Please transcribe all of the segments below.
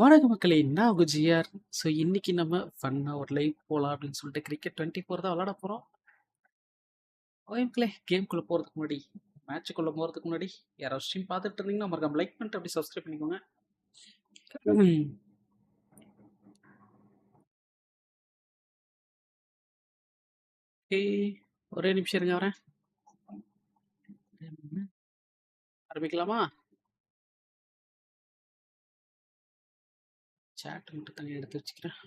வணக்கம் மக்களே! நான் உங்க ஜிஆர். ஸோ இன்னைக்கு நம்ம ஃபன்னா ஒரு லைவ் போலாம் அப்படின்னு சொல்லிட்டு கிரிக்கெட் 24 தான் விளையாட போறோம். ஓகே மக்களே, கேம்குள்ள போறதுக்கு முன்னாடி, மேட்சுக்குள்ள போறதுக்கு முன்னாடி யாராவது ஸ்ட்ரீம் பார்த்துட்டு இருந்தீங்கன்னா மறக்காம லைக் பண்ணிட்டு அப்படியே சப்ஸ்கிரைப் பண்ணிக்கோங்க. ஏய், ஒரே நிமிஷம் இருங்க வரேன். ஆரம்பிக்கலாமா? சேட் மட்டும் தனியாக எடுத்து வச்சுக்கிறேன்.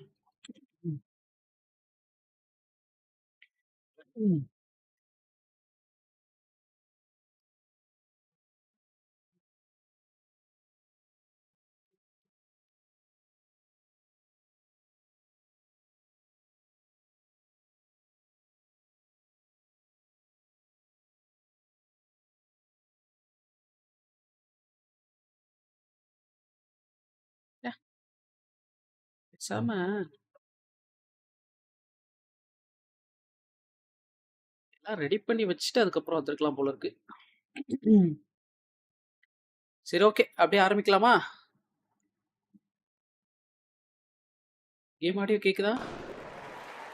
பேசாம எல்லாம் ரெடி பண்ணி வச்சுட்டு அதுக்கப்புறம் வந்துருக்கலாம் போல இருக்கு. சரி ஓகே, அப்படியே ஆரம்பிக்கலாமா? கேம் ஆடியோ கேக்குதா?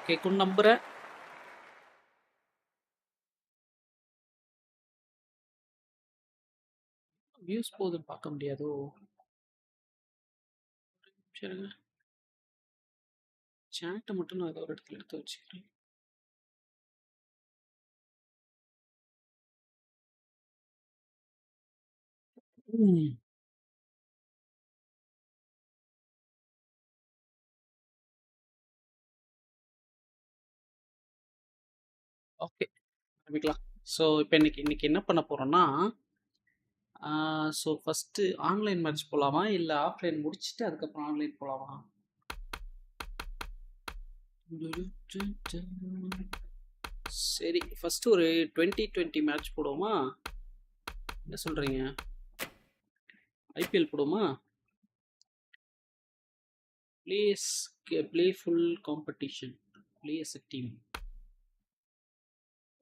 கேட்கும்னு நம்புறேன். வியூஸ் போகுதுன்னு பார்க்க முடியாதோ? சரிங்க, சேட்டை மட்டும் நான் ஏதோ ஒரு இடத்துல எடுத்து வச்சுக்கிறேன். ஓகே, ஆரம்பிக்கலாம். ஸோ இப்போ இன்னைக்கு என்ன பண்ண போறோம்னா, ஸோ ஃபர்ஸ்ட் ஆன்லைன் மேட்ச் போலாமா இல்ல ஆஃப்லைன் முடிச்சுட்டு அதுக்கப்புறம் ஆன்லைன் போலாமா? சரி, ஃபர்ஸ்ட் ஒரு 2020 மேட்ச் போடுவோமா? என்ன சொல்றீங்க? ஐபிஎல் போடுவோமா? Play full competition, play as a team.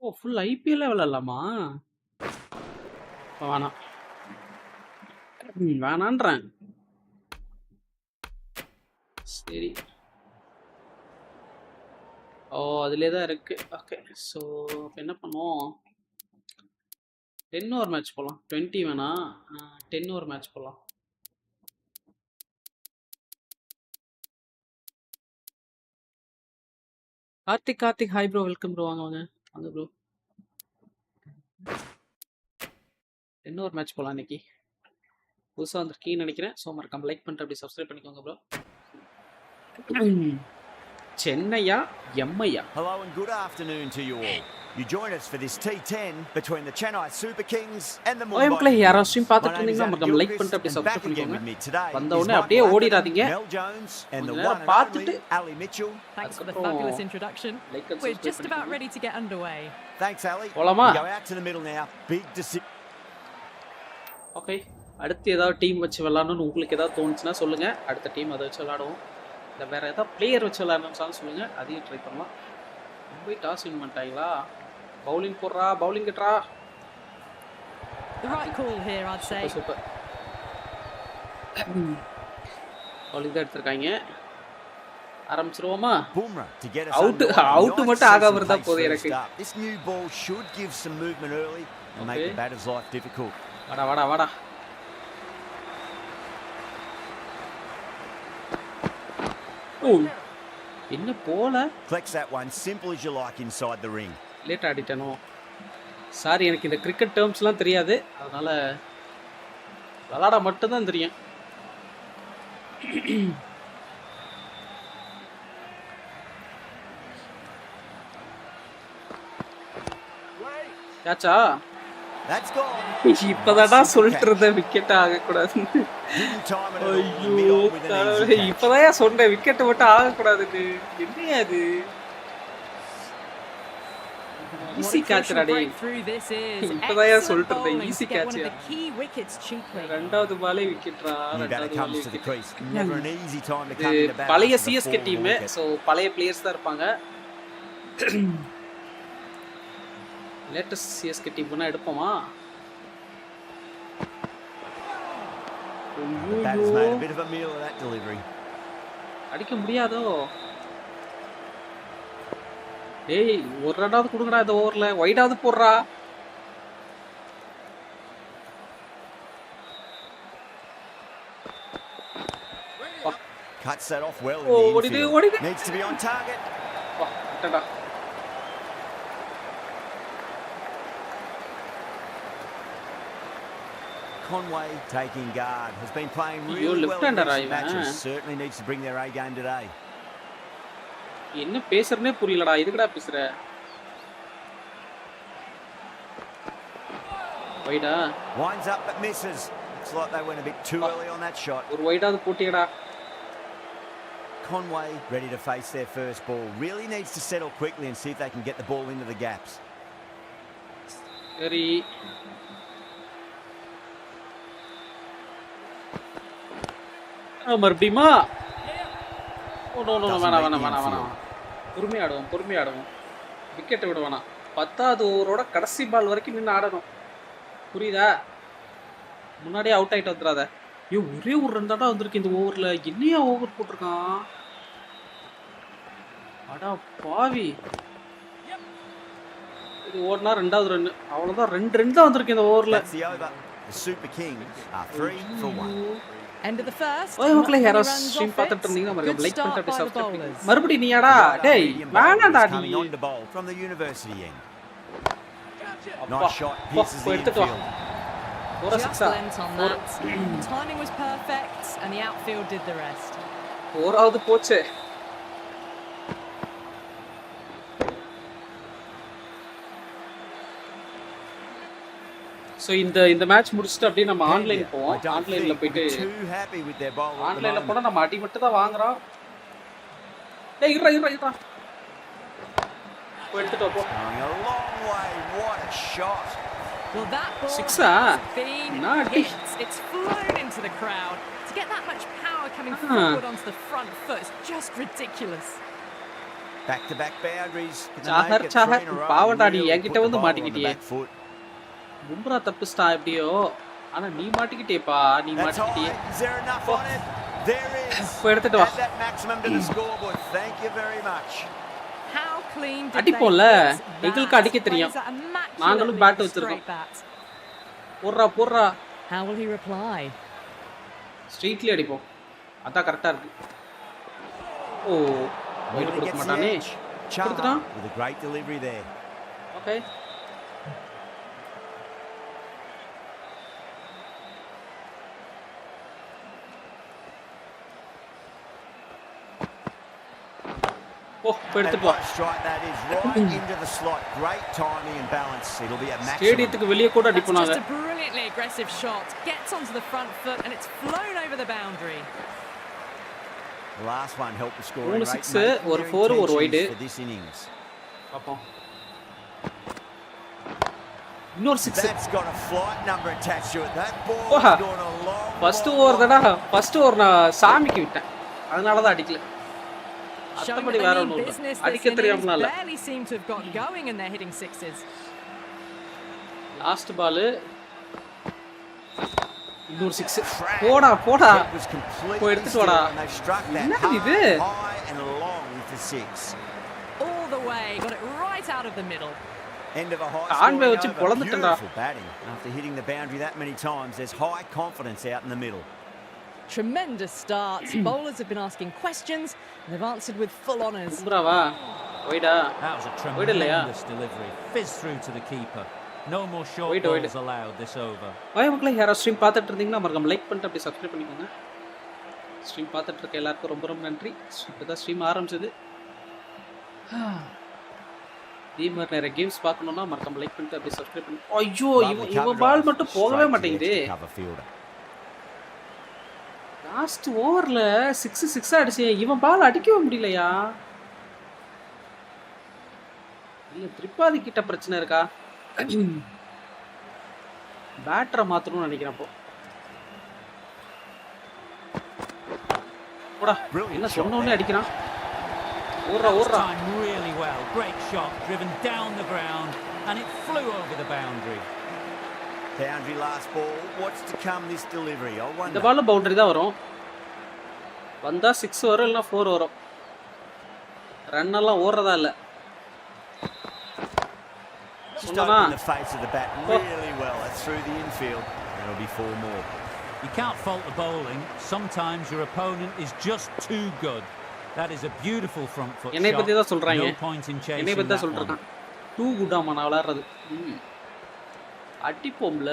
ஓ, ஃபுல் ஐபிஎல்லே விளையாடலாமா? வேணாம், வேணான்றேன். சரி, ஓ அதிலே தான் இருக்கு. ஓகே, ஸோ என்ன பண்ணுவோம், 10 ஓவர் மேட்ச் போகலாம். 20 வேணாம், 10 ஓவர் மேட்ச் போகலாம். Karthik hi bro, welcome bro. வாங்க ப்ரோ. 10 ஓவர் மேட்ச் போகலாம் இன்னைக்கு. புதுசாக வந்திருக்கீங்கன்னு நினைக்கிறேன். ஸோ மறக்காம லைக் பண்ணிட்டு அப்படி சப்ஸ்கிரைப் பண்ணிக்கோங்க ப்ரோ. சென்னையா எம்ஐயா? Hello and good afternoon to you all. You join us for this T10 between the Chennai Super Kings and the Mumbai Indians. யாராவது ஸ்ட்ரீம் பார்த்துட்டு இருந்தீங்கன்னா மறக்காம லைக் பண்ணிட்டு அப்படி சப்ஸ்கிரைப் பண்ணிக்கோங்க. வந்த உடனே அப்படியே ஓடிராதீங்க. Mel Jones and the one பார்த்துட்டு Ali Mitchell. Thanks for the fabulous introduction. We're just about ready to get underway. Thanks Ali. போலாமா? Go out to the middle now. Big decision. Okay, அடுத்து ஏதாவது team வச்சு விளாடணும்னு உங்களுக்கு ஏதாவது தோணுச்சுன்னா சொல்லுங்க. அடுத்த டீம் அதை வச்சு விளாடுவோம். இல்லை வேறு ஏதாவது பிளேயர் வச்சு விளாடணும்னு சொல்லுங்கள், அதையும் ட்ரை பண்ணலாம். போய் டாஸ் வின் பண்ணிட்டாங்களா? பவுலிங் போடுறா, பவுலிங் கட்டுறா. The right call here, I'd say. Super. Bowling தான் எடுத்திருக்காங்க. ஆரம்பிச்சிருவோமா? அவுட் மட்டும் ஆகாம இருந்தா போதும் எனக்கு. This new ball should give some movement early and make the batter's life difficult. வாடா. என்ன போல? Flex that one simple as you like inside the ring. Late ஆடிட்டனோ? சாரி, எனக்கு இந்த கிரிக்கெட் டேர்ம்ஸ்லாம் தெரியாது. அதனால விளாட மட்டும்தான் தெரியும். யாச்சா? இப்பதாடா சொல்லிட்டு இருந்த விக்கெட் ஆகக்கூடாதுன்னு. ஐயோ கடவுளே, இப்பதான் சொன்னேன் விக்கெட் மட்டும் ஆகக்கூடாதுன்னு. என்னையா அது? ஈஸி கேட்ச் ராடி. இப்பதான் சொல்லிட்டு இருந்தேன் ஈஸி கேட்ச். ரெண்டாவது பாலே விக்கெட்ரா. பழைய சிஎஸ்கே டீம், ஸோ பழைய பிளேயர்ஸ் தான் இருப்பாங்க. லேட்டஸ்ட் சிஎஸ்கே டீம் பண்ணால் எடுப்போமா? ஓ The batter's made a bit of a meal of that delivery. அடிக்க முடியாதோ? டேய் ஒரு ரன்னாவது கொடுங்கடா இந்த ஓவர்ல. வைடாவது போடுறா. Cuts that off well in the infield. What is it? Needs to be on target. விட்டடா. Conway taking guard has been playing really well in recent matches. Certainly needs to bring their A game today. என்ன பேசுறனே புரியலடா. இதுக்குடா பேசுற? வைடா. Winds up but misses. Looks like they went a bit too early on that shot. ஒரு வைடாவது போட்டியடா. Conway ready to face their first ball. Really needs to settle quickly and see if they can get the ball into the gaps. சரி. மறுபடியுமா? Oh no வேணாம். பொறுமையாடுவோம். விக்கெட்டை விட வேணாம். 10வது ஓவரோட கடைசி பால் வரைக்கும் நின்று ஆடணும். புரியுதா? முன்னாடியே அவுட் ஆகிட்டு வந்துடாத. ஐயோ ஒரே ஒரு ரன் தாண்டா வந்திருக்கு இந்த ஓவரில். என்னையா ஓவர் போட்டிருக்கான்? அடா பாவி. இது ஓடினா 2வது ரன். அவ்வளோதான். 2 ரன் தான் வந்திருக்கு இந்த ஓவரில். The Super Kings are 3 for 1. End of the first. மக்களே யாரோ ஸ்ட்ரீம் பார்த்துட்டு இருந்தீங்கன்னா மறக்காம லைக் பண்ணிட்டு அப்படியே சப்ஸ்கிரைப் பண்ணுங்க. மறுபடியும் நீயாடா? டேய் வேணாடா நீ. On the ball from the university end. Nice shot. Pierces the infield. Just lent on that. The timing was perfect and the outfield did the rest. ஓராவது போச்சு. சோ இந்த மேட்ச் முடிச்சிட்டு அப்படியே நம்ம ஆன்லைன் போவோம். ஆன்லைன்ல போயிட்டு ஆன்லைன்ல போனா நம்ம அடி மட்டும் தான் வாங்குறோம். டேய் இருடா. போய் எடுத்துட்டு போ. A long way. What a shot. Well, that ball has been hit. It's flown into the crowd. To get that much power coming forward onto the front foot is just ridiculous. Back-to-back boundaries. Sagar பாவடாடி என்கிட்ட வந்து மாட்டிக்கிட்டியே. பும்ரா தப்பிஸ்டா எப்படியோ. ஆனா நீ மாட்டிக்கிட்டேப்பா. Is there enough on it? There is. போய் எடுத்துட்டு வா. That maximum to the scoreboard. Thank you very much. How clean did அடிப்போம்ல. எங்களுக்கு அடிக்க தெரியும். நாங்களும் பேட் வச்சிருக்கோம். போடுறா. How will he reply? Straightly அடிப்போம். அதான் கரெக்டா இருக்கு. ஓ வைட் கொடுக்க மாட்டானே. கொடுத்துட்டான். With a great delivery there. Okay. Oh, எடுத்துட்டு வா. Strike that is right into the slot. Great timing and balance. It'll be a maximum. ஸ்டேடியத்துக்கு வெளிய கூட அடிப்போனாங்க. Just a brilliantly aggressive shot. Gets onto the front foot and it's flown over the boundary. The last one helped the scoring rate. 6 ஒரு 4 ஒரு white. This innings. பாப்போம். இன்னொரு 6. That's got a flight number attached to it. That ball has gone a long way. First over நான் சாமிக்கு விட்டேன். அதனால தான் அடிக்கல. அத்தபடி வேற ஒண்ணும் இல்ல. அடிக்க தெரியாமலாம் இல்ல. Barely seem to have got going and they're hitting sixes. Last ball. இன்னொரு 6. போடா. போய் எடுத்துட்டு வாடா. என்ன இது? All the way, got it right out of the middle. End of a high Conway வச்சு பொளந்துட்டடா. Batting after hitting the boundary that many times, there's high confidence out in the middle. Tremendous starts. Bowlers have been asking questions and they've answered with full honours. Brava. Oida. That was a tremendous delivery. Fizz through to the keeper. No more short balls allowed this over. Why மக்களே யாரா stream பார்த்துட்டு இருந்தீங்கன்னா மறக்காம like பண்ணிட்டு அப்படியே subscribe பண்ணிக்கோங்க. Stream பார்த்துட்டு இருக்க எல்லாருக்கும் ரொம்ப நன்றி. இப்போதான் ஸ்ட்ரீம் ஆரம்பிச்சது. இதே மாதிரி நிறைய கேம்ஸ் பார்க்கணும்னா மறக்காம லைக் பண்ணிட்டு அப்படியே சப்ஸ்கிரைப் பண்ணி. ஐயோ இவன் பால் மட்டும் போகவே மாட்டேங்குது. லாஸ்ட் ஓவர்ல 6 அடிச்சு இவன் பால் அடிக்கவே முடியலையா? இல்ல திரிபாதி கிட்ட பிரச்சனை இருக்கா? பேட்டரை மாத்தணும்னு நினைக்கிறேன். அப்போ போடா. என்ன சொன்ன உடனே அடிக்கிறான். ஓடுறா. Really well. Great shot driven down the ground and it flew over the boundary. Boundary last ball. What's to come this delivery? I இந்த wonder. பால்ல பவுண்டரி தான் வரும். வந்தா 6 வரும் இல்லனா 4 வரும். ரன் எல்லாம் ஓடுறதா இல்ல. Just open the face of the bat really well. That's through the infield. That'll be 4 more. You can't fault the bowling. Sometimes your opponent is just too good. That is a beautiful front foot என்னை பத்தி தான் shot. சொல்றாங்க. No point in chasing என்னை பத்தி தான் that one. சொல்றான். Two குடாமா நான் விளையாடுறது. அடிப்போம்ல.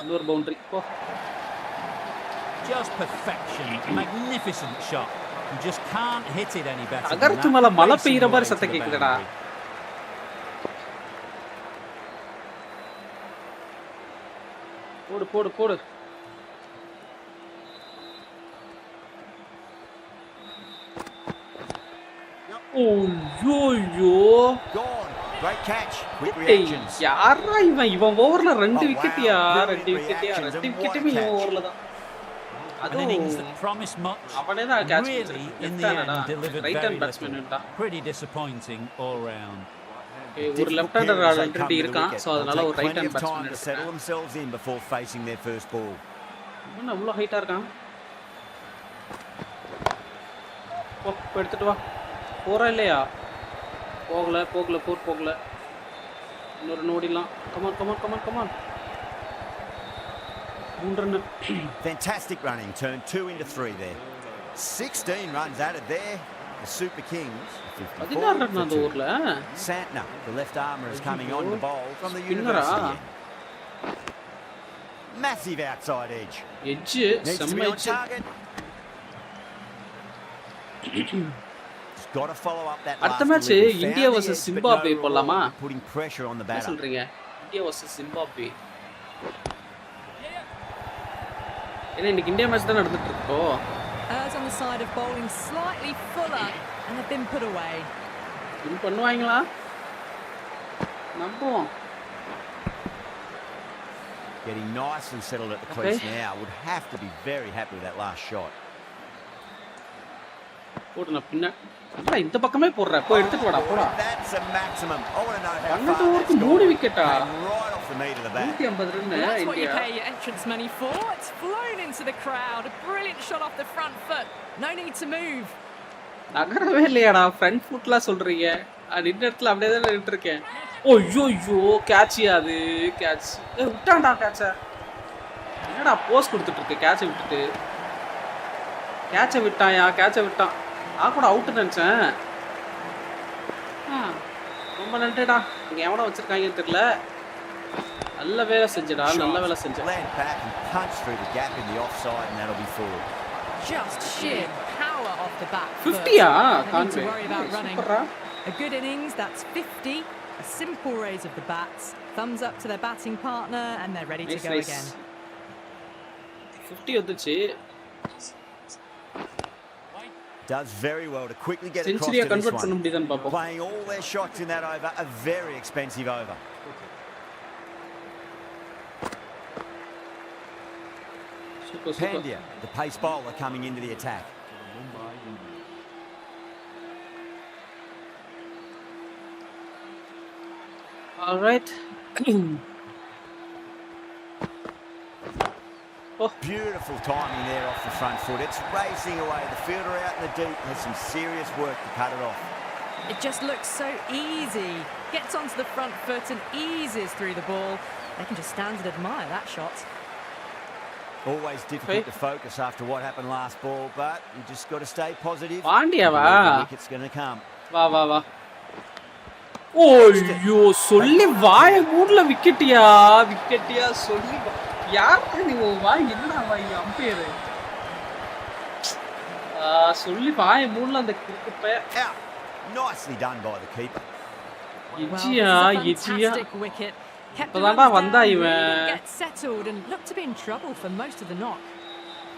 இன்னொரு பவுண்டரி. போ. Just perfection. Magnificent shot. You just can't hit it any better. அகரத்து மேல மழை பெய்யற மாதிரி சத்தம் கேக்குதுடா. போடு போடு போடு. ஓய்யோ. Gone. Great catch. Quick reactions. யாரா இவன் ஓவர்ல 2 விக்கெட்டியா 2 விக்கெட்டியா 2 விக்கெட்டுமே இவன் ஓவர்ல தான். An innings that promised much. அவனே தான் catch Really, in the end, delivered right very hand batsman little. தான். Pretty disappointing all round. ஒரு லெஃப்ட் ஹேண்டர் ஆல்ரெடி இருக்கான். சோ அதனால ஒரு right hand batsman to settle எடுத்துட்டான். themselves in before facing their first ball. இவன் அவ்வளவு ஹைட்டா இருக்கான். போ எடுத்துட்டு வா. போறா இல்லையா? போகல போகல. இன்னொரு நோடிலாம். Come on come on come on come on. 3 run. Fantastic running. Turned 2 into 3 there. 16 runs added there. The Super Kings. 16 run அந்த ஓவர்ல. Santner, the left armour, is coming on the bowl from the Spinner-ஆ? university end. Massive outside edge. Edge Needs to செம்ம be on edge. target. Just got to follow up that அடுத்த last match delivery. India Found the vs edge, but Zimbabwe no போலாமா? reward, putting pressure on the என்ன batter. சொல்றீங்க? India vs Zimbabwe. ஏன்னா இன்னைக்கு India match தான் நடந்துட்டு இருக்கோ. Errs on the side of bowling slightly fuller and have been put away. Win பண்ணுவாங்களா? நம்புவோம். Getting nice and settled at the crease now. Would have to be very happy with that last shot. போடு நான் பின்ன. அட இந்த பக்கமே போடுற. போய் எடுத்துட்டு வாடா போடா. That's a maximum. I want to know how 12 far ஓவருக்கு that's 3 gone. விக்கெட்டா? Right off the meat of the bat. 150 run Well, that's what you India. pay your entrance money for. It's flown into the crowd. A brilliant shot off the front foot. No need to move. நகரவே இல்லையாடா front ஃபுட்லாம் சொல்றீங்க. இந்த இடத்துல அப்படியே தான் நின்னுட்டு இருக்கேன். ஓய்யோ கேட்சியா அது கேட்ச். விட்டான்டா கேட்ச. என்னடா போஸ் கொடுத்துட்டு இருக்கு கேட்சை விட்டுட்டு. கேட்சை விட்டான். நான் கூட அவுட் நினைச்சேன். ரொம்ப நன்றிடா. இங்க எவனோ வச்சிருக்காங்கன்னு தெரியல. நல்ல வேலை செஞ்சடா. Land back and punch through the gap in the offside, and that'll be 4. Just sheer power off the back foot. 50-யா? No need to worry about running. சூப்பரா. A good innings, that's 50. A simple raise of the bats. Thumbs up to their batting partner and they're ready to go again. 50 வந்துச்சு. Does very well to quickly get across செஞ்சுரியா to this convert பண்ண one. முடியுதான்னு பாப்போம். Playing all their shots in that over, a very expensive over. Super. Pandya, the pace bowler, coming into the attack. All right. Beautiful timing there off the front foot. It's racing away. The fielder out in the deep has some serious work to cut it off. It just looks so easy. Gets onto the front foot and eases through the ball. They can just stand and admire that shot. Always difficult to focus after what happened last ball, but you just got to stay positive. பாண்டியாவா? The wicket's going to come. வா. ஓய்யோ சொல்லி வாய மூடல விக்கெட்டியா சொல்லி யாருக்கு நீ வாய் என்னடா வாய் umpire சொல்லி வாய மூடல அந்த cricket Out. Nicely done by the keeper. இச்சியா Fantastic wicket. Kept the இப்பதான்டா runs வந்தா down, இவன். really get settled and looked to be in trouble for most of the knock.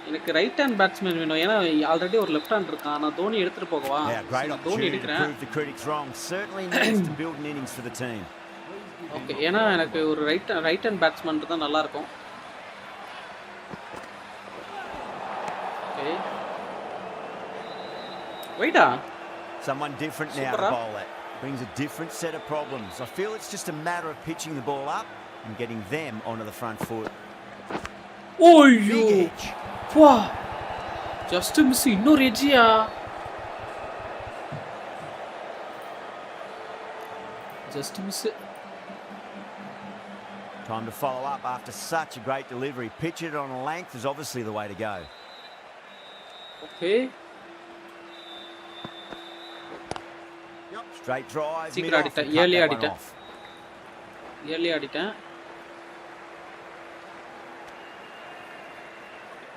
எனக்கு ரைட் ஹேண்ட் பேட்ஸ்மேன் வேணும் ஏன்னா already ஒரு left hand இருக்கான் நான் தோனி எடுத்துட்டு போகவா Yeah, great Dhoni opportunity to எடுக்கிறேன் prove the critics wrong. Certainly needs to build an innings for the team. Okay ஏன்னா எனக்கு ஒரு ரைட் ஹேண்ட் பேட்ஸ்மேன் தான் நல்லா இருக்கும் ஓகே வெயிட்டா Someone different now to bowl at. Brings a different set of problems. I feel it's just a matter of pitching the ball up and getting them onto the front foot. ஓய்யோ Big edge. வா just miss இன்னொரு எஜ்ஜியா just miss Time to follow up after such a great delivery. Pitch it on a length is obviously the way to go. Okay Straight drive. சீக்கிரம் mid-off அடிட்டேன் and cut early that one அடிட்டேன் off. Early அடிட்டேன்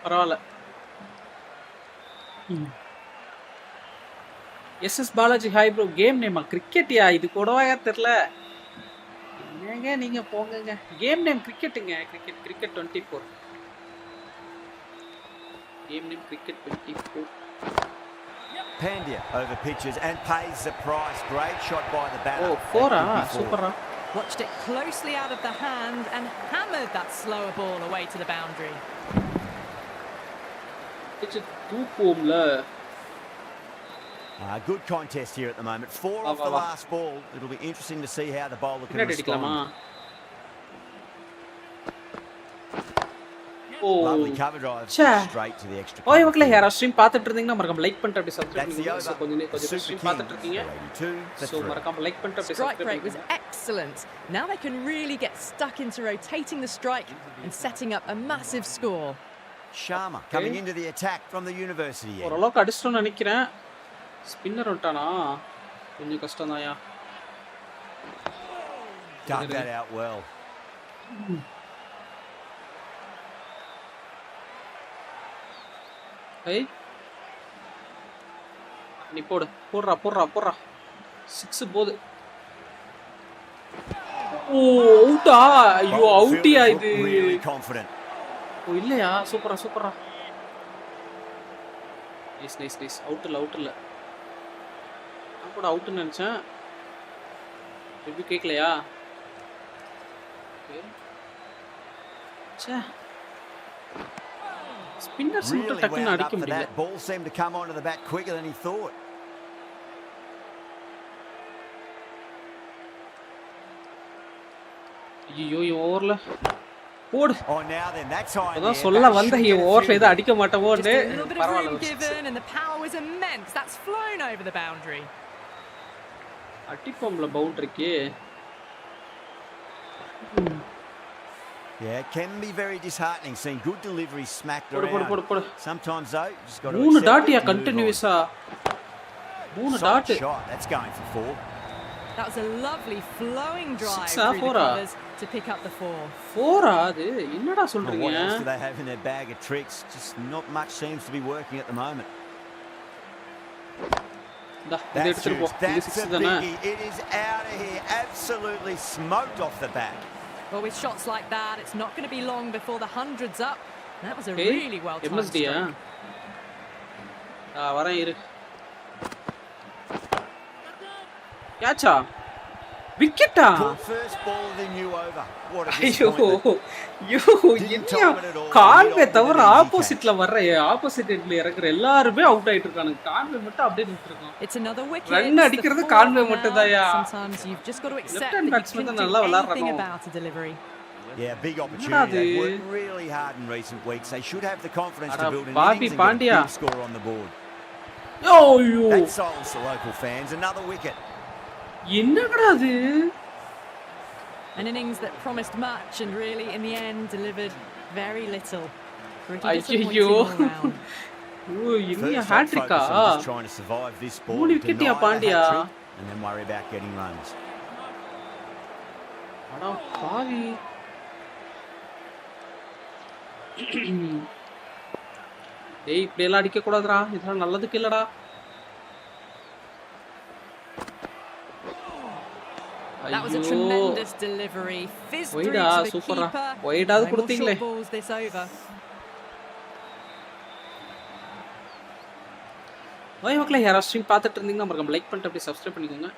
பரவாயில்ல SS Balaji hi bro game நேமா கிரிக்கெட்டியா இது கூடவாயா தெரில என்னங்க நீங்க போங்கங்க கேம் நேம் கிரிக்கெட்டுங்க cricket 24 game name cricket 24 Pandya over pitches and pays the price. Great shot by the batter. Oh That ஃபோரா could be four. சூப்பரா Watched it closely out of the hand and hammered that slower ball away to the boundary. Pitch தூக்குவோம்ல Good contest here at the moment. 4 off the last ball. It'll be interesting to see how the bowler can பின்னாடி அடிக்கலாமா respond. ஓ Lovely cover drive. ச்சே. Straight to the extra. ஓய் cover மக்களே field. யாரா stream பார்த்துட்டு இருந்தீங்கன்னா மறக்காம லைக் பண்ணிட்டு அப்படியே சப்ஸ்கிரைப் That's the பண்ணுங்க over. So, கொஞ்சம் Super ஸ்ட்ரீம் Kings பார்த்துட்டு இருக்கீங்க 82 for ஸோ 3. மறக்காம லைக் பண்ணிட்டு அப்படியே Strike சப்ஸ்கிரைப் rate was பண்ணுங்க excellent. Now they can really get stuck into rotating the strike and setting up a massive score. Sharma coming into the attack from the university end. ஓரளவுக்கு அடிச்சிட்டோம்னு நினைக்கிறேன் spinner வந்துட்டானா கொஞ்சம் கஷ்டம் தான்யா Dug that out well. ஐய் நீ போடுறா 6 போகுது ஓ அவுட்டா ஐயோ Bowling அவுட்டியா fielders இது look really confident. ஓ இல்லையா சூப்பரா நைஸ் அவுட் இல்ல நான் கூட அவுட்னு நினைச்சேன் எப்படி கேட்கலையா ச்சே ஸ்பின்னர்ஸ் மட்டும் Really டக்குன்னு wound அடிக்க up for முடியல that. Ball seemed to come onto the bat quicker than he thought. ஐயோ ஓவர்ல போடு Oh, now then, that's high. in the அதான் air. சொல்ல That வந்த should get a ஓவர்ல few. எதுவும் அடிக்க Just மாட்டோமோன்னு a little bit of பரவாயில்ல room ஒரு six. given and the power was immense. That's flown over the boundary. அடிப்போம்ல பவுண்டரிக்கு Yeah, it can be very disheartening seeing good delivery smacked போடு around. Sometimes though, you just got to மூணு accept Datia it and move on. கண்டினியூஸா மூணு Solid dot shot. That's going for 4. That was a lovely flowing drive Six, through the four. covers to pick up the 4. ஃபோரா அது என்னடா Well, சொல்றீங்க what else do they have in their bag of tricks? Just not much seems to be working at the moment. இதை That's எடுத்துட்டு போ huge. இது That's 6 a தானே biggie. It is out of here. Absolutely smoked off the bat. Well, with shots like that, it's not going to be long before the 100's up. That was a Okay. really well-timed எம்எஸ்டியா stroke. வரேன் இரு கேட்சா விக்கெட்டா Caught first ball of the new over. What a ஐயோ disappointment. ஐயோ Didn't என்னையா time it at all. Conway Middle தவிர with an easy ஆப்போசிட்ல வர்ற opposite எண்ட்ல இறக்குற எல்லாருமே அவுட் ஆயிட்டு இருக்கானுங்க கான்வே மட்டும் அப்படியே நின்னுட்டு It's another wicket. Run It's the அடிக்கிறது fourth Conway now. மட்டும்தாயா. Sometimes you've just got to accept hand that you batsman couldn't தான் do நல்லா anything விளையாடுறாங்க. about a delivery. Yeah, big என்னடா opportunity. அது? They've worked really hard in recent weeks. They should have the confidence அட to build an Bobby innings and get a Pandya. big score on the board. ஐயோ That silenced the local fans. Another wicket. என்னடா அது An innings that promised much and really, in the end, delivered very little. Pretty disappointing ஐயோ all round. O இன்னியா First, I'd ஹேட்ரிக்கா focus on just trying to survive this ball, மூணு deny wicket-யா the Pandya? hat-trick, and then worry about getting runs. அட பாவி டேய் இப்படி எல்லாம் அடிக்க கூடாதுடா இதெல்லாம் நல்லதுக்கு இல்லடா That was a ஐயோ tremendous delivery. Fizz through Wide-ஆ, to the super-ஆ. keeper. Wide-ஆவது No more கொடுத்தீங்களே. short balls this over. ஓய் மக்களே யாராவது ஸ்ட்ரீம் பார்த்துட்டு இருந்தீங்கன்னா மறக்காம லைக் பண்ணிட்டு அப்படியே சப்ஸ்கிரைப் பண்ணிக்கோங்க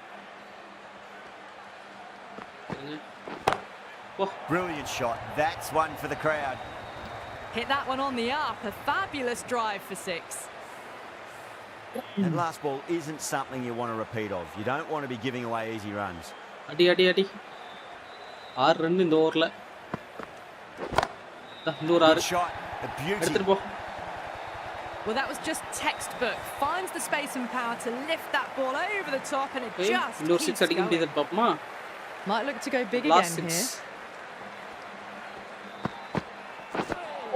சரிங்க. ஓ Brilliant shot. That's one for the crowd. Hit that one on the up. A fabulous drive for 6. That last ball isn't something you want to repeat of. You don't want to be giving away easy runs. அடி அடி அடி 6 run இந்த ஓவரில். இந்த ஒரு 6 Shot. A beauty. எடுத்துட்டு போ. Well, that was just textbook. Finds the space and power to lift that ball over the top, and it just இன்னொரு keeps 6 அடிக்க going. முடியுது பாப்போமா? Might look to go big last again 6. here.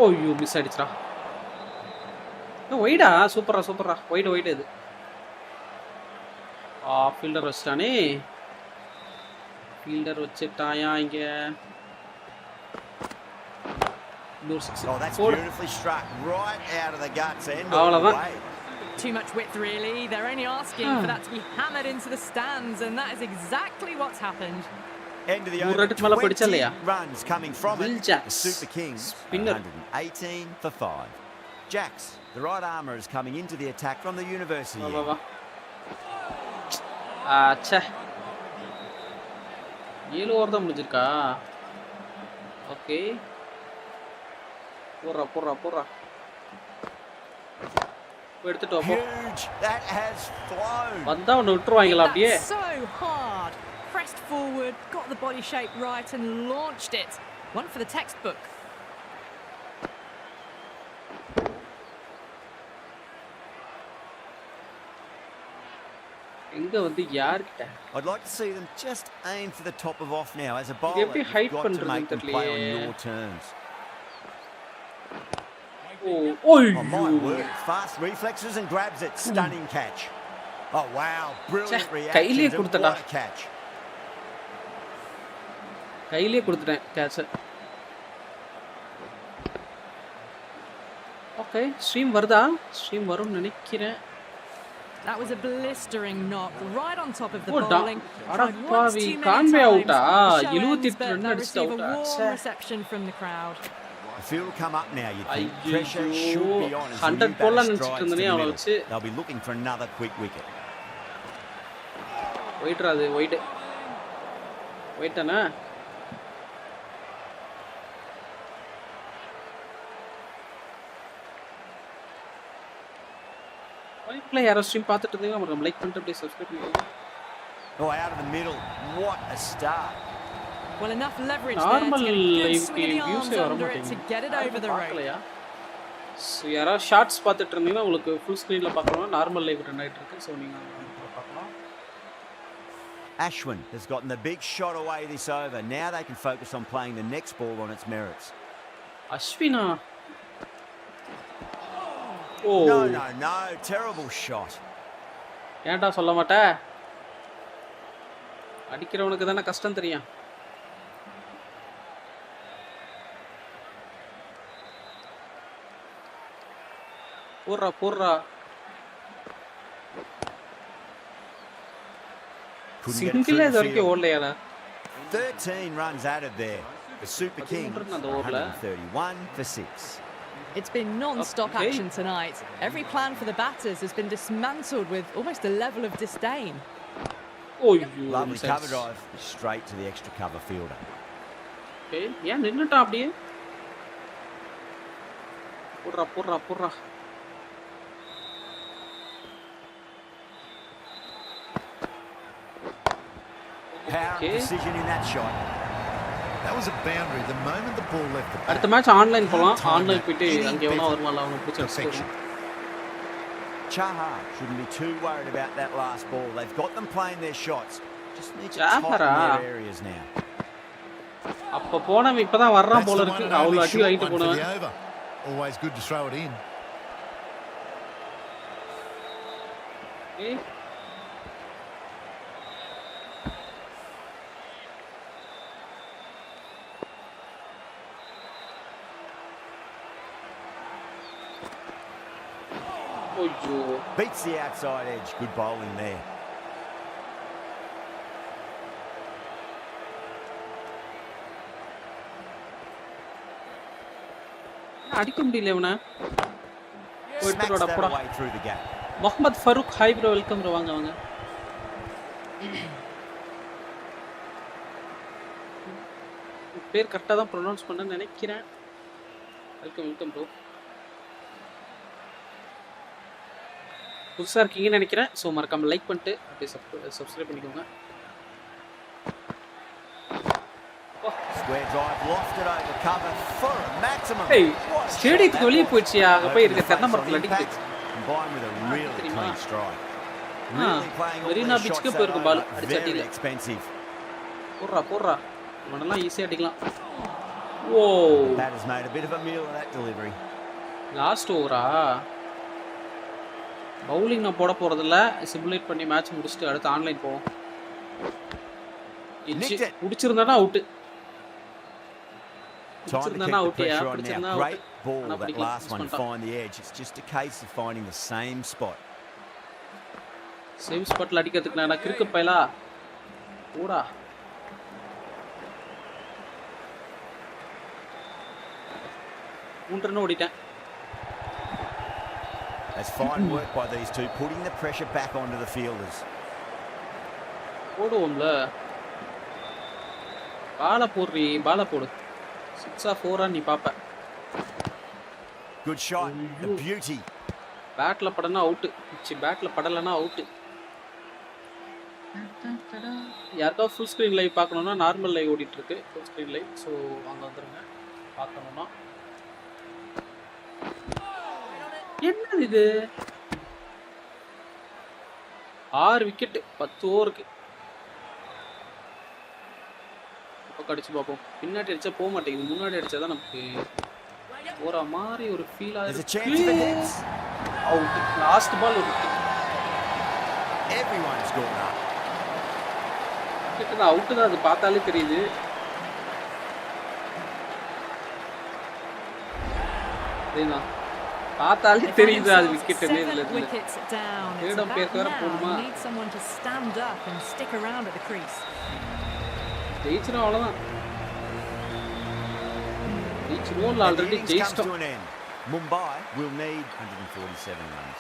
ஓய்யோ miss ஆயிடுச்சுடா. ஒய்டா சூப்பரா wide இது. Fielder வச்சிட்டானே. Fielder வச்சுட்டாயா இங்க. இன்னொரு 6. Oh, that's beautifully struck right out of the guts end. அவ்வளவுதான். Too much width, really. They're only asking for that to be hammered into the stands, and that is exactly what's happened. End of the over. 20 runs coming from Will it. Jacks. The Super Kings, Spinner. 118 for 5. Jacks, the right armour, is coming into the attack from the university. வா. ச்சே. 7 over தான் முடிஞ்சிருக்கா? Okay. போடுறா. எடுத்துட்டு வா போ. Huge. That has flown. வந்தா ஒன்னு விட்டுருவாங்களா அப்படியே? That's so hard. Pressed forward, got the body shape right, and launched it. One for the textbook. எங்க வந்து யார்கிட்ட? I'd like to see them just aim for the top of off now. As a bowler, எப்படி you've height got to பண்றதுன்னு make them play on தெரியலையே. your terms. ஓய். Oh, my word. Fast reflexes and grabs it. Stunning catch. Oh, wow. Brilliant கையிலே reaction. கொடுத்தடா. What a catch. கையிலே கொடுத்துட்டேன் catch. Okay stream வருதா? Stream வரும்னு நினைக்கிறேன். That was a blistering knock right on top of the Oh, bowling. அட Tried once பாவி too many Conway times. அவுட்டா? The show 78 ends, but run they'll அடிச்சிட்டு receive a அவுட்டா? warm reception from the crowd. The field will come up now, you'd think. Pressure ஐயோ should be on as the 100 new போலாம் batter நினைச்சிட்டு strides to இருந்தனே the அவளை middle. வச்சு. They'll be looking for another quick wicket. ஒயிட்ரா அது ஒயிட்டானா? ஒயிட்ல யாரோ stream பார்த்துட்டு இருந்தீங்கன்னா நம்ம லைக் பண்ணிட்டு அப்படியே சப்ஸ்கிரைப் பண்ணிக்கோங்க. Oh, out of the middle. What a start. Well, enough leverage normal there to get a good லைவ்க்கு swing of the arms வியூஸே வர under it to மாட்டேங்குது. get it over the rope. பார்க்கலையா? யாராவது shorts பார்த்துட்டு இருந்தீங்கன்னா உங்களுக்கு full ஸ்க்ரீனில் பார்க்கலாம். Normal live run ஆகிட்டு இருக்கு. ஸோ நீங்கள் பார்க்கலாம். Ashwin has gotten the big shot away this over. Now they can focus on playing the next ball on its merits. அஸ்வினா O No. Terrible shot. ஏன்டா சொல்ல மாட்ட? அடிக்கிறவனுக்கு தானே கஷ்டம் தெரியும். போடுறா சிங்கிள் இது வரைக்கும் ஓடலையாடா. 13 runs added there. The Super Kings 131 for 6. It's been non-stop action tonight. Every plan for the batters has been dismantled with almost a level of disdain. Lovely cover drive straight to the extra cover fielder. Okay, ஏன் நின்னுட்டான் அப்படியே? போடுறா. Power decision in that shot. That was a boundary the moment the ball left the bat. அடுத்த match online போலாம். Online போயிட்டு அங்க எவனோ வருவான்ல அவனை பிடிச்சு அடிச்சிட்டு. Chaha shouldn't be too worried about that last ball. They've got them playing their shots. Just need to tighten their areas now. அப்ப போனவன் இப்பதான் வர்றான் That's போல the இருக்கு. one and அவ்வளவு only அடி short வாங்கிட்டு one for போனவன். the over. Always good to throw it in. Okay. Beats the outside edge. Good bowling there. அடிக்க முடியல இவனை. Smacks that away through the gap. Mohammed Farooq hi bro welcome bro வாங்க பேர் கரெக்டாக தான் ப்ரொனவுன்ஸ் பண்ண நினைக்கிறேன். Welcome bro. புதுசாக இருக்கீங்கன்னு நினைக்கிறேன். ஸோ மறக்காமல் லைக் பண்ணிட்டு அப்படியே சப்ஸ்கிரைப் பண்ணிக்கோங்க. Square drive lofted over cover for a maximum. Hey, What a ஸ்டேடியத்துக்கு shot வெளியே that was. போயிடுச்சியா? அங்க போய் Opened இருக்க the தென்னை face on மரத்துல impact, அடிக்குது. combined with a really தெரியுமா? clean strike. Ah, Really playing all Marina their பீச்சுக்கு shots that போயிருக்கு பால் over. அடிச்சு Very அடிக்கல. expensive. போடுறா இவனெல்லாம் ஈஸியா அடிக்கலாம். ஓ, The batter's made a bit of a meal of that delivery. Last ஓவரா? பவுலிங் நான் போட போறதில்ல, சிமுலேட் பண்ணி மேட்ச் முடிச்சுட்டு அடுத்து ஆன்லைன் போவோம். Nicked it. பிடிச்சிருந்தானா அவுட். Time to keep பிடிச்சிருந்தானா the அவுட்யா? pressure on now. பிடிச்சிருந்தா Great அவுட். ball, ஆனா that பிடிக்கல, last மிஸ் one, பண்ணிட்டான். find the edge. It's just a case of finding the same spot. Same ஸ்பாட்ல அடிக்கிறதுக்கு நான் கிறுக்கு பயலா. போடா. மூன்று run ஓடிட்டேன். That's fine work by these two, putting the pressure back onto the fielders. போடுவோம்ல. பால போடு. 6 4 நீ பாப்ப. Good shot, the beauty. பேட்ல படனா அவுட். பேட்ல படலனா அவுட். யாருக்கா ஃபுல் ஸ்கிரீன் லைவ் பார்க்கணும்னா நார்மல் லைவ் ஓடிட்டு இருக்கு. Full screen live. ஸோ அங்கே வந்துருங்க பார்க்கணும்னா. என்னது இது? 6 விக்கெட் 10 ஓவருக்கு. இப்போ அடிச்சு பார்ப்போம். பின்னாடி அடிச்சா போக மாட்டேங்குது, முன்னாடி அடிச்சா தான் நமக்கு போற மாதிரி ஒரு ஃபீல் There's a ஆகுது. chance for hits. Out. Last ball ஒரு Everyone's going up. விக்கெட் தான், அவுட் தான், அது பார்த்தாலே தெரியுது. சரிண்ணா, பார்த்தாலே தெரியுது அது விக்கெட். இதுல இருந்து wickets down. It's தேடம் about பேருக்கு வேற now போடுமா? you need someone to stand up and stick around at the crease. ஜெயிச்சிரும், அவ்வளோதான். ஜெயிச்சிருவோம், இல்லை And the already innings comes ஜெயிச்சிட்டோம். to an end. Mumbai will need 147 runs.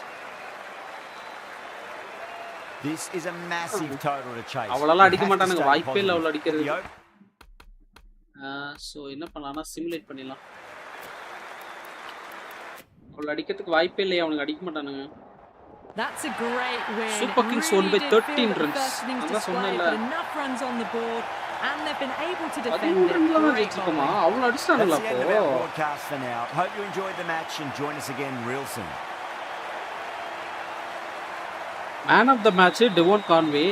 This is a massive total to chase. அவ்வளோலாம் அடிக்க You have to மாட்டானுங்க, stay வாய்ப்பே இல்லை அவ்வளோ positive. அடிக்கிறது. The op- ஸோ என்ன பண்ணலாம்னா சிமுலேட் பண்ணிடலாம். அவ்வளோ அடிக்கிறதுக்கு வாய்ப்பே இல்லையா? அவனுக்கு அடிக்க மாட்டானுங்க. That's a great win. Super It Kings really won by did 13 feel that the runs. first innings அதான் display சொன்னேன்ல. put enough runs on the board and they've been able to defend 13 it. ரன்ல தான் Great ஜெயிச்சிருக்கோமா? bowling. அவ்வளோ That's அடிச்சிட்டானுங்களா the end of our அப்போ? broadcast for now. Hope you enjoyed the match and join us again real soon. Man of the match Devon Conway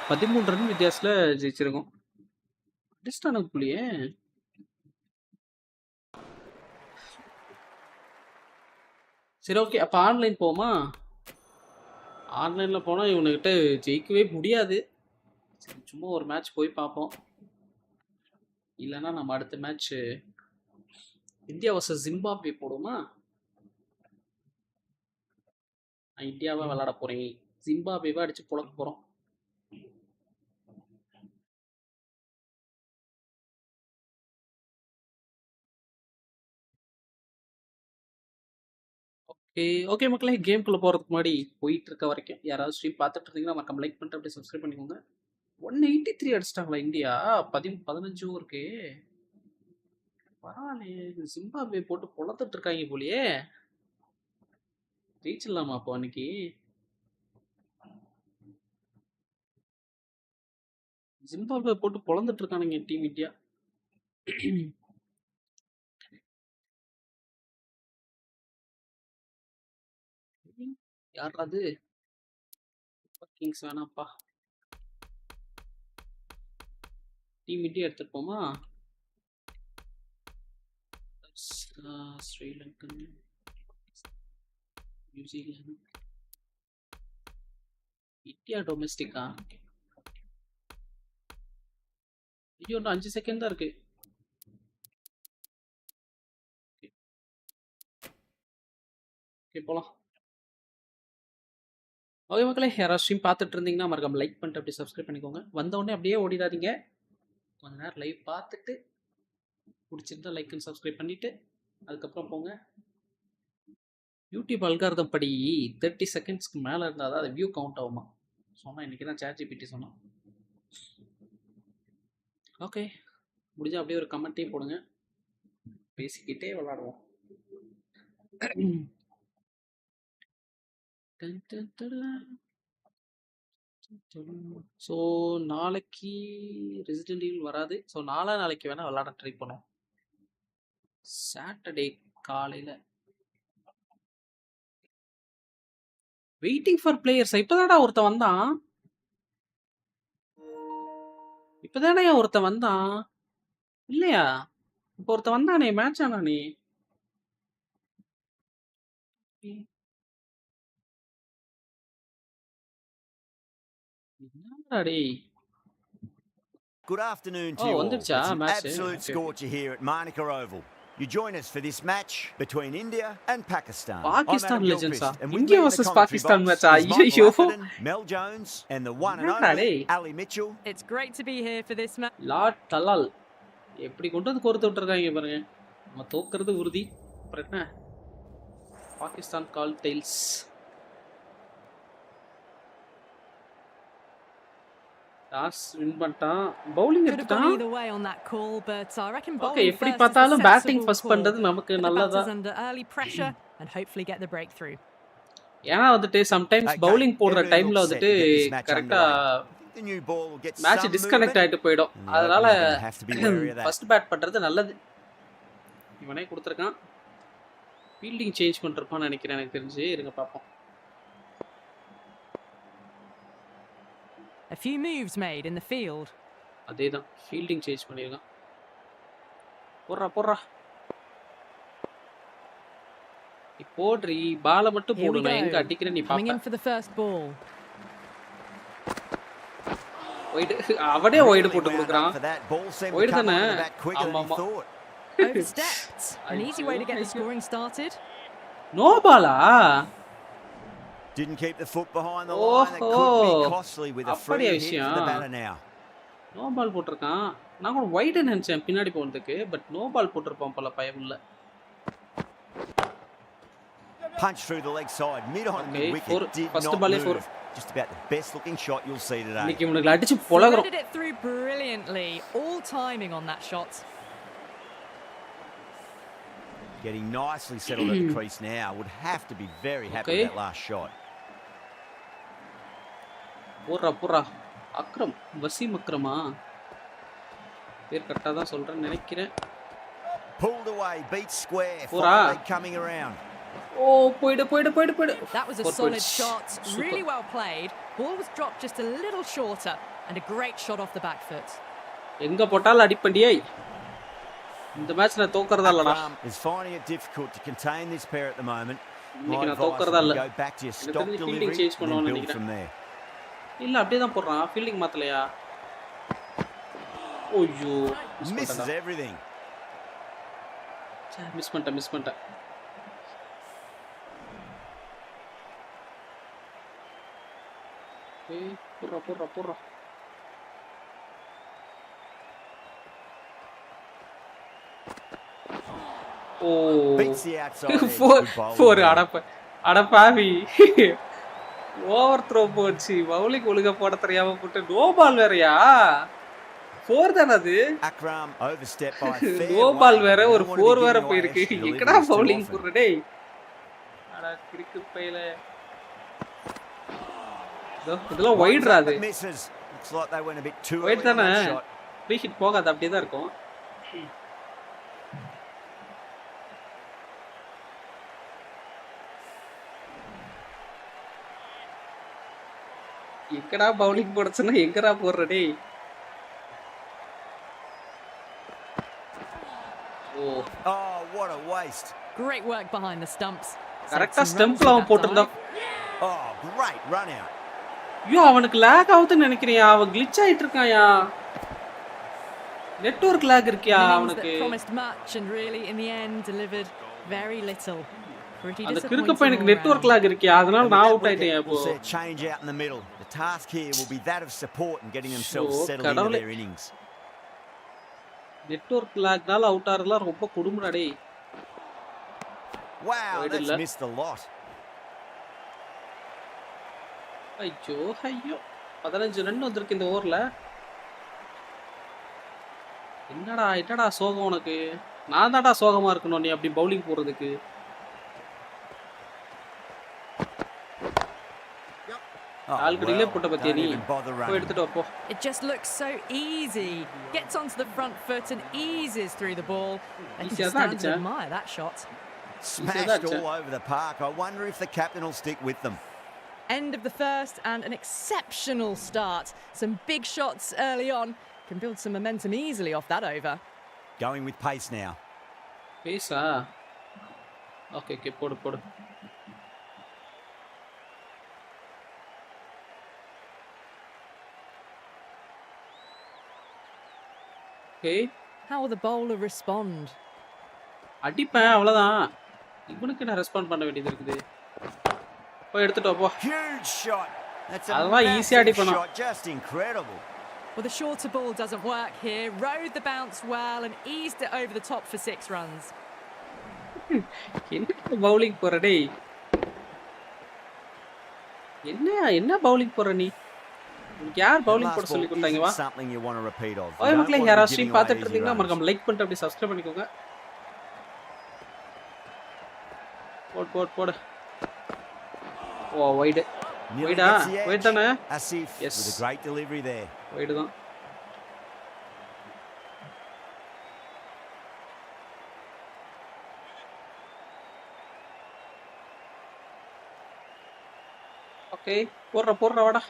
13 run வித்தியாசத்தில் ஜெயிச்சிருக்கோம். அடிச்சிட்டானுங்க புள்ளியே. சரி, okay. அப்போ online போமா? ஆன்லைனில் போனால் இவனுக்கிட்ட ஜெயிக்கவே முடியாது. சரி, சும்மா ஒரு மேட்ச் போய் பார்ப்போம். இல்லைன்னா நம்ம அடுத்த மேட்ச் இந்தியா வர்சஸ் ஜிம்பாப்வே போடுமா? நான் இந்தியாவை விளாட போகிறேன், ஜிம்பாப்வேவை அடித்து புழக்க போகிறோம். ஓகே மக்களே, கேம்குள்ளே போகிறதுக்கு முன்னாடி போயிட்டு இருக்க வரைக்கும் யாராவது ஸ்ட்ரீம் பார்த்துட்டு இருந்தீங்கன்னா மறக்காம லைக் பண்ணிட்டு அப்படியே சப்ஸ்கிரைப் பண்ணிக்கோங்க. 183 அடிச்சிட்டாங்களா இந்தியா? 15 ஓவருக்கு. பரவாயில்லையே, ஜிம்பாப்வே போட்டு பொழந்துட்டு இருக்காங்க போலியே. ஜெயிச்சிடலாமா அப்போ அன்னைக்கு? ஜிம்பாப்வே போட்டு பொழந்துட்டு இருக்கானுங்க டீம் இந்தியா. யாரா அது? கிங்ஸ் வேணாப்பா, டீம் இந்தியா எடுத்துட்டு போமா? ஸ்ரீலங்கன், நியூசிலாந்து, இந்தியா டொமெஸ்டிக்கா? ஐயோ, இன்னும் 5 செகண்ட் தான் இருக்கு. ஓகே, போலாம். ஓகே மக்களே, யாராவது ஸ்ட்ரீம் பார்த்துட்டு இருந்தீங்கன்னா மறக்காம லைக் பண்ணிட்டு அப்படியே சப்ஸ்கிரைப் பண்ணிக்கோங்க. வந்தவொடனே அப்படியே ஓடிடாதீங்க, கொஞ்ச நேரம் லைவ் பார்த்துட்டு பிடிச்சிருந்தா லைக் அண்ட் சப்ஸ்கிரைப் பண்ணிவிட்டு அதுக்கப்புறம் போங்க. யூடியூப் அல்காரிதம் படி 30 செகண்ட்ஸ்க்கு மேலே இருந்தால் தான் அது வியூ கவுண்ட் ஆகுமா சொன்னால். இன்றைக்கி தான் ChatGPT சொன்னான். ஓகே, முடிஞ்சால் அப்படியே ஒரு கமெண்ட்டையும் போடுங்க, பேசிக்கிட்டே விளாடுவோம். ஸோ நாளைக்கு ரெசிடென்ட் ஈவில் வராது. ஸோ நாளைக்கு வேணா விளாட ட்ரை பண்ணுவோம். சாட்டர்டே காலையில வெயிட்டிங் ஃபார் பிளேயர்ஸ். இப்பதான்டா ஒருத்தன் வந்தான். இப்பதானே ஒருத்தன் வந்தான் இல்லையா? இப்போ ஒருத்தன் வந்தானே மேட்ச் ஆனானே. என்னடா டேய். Good afternoon to Oh, you all. வந்துடுச்சா It's an match? absolute scorcher here at Makkale Oval. You join us for this match between India and Pakistan. Pakistan I'm Adam லெஜெண்ட்ஸா? Gilchrist, and with India me in the vs commentary Pakistan box மேட்சா? is Michael ஐயோ. Atherton, Mel Jones, and the one and என்னடா only டேய். Ali Mitchell. It's great to be here for this match. Lord தலால் எப்படி கொண்டு வந்து கோர்த்து விட்டுருக்காங்க பாருங்க. நம்ம தோக்குறது உறுதி. அப்புறம் என்ன? பாகிஸ்தான் கால் டெய்ல்ஸ். டாஸ் வின் பண்ணிட்டான். பவுலிங் Could have gone எடுத்துட்டான். either way on that call, but I reckon okay, bowling எப்படி first is a பார்த்தாலும் பேட்டிங் sensible ஃபர்ஸ்ட் call. பண்றது நமக்கு Put the நல்லதா. batters under early pressure and hopefully get the breakthrough. ஏன்னா வந்துட்டு sometimes Okay, bowling போடுற everyone டைம்ல looks set வந்துட்டு to get this match கரெக்டா underway. The new ball will get match some disconnect movement. ஆயிட்டு போயிடும். And the அதனால openers will have to be wary of that. First bad பண்றது நல்லது. இவனே கொடுத்துருக்கான். ஃபீல்டிங் சேஞ்ச் பண்ணிருப்பான்னு நினைக்கிறேன் எனக்கு தெரிஞ்சு. இருங்க பார்ப்போம். A few moves made in the field. அதேதான் ஃபீல்டிங் சேஞ்ச் பண்ணிருக்கான். போடுறா நீ போடுறி பால மட்டும் Here we போடு. நான் எங்க go. அடிக்கிறேன் நீ Coming in பாப்ப. for the first ball. White அவனே ஒயிட் Really போட்டு wound கொடுக்குறான். up for that. Ball seemed to white come தானே? onto the bat quicker than he ஆமா. thought. Overstepped. An easy way to get the scoring started. No பாலா? Didn't keep the foot behind the line. That could be ஓஹோ. costly with a அப்படியா free hit for the விஷயம்? batter now. No ball போட்டிருக்கான். நான் கூட white நினைச்சேன் பின்னாடி போனதுக்கு. பட் நோ பால் போட்டிருப்பான் போல பயமுள்ள. Punch through the leg side, mid on Okay, mid wicket. four. Did First not ball, move. four. Just about the best looking shot you'll see today. இன்னைக்கு இவனுக்கு அடிச்சு பொளக்குறோம். Threaded it through brilliantly. All timing on that shot. Getting nicely settled at the crease now. Would have to be very happy Okay. with that last shot. போடுறா அக்ரம், வசீம் அக்ரமா பேர் கரெக்டாக தான் சொல்கிறேன்னு நினைக்கிறேன். Pulled away, beat square. Pura. Finally coming around. ஓ போயிடு. That was a Four solid points. shot. Super. Really well played. Ball was dropped just a little shorter and a great shot off the back foot. எங்கே போட்டாலும் அடிப்பண்டியே. இந்த match நான் தோக்கறதா இல்லடா. Akram is finding it difficult to contain this pair at the moment. இன்னைக்கு My நான் advice தோக்கறதா would இல்ல. go back to your எனக்கு stock தெரிஞ்சு delivery fielding change and then பண்ணுவான்னு build நினைக்கிறேன். from there. இல்லை அப்படியே தான் போடுறான். ஃபீல்டிங் மாற்றலையா? ஓய்யோ Misses everything. மிஸ் பண்ணிட்டேன். ஏய் போடுறா. ஓ Beats the outside edge. Four Good bowling. அடப்பாவி. ஓவர் த்ரோ போச்சு. பவுலிங் ஒழுங்கா போட தெரியாம போட்டு நோ பால் வேறயா? 4 தானே அது? Akram overstepped by a fair no ball way. வேற Don't ஒரு want to be 4 வேற giving away போயிருக்கு. extra எங்கடா deliveries too பவுலிங் often. போடுற டேய்? அட கிறுக்கு பையல. இதெல்லாம் வைட்ரா அது. Misses. Looks like they went a bit too wide early on தானே? that shot. ஃப்ரீ ஹிட் போகாது, அப்படியே தான் இருக்கும். எங்கடா பவுலிங் போடுச்சுன்னா எங்கடா போடுற டேய்? ஓ Oh, what a waste. Great work behind the stumps. கரெக்டா Saved some runs ஸ்டெம்ப்ல with அவன் that போட்டிருந்தான். dive. Oh, great run out. ஐயோ அவனுக்கு லேக் ஆகுதுன்னு நினைக்கிறியா? அவன் கிளிச் ஆயிட்டு இருக்கான்யா. நெட்வொர்க் லேக் இருக்கியா Innings அவனுக்கு? that promised much and really in the end delivered very little. Pretty அந்த disappointing கிறுக்கு பையனுக்கு all நெட்வொர்க் round. லேக் இருக்கியா? அதனால And with நான் that அவுட் ஆயிட்டேன் wicket, இப்போ. we'll see a change out in the middle. The task here will be that of support and getting themselves So, settled into கடவுளே. their innings. Network லேக்னால out ஆறதுலாம் ரொம்ப கொடுமைடா டேய். Wow, Wide that's illa. missed a lot. ஐயோ 15 run வந்திருக்கு இந்த ஓவர்ல. என்னடா சோகம் உனக்கு? நான் தான்டா சோகமா இருக்கணும் நீ அப்படி பவுலிங் போடுறதுக்கு. Oh, ஆல்கடியிலே well, போட்ட பத்தியா don't நீ even bother போய் running. எடுத்துட்டு வா போ. It just looks so easy. Gets onto the front foot and eases through the ball. They can Easy just ஆ தான் stand and அடிச்சேன். admire that shot. Smashed all over the park. I wonder if the captain will stick with them. End of the first and an exceptional start. Some big shots early on. Can build some momentum easily off that over. Going with pace now. பேசா okay okay போடு போடு. Okay How will the bowler respond? அடிப்பேன் அவ்வளோதான். இவனுக்கு நான் respond பண்ண வேண்டியது இருக்குது. போய் எடுத்துட்டு வா போ. Huge shot. That's a அதெல்லாம் ஈஸியா massive அடிப்பேன். shot. Just incredible. Well, the shorter ball doesn't work here. Rode the bounce well and eased it over the top for 6 runs. என்ன பவுலிங் போற டேய்? என்ன என்ன பவுலிங் போற நீ? உனக்கு யார் That பவுலிங் last போட ball சொல்லி கொடுத்தாங்க வா? isn't something you want to repeat of. You ஓய் don't மக்களே want to be யாராவது giving ஸ்ட்ரீம் away பார்த்துட்டு easy இருந்தீங்கன்னா runs. மறக்காம லைக் பண்ணிட்டு அப்படியே சப்ஸ்கிரைப் பண்ணிக்கோங்க. போடு போடு போடு. ஓ வைடு. Nearly வைடா? gets the edge. வைட் தானே? Asif Yes. with a great delivery there. Wide தான். ஓகே போடுறா போடுறா வாடா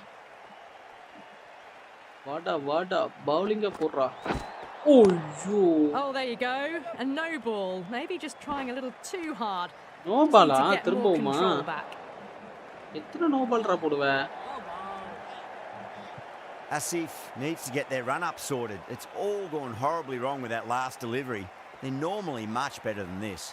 வாடா வாடா பவுலிங்க போடுறா. ஓய்யோ Oh, there you go. A no ball. Maybe just trying a little too hard. No Just பாலா need to get more திரும்பவுமா? control back. எத்தனை நோ பால்ரா போடுவ? Asif needs to get their run up sorted. It's all gone horribly wrong with that last delivery. They're normally much better than this.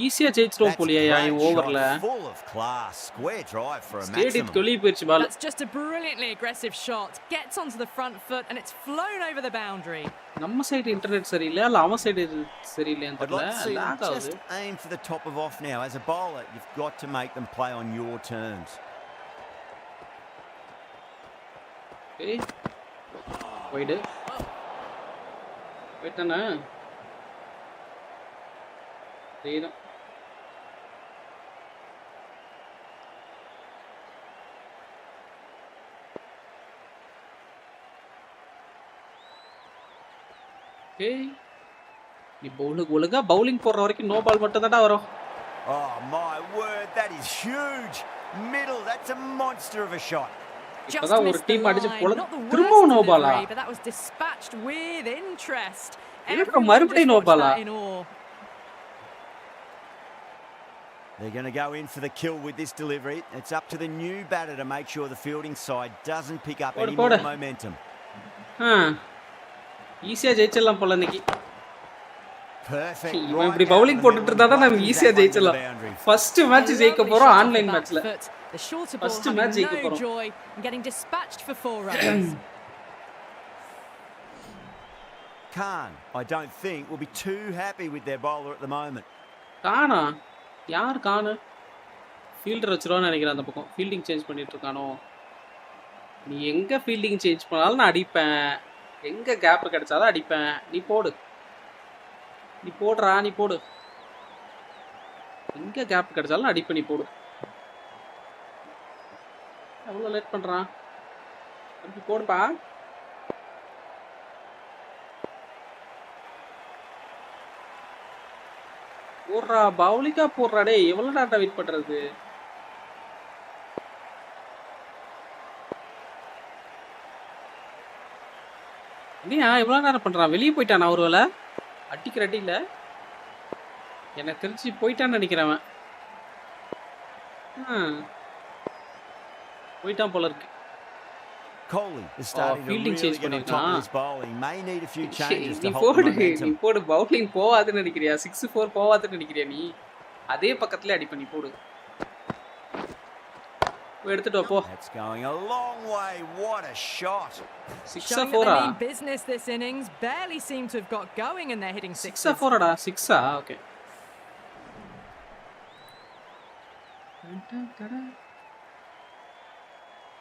ஈஸியா ஜெயிச்சிரோம் போலியா great இந்த ஓவர்ல. shot, full of class. Square drive for a ஸ்டேடியத்துக்கு maximum. வெளியே போயிடுச்சு பால். That's just a brilliantly aggressive shot. Gets onto the front foot and it's flown over the boundary. நம்ம side internet சரியில்லை இல்ல அவன் சைடு சரியில்லையான்னு I'd தெரியல. like to see them lock ஆகுது. just aim for the top of off now. As a bowler, you've got to make them play on your terms. Okay wide wide தானே? சரிதான். Okay நீ ஒழுங்கா bowling போடுற வரைக்கும் no ball மட்டும் தான்டா வரும். Oh my word, that is huge. Middle, that's a monster of a shot. Just இப்பதான் ஒரு missed the டீம் அடிச்சு line. போல Not the திரும்பவும் worst நோ பாலா? delivery, but that was dispatched with interest. என்னடா Everyone மறுபடியும் just நோ watched பாலா? that in awe. They're going to go in for the kill with this delivery. It's up to the new batter to make sure the fielding side doesn't pick up any more momentum. ஈஸியா ஜெயிச்சிடலாம் போல இன்னைக்கு. Perfect. இவன் இப்படி bowling போட்டுட்டு இருந்தா தான் நம்ம ஈஸியா ஜெயிச்சிடலாம். ஃபர்ஸ்ட் மேட்ச் ஜெயிக்க போறோம் ஆன்லைன் மேட்ச்ல. The shorter ball First match having ஜெயிக்க no போறோம். joy and getting dispatched for 4 runs. Khan, I don't think, will be too happy with their bowler at the moment. காணா யார் காணு? ஃபீல்டர் வச்சிருவான்னு நினைக்கிறேன் அந்த பக்கம். ஃபீல்டிங் சேஞ்ச் பண்ணிட்டு இருக்கானோ? நீ எங்க ஃபீல்டிங் சேஞ்ச் பண்ணாலும் நான் அடிப்பேன். எங்க கேப் கிடைச்சாலும் அடிப்பேன். நீ போடு. நீ போடுறா நீ போடு. எங்க கேப் கிடைச்சாலும் நான் அடிப்பேன் நீ போடு. எவ்வளோ லேட் பண்றான்? அப்படி போடுப்பா. போடுறா பவுலிங்கா போடுறா டே. எவ்வளோ நேரம் வெயிட் பண்றது? இல்லையா எவ்வளோ நேரம் பண்றான்? வெளியே போயிட்டானா ஒரு வேளை? அடிக்கிற அடியில் எனக்கு தெரிஞ்சு போயிட்டான்னு நினைக்கிறேன் அவன். போயிட்டான் போல இருக்கு. Kohli is starting to fielding really change get on top of பண்ணிருக்கான். his bowling. May need a few changes நீ to hold the போடு நீ momentum. போடு. பவுலிங் போவாதுன்னு நினைக்கிறியா? 6-4 போவாதுன்னு நினைக்கிறியா நீ? அதே பக்கத்துல அடி பண்ணி போடு. போய் எடுத்துட்டு வா போ. That's going a long way. What a shot. 6-4 Showing that they mean business this innings. Barely seem to have got going and they're hitting 6s. 6-4 டா. 6 ஓகே.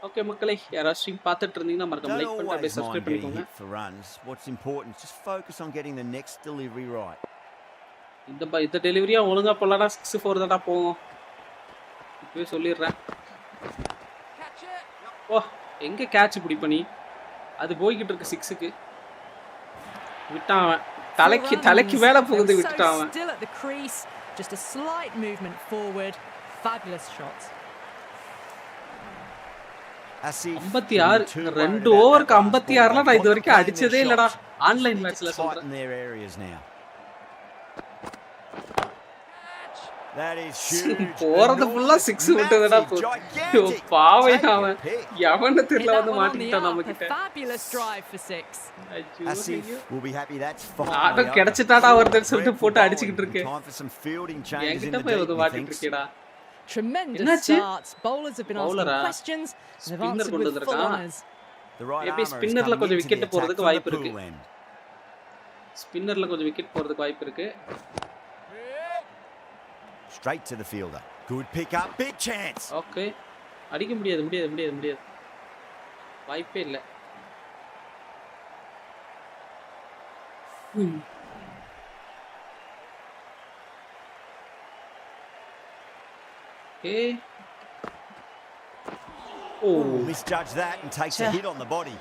ஓகே மக்களே யாராவது ஸ்ட்ரீம் பார்த்துட்டு இருந்தீங்கன்னா மறக்காம Don't லைக் பண்ணிட்டு அப்படியே always சப்ஸ்கிரைப் mind getting பண்ணிக்கோங்க. hit for runs. What's important is just focus on getting the next delivery right. இந்த டெலிவரியா ஒழுங்கா போடலனா 6-4 தான்டா போகும். இப்பவே சொல்லிடுறேன். ஓ எங்க கேட்ச் பிடிப்ப நீ? அது போய்கிட்டு இருக்கு 6க்கு. விட்டான் அவன். தலைக்கு மேல போகுது விட்டுட்டான் அவன். Still at the crease, just a slight movement forward. Fabulous shot. 56 2 ஓவருக்கு 56லாம் நான் இது வரைக்கும் அடிச்சதே இல்லடா ஆன்லைன் மேட்ச்ல சொல்றேன். போறது ஃபுல்லா 6 விட்டதடா போ. பாவை அவன் எவன தெரியல வந்து மாட்டிட்டான் நம்ம கிட்ட. Fabulous drive for 6. ஆட கிடைச்சிட்டாடா ஒருத்தர் சொல்லிட்டு போட்டு அடிச்சிட்டு இருக்கு. என்கிட்ட போய் வந்து மாட்டிட்டு இருக்கேடா. Tremendous starts. Bowlers have been asking questions. They've answered with full honors. Maybe ஸ்பின்னர்ல கொஞ்சம் விக்கெட் போறதுக்கு வாய்ப்பு இருக்கு. ஸ்பின்னர்ல கொஞ்சம் விக்கெட் போறதுக்கு வாய்ப்பு இருக்கு. Straight to the fielder. Good pick up, big chance. Okay. அடிக்க முடியாது. வாய்ப்பே இல்ல. Okay. Oh, misjudged that and takes a hit on the body.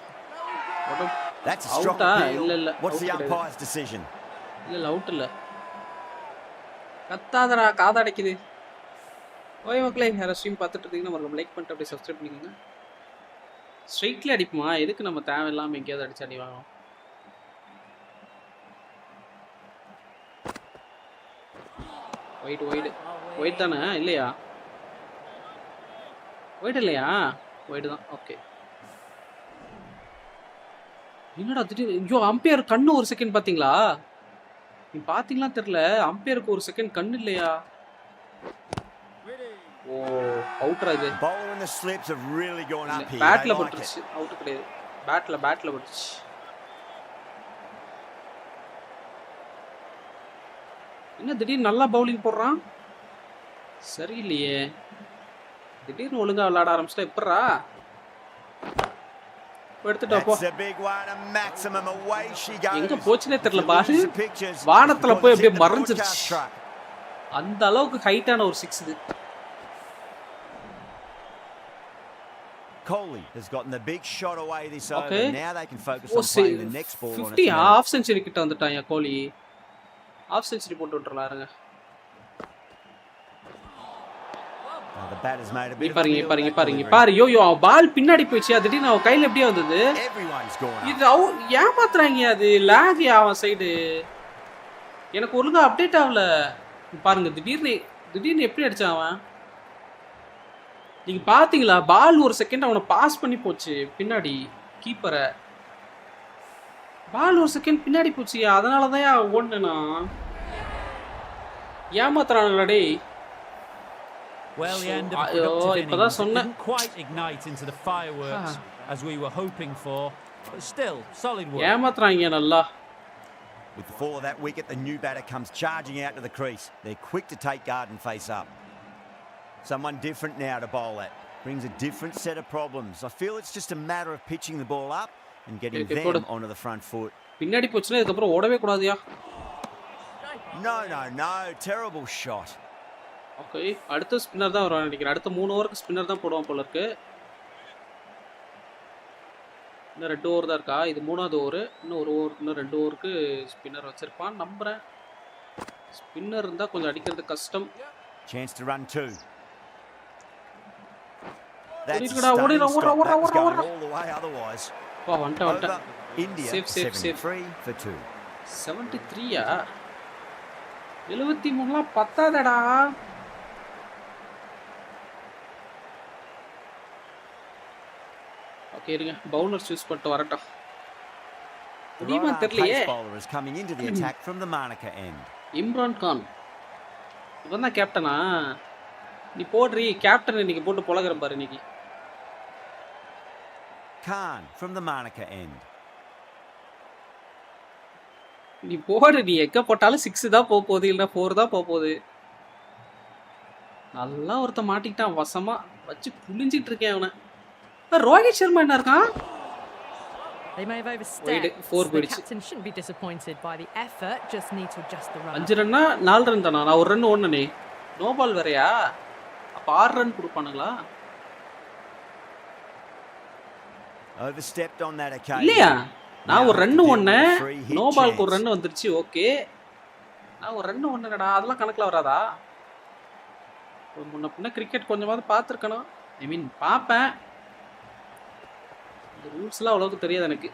That's a strong appeal. இல்ல. What's the umpire's decision? இல்ல அவுட் இல்ல. கத்தாதடா காதடைக்குது. ஓய் மக்களே யாரா ஸ்ட்ரீம் பார்த்துட்டு இருக்கீங்கன்னா மறக்காம லைக் பண்ணிட்டு அப்படியே சப்ஸ்கிரைப் பண்ணிக்கோங்க. ஸ்ட்ரைட்ல அடிப்புமா எதுக்கு நம்ம தேவையில்லாம எங்கேயாவது அடிச்சு அடி வாங்கணும். ஒயிட் தானே இல்லையா? ஒயிட் இல்லையா? ஒயிட் தான். ஓகே. என்னடா திடீர்னு ஐயோ அம்பையர் கண்ணு ஒரு செகண்ட் பாத்தீங்களா? நீ பாத்தீங்களா தெரியல அம்பையருக்கு ஒரு செகண்ட் கண்ணு இல்லையா? ஓ அவுட்ரா இது. Bowler in the slips have really gone up here. பேட்ல பட்டுச்சு. அவுட் கிடையாது. பேட்ல பட்டுச்சு. என்ன திடீர்னு நல்லா பவுலிங் போடுறான்? சரியில்லையே. திடீர்னு ஒழுங்கா விளையாட ஆரம்பிச்சிட்டா எப்பறா? எடுத்துட்டு போ. எங்க போச்சுனே தெரியல பாரு. வானத்துல போய் அப்படியே மறைஞ்சிருச்சு. அந்த அளவுக்கு ஹைட்டான ஒரு 6 இது. Kohli has gotten the big shot away this over. Now they can focus on playing the next ball on its 50 half century கிட்ட வந்துட்டான் கோலி. half century போட்டு விட்டுறலாம்ங்க. The batter's made a bit. பாரு யோ பால் பின்னாடி போயிச்சு. அது நான் கையில எப்படியே வந்தது? இது ஏமாத்துறாங்க. அது லாக் அவன் சைடு. எனக்கு ஒழுங்கா அப்டேட் ஆகல. பாருங்க திடீர்னு எப்படி அடிச்சான் அவன்? நீங்க பாத்தீங்களா? பால் ஒரு செகண்ட் அவனை பாஸ் பண்ணி போச்சு பின்னாடி கீப்பரை. பால் ஒரு செகண்ட் பின்னாடி போச்சு. அதனாலதான் ஓடுனா ஏமாத்துறானுங்களா டேய். Well, the end of the productive innings didn't quite ignite into the fireworks as we were hoping for, but still solid work. ஏமாத்துறாங்க நல்லா. With the fall of that wicket, the new batter comes charging out to the crease. They're quick to take guard and face up. Someone different now to bowl at. Brings a different set of problems. I feel it's just a matter of pitching the ball up and getting them onto the front foot. பின்னாடி போச்சுனா இதுக்கு அப்புறம் ஓடவே கூடாதியா? No. Terrible shot. Okay, அடுத்த spinner தான் வருவான்னு நினைக்கிறேன். அடுத்த 3 ஓவருக்கு ஸ்பின்னர் தான் போடுவான் போல இருக்கு. இன்னும் 2 ஓவர் தான் இருக்கா? இது 3வது ஓவர். இன்னும் 1 ஓவர், இன்னும் 2 ஓவருக்கு ஸ்பின்னர் வச்சிருப்பான் நம்புறேன். ஸ்பின்னர் இருந்தா கொஞ்சம் அடிக்கிறது கஷ்டம். Chance to run 2. ஓடிடா all the way otherwise. வா வந்துட்ட. India safe 73 for 2. 73யா? 73லாம் பத்தாதடா. ஓகே இருங்க, பவுலர் சூஸ் பண்ணிட்டு வரட்டும். முடியுமா தெரியலையே. Bowler is coming into the attack from the Makkale end. Imran Khan இவன் தான் கேப்டனா? நீ போடுறீ கேப்டன் இன்னைக்கு போட்டு பொழகிறேன் பாரு இன்னைக்கு. Khan from the Makkale end. நீ போடு, நீ எங்க போட்டாலும் 6 தான் போக போகுது, இல்லைன்னா 4 தான் போக போகுது. நல்லா ஒருத்த மாட்டிக்கிட்டான் வசமா வச்சு புளிஞ்சிட்டு இருக்கேன் அவனை. ரோஹித் சர்மா என்ன இருக்கான்? They may have overstepped. The captain shouldn't be disappointed by the effort. Just need to adjust the run. 5 Ranna 4 run தானா? நான் ஒரு ரன் ஓடுனே. நோ பால் வேறயா? அப்ப பார் run கொடுப்பானுங்களா? Overstepped on that occasion. இல்லையா? நான் ஒரு ரன் ஒண்ணேன், நோ பால்க்கு ஒரு ரன் வந்துருச்சு. ஓகே, நான் ஒரு ரன் ஒண்ணுடா, அதெல்லாம் கணக்குல வராதா? முன்ன பின்ன கிரிக்கெட் கொஞ்சமாவது பார்த்துருக்கணும். ஐ மீன் பார்ப்பேன், இந்த ரூல்ஸ்லாம் அவ்வளோக்கு தெரியாது எனக்கு.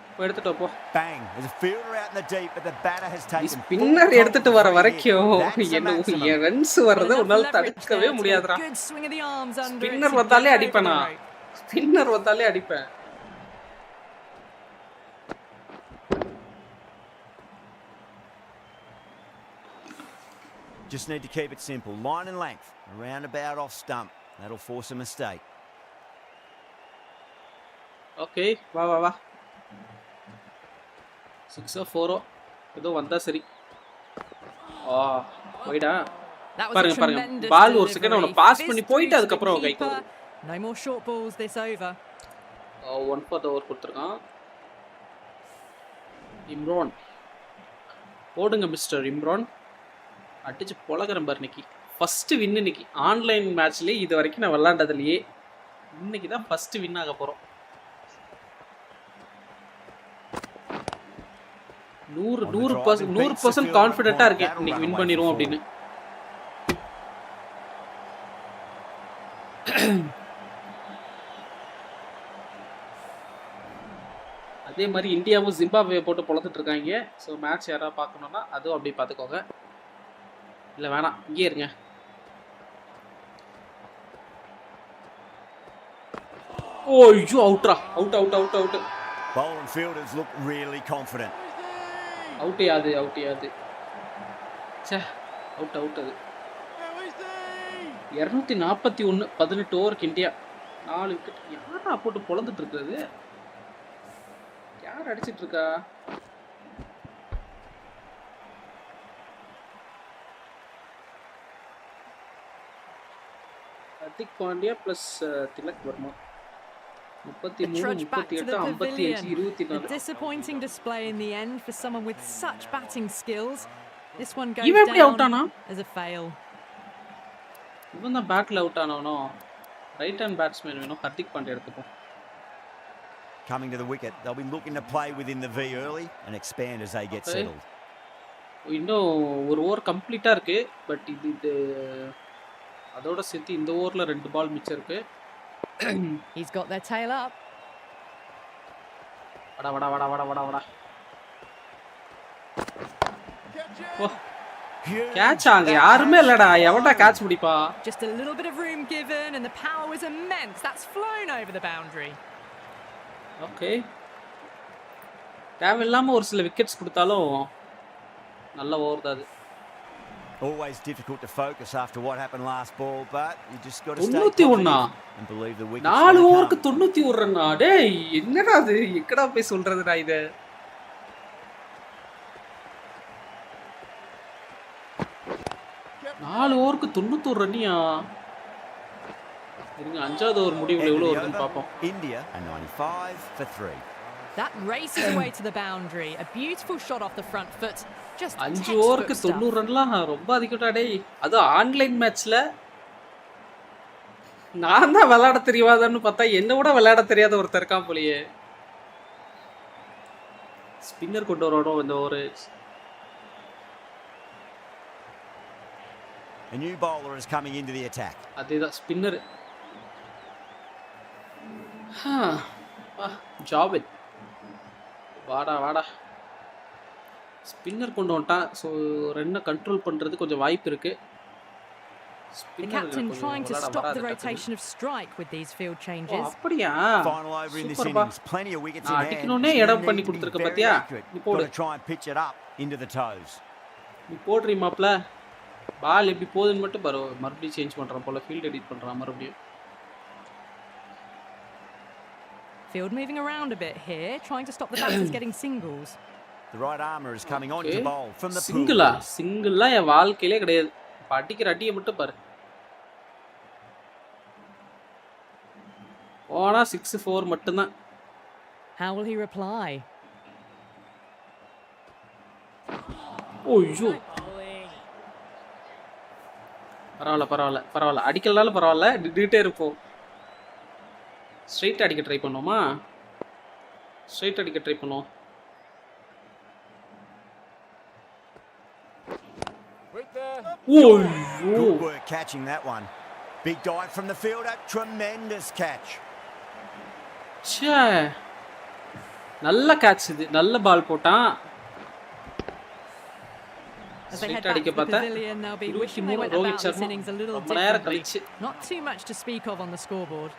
இப்போ எடுத்துட்டு போ. Bang, there's a fielder out in the deep, but the batter has taken. Spinner எடுத்துட்டு வர வரைக்கும் என்ன ரன்ஸ் வர்றத உன்னால தடுக்கவே முடியாதுடா. ஸ்பின்னர் வந்தாலே அடிப்பேனா? ஸ்பின்னர் வந்தாலே அடிப்பேன். Just need to keep it simple. Line and length. A roundabout off stump. That'll force a mistake. Okay, வா. 6 or 4 ஏதோ வந்தா சரி. போய்டா. பாருங்க பால் ஒரு செகண்ட் அவன பாஸ் பண்ணி போயிட்டு அதுக்கு அப்புறம் கைக்கு வரும். No more short balls this over. 1 for the over கொடுத்திருக்கான். Imran போடுங்க மிஸ்டர் இம்ரான். அடிச்சு பொளகறேன் பாரு இன்னைக்கு. ஃபர்ஸ்ட் வின் இன்னைக்கு ஆன்லைன் மேட்ச்லயே இது வரைக்கும் நான் விளையாண்டதுலயே இன்னைக்கு தான் ஃபர்ஸ்ட் வின் ஆக போறோம். 100% கான்ஃபிடென்ட்டா இருக்கேன் இன்னைக்கு வின் பண்ணிடுவோம் அப்படின்னு. அதே மாதிரி இந்தியாவும் ஜிம்பாப்வே போட்டு பொளந்துட்டு இருக்காங்க. ஸோ மேட்ச் யாராவது பார்க்கணுன்னா அதுவும் அப்படியே பார்த்துக்கோங்க. இல்லை வேணாம், இங்கே இருங்க. ஐயோ அவுட்ரா, out. Bowler and fielders look really confident. Out யாது. ச்சே, அவுட் அது. 241 18 ஓவருக்கு இந்தியா 4 விக்கெட். யாரா போட்டு பொளந்துட்டு இருக்குது? யார் அடிச்சிட்டு இருக்கா? Hardik Pandya plus Tilak Verma. 33 38 55 24. Disappointing display in the end for someone with such batting skills. This one goes down as a fail. இவன் தான் பேட்ல அவுட் ஆனவனோ. ரைட் ஹேண்ட் பேட்ஸ்மேன் வேணும். ஹர்திக் பாண்டியா எடுத்துப்போம். Coming to the wicket, they'll be looking to play within the V early and expand as they get settled. இன்னும் ஒரு over கம்ப்ளீட்டா இருக்கு. But இது அதோட சேர்த்து இந்த ஓவர்ல 2 பால் மிச்சம் இருக்கு. He's got their tail up. Vada. Catch ஆங்க யாருமே இல்லடா. எவன்டா கேட்ச் பிடிப்பா? Just a little bit of room given and the power was immense. That's flown over the boundary. Okay, தேவையில்லாம ஒரு சில விக்கெட்ஸ் கொடுத்தாலும் நல்ல ஓவர் தான் அது. Always difficult to focus after what happened last ball, but you just got to stay 91 and believe the wicket. 4 ஓவருக்கு 91 ரன்னா. டேய் என்னடா அது? எக்கடா போய் சொல்றதுடா இது? நாலு ஓவருக்கு 91 ரன்னியா? இருங்க, 5வது ஓவர் முடிவுல எவ்வளவு வருதுன்னு பாப்போம். India and 95 for 3. That races away to the boundary. A beautiful shot off the front foot. Just 5 ஓவருக்கு 90 ரன்லாம் ரொம்ப அதிகம்டா டேய். அது ஆன்லைன் மேட்ச்ல நான் தான் விளையாட தெரியாதான்னு பார்த்தா என்ன விட விளையாட தெரியாத ஒருத்தர் இருக்கான் போலயே. ஸ்பின்னர் கொண்டு வரணும் இந்த over. A new bowler is coming into the attack. அதேதான் ஸ்பின்னர். ஜாபித் வாடா. ஸ்பின்னர் கொண்டு வந்துட்டான். ஸோ ரன்னை கண்ட்ரோல் பண்ணுறது கொஞ்சம் வாய்ப்பு இருக்கு. The captain trying to stop the rotation of strike with these field changes. அப்படியா? Final over in this innings. Plenty of wickets in hand. அடிக்கணும்னே இடம் பண்ணி கொடுத்திருக்க பாத்தியா? நீ போடு. Try and pitch it up into the toes. நீ போடுறீ மாப்ள. பால் எப்படி போகுதுன்னு மட்டும் பாரு. மறுபடியும் சேஞ்ச் பண்றான் போல. ஃபீல்ட் எடிட் பண்றான் மறுபடியும். Field moving around a bit here, trying to stop the batters getting singles. The right armour is coming on to bowl from the சிங்கிளா என் வாழ்க்கையிலே கிடையாது. அடிக்கிற அடியை மட்டும் பாரு. போனா 6-4 மட்டும்தான். How will he reply? ஓய்யோ, பரவாயில்ல அடிக்கலனாலும் பரவாயில்ல, நின்றுட்டே இருப்போம். ஸ்ட்ரைட் அடிக்க ட்ரை பண்ணுவோமா? ஸ்ட்ரைட் அடிக்க ட்ரை பண்ணுவோம். Good work catching that one. Big dive from the fielder, tremendous catch. ச்சே, நல்ல கேட்ச் இது, நல்ல பால் போட்டான். As they head straight back அடிக்க to the பார்த்தா pavilion, they'll be wishing they 23 went Rohit about this Sharma innings a little ரொம்ப நேரம் differently. கழிச்சு. Not too much to speak of on the scoreboard.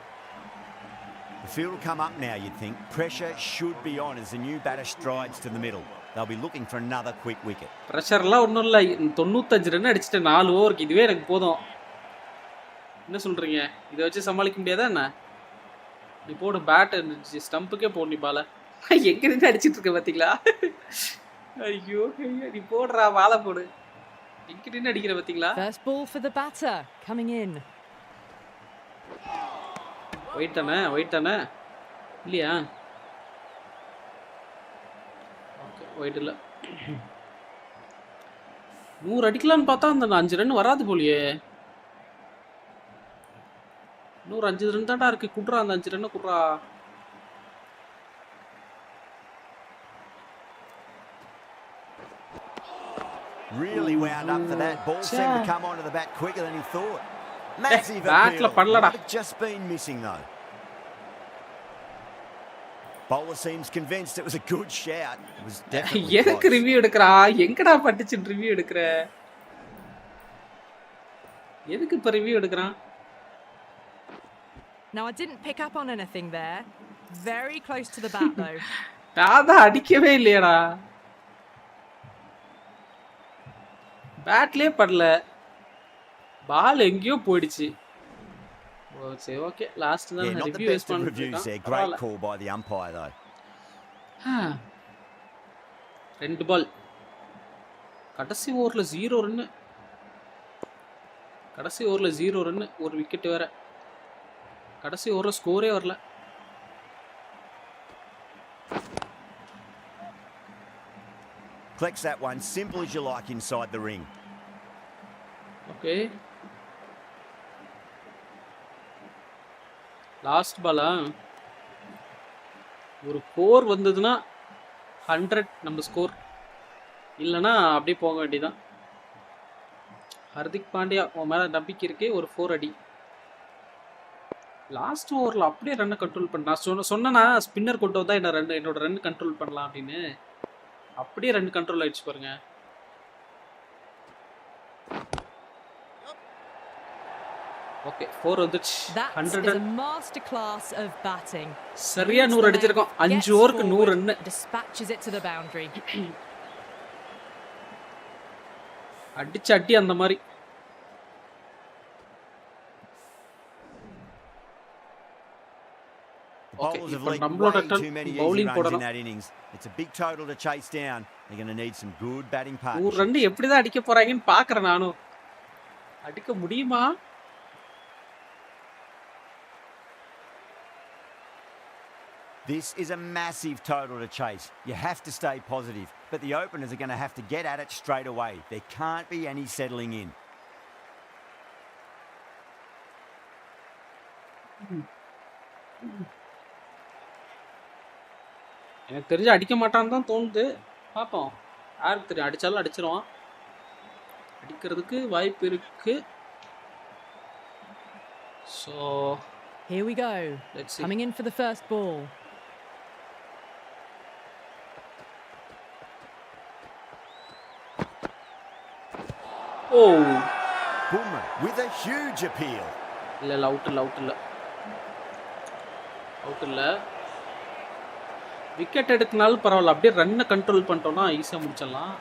The field will come up now, you'd think. Pressure should be on as the new batter strides to the middle. They'll be looking for another quick wicket. ப்ரெஷர்லாம் ஒன்றும் இல்லை, 95 run அடிச்சுட்டு 4 ஓவருக்கு இதுவே எனக்கு போதும். என்ன சொல்கிறீங்க? இதை வச்சு சமாளிக்க முடியாதா என்ன? நீ போடு பேட், ஸ்டம்புக்கே போடு நீ பால. எங்கே நின்று அடிச்சிட்டு இருக்க பார்த்தீங்களா? ஐயோ நீ போடுறா, வாழை போடு. எங்கே நின்று அடிக்கிற பார்த்தீங்களா? First ball for the batter coming in. White தானே இல்லையா? ஓகே, ஒயிட் இல்லை. 100 அடிக்கலான்னு பார்த்தா அந்த 5 ரன் வராது போலியே. 5 ரன் தான்டா இருக்கு. குட்ரா அந்த 5 run குட்ரா. Really wound up for that. Ball seemed to come onto the bat quicker than he thought. Massive batla appeal. padlada. Might have just been missing though. Bowler seems convinced it was a good shout. It was definitely எதுக்கு close. Review எடுக்கறா? எங்கடா பட்டுச்சு review எடுக்கற? எதுக்கு இப்ப review எடுக்கறான்? Now I didn't pick up on anything there. Very close to the bat though. நான் தான் அடிக்கவே இல்லையடா. பேட்லயே படல, பால் எங்கேயோ போயிடுச்சு. சரி ஓகே, லாஸ்ட் தான் Yeah, not the review best use of reviews there. Great பண்ணிருக்கேன். call by the umpire though. 2 பால், கடைசி ஓவரில் 0 ரன்னு. கடைசி ஓவரில் 0 ரன்னு, ஒரு விக்கெட் வேற. கடைசி ஓவரில் ஸ்கோரே வரல. Collects that one, simple as you like inside the ring. Okay, last Bala? ஒரு 4 வந்ததுன்னா 100 நம்ம ஸ்கோர், இல்லைன்னா அப்படியே போக வேண்டியதான். ஹர்திக் பாண்டியா உன் மேலே நம்பிக்கை இருக்கே, ஒரு 4 அடி. லாஸ்ட் ஓவரில் அப்படியே ரன்னை கண்ட்ரோல் பண்ண நான் சொன்னேன்னா ஸ்பின்னர் கொண்டு வந்தால் என்னோட ரன் கண்ட்ரோல் பண்ணலாம் அப்படின்னு. அப்படியே ரன் கண்ட்ரோல் ஆயிடுச்சு பாருங்க. ஓகே, 4 வந்துச்சு. That 100 is a run. masterclass of batting. சரியா 100 அடிச்சிருக்கோம். 5 ஓவருக்கு 100 run. Dispatches it to the boundary. அடிச்சு அடி அந்த மாதிரி. Okay, Bowlers have இப்போ leaked நம்மளோட way turn too many bowling easy runs போடணும். in that innings. It's a big total to chase down. They're going to need some good batting 100 partnerships. Run எப்படி தான் அடிக்க போறாங்கன்னு பார்க்குறேன் நானும். அடிக்க முடியுமா? This is a massive total to chase. You have to stay positive, but the openers are going to have to get at it straight away. There can't be any settling in. எனக்கு தெரிஞ்சு அடிக்க மாட்டான்னு தான் தோணுது. பார்ப்போம், யாருக்கு தெரியும், அடித்தாலும் அடிச்சிருவான். அடிக்கிறதுக்கு வாய்ப்பு இருக்கு. So Here we go. let's see. Coming in for the first ball. Oh, Boomer with a huge appeal. இல்லை அவுட் இல்லை. விக்கெட் எடுக்கனாலும் பரவாயில்ல, அப்படியே ரன்னை கண்ட்ரோல் பண்ணிட்டோம்னா ஈஸியாக முடிச்சிடலாம்.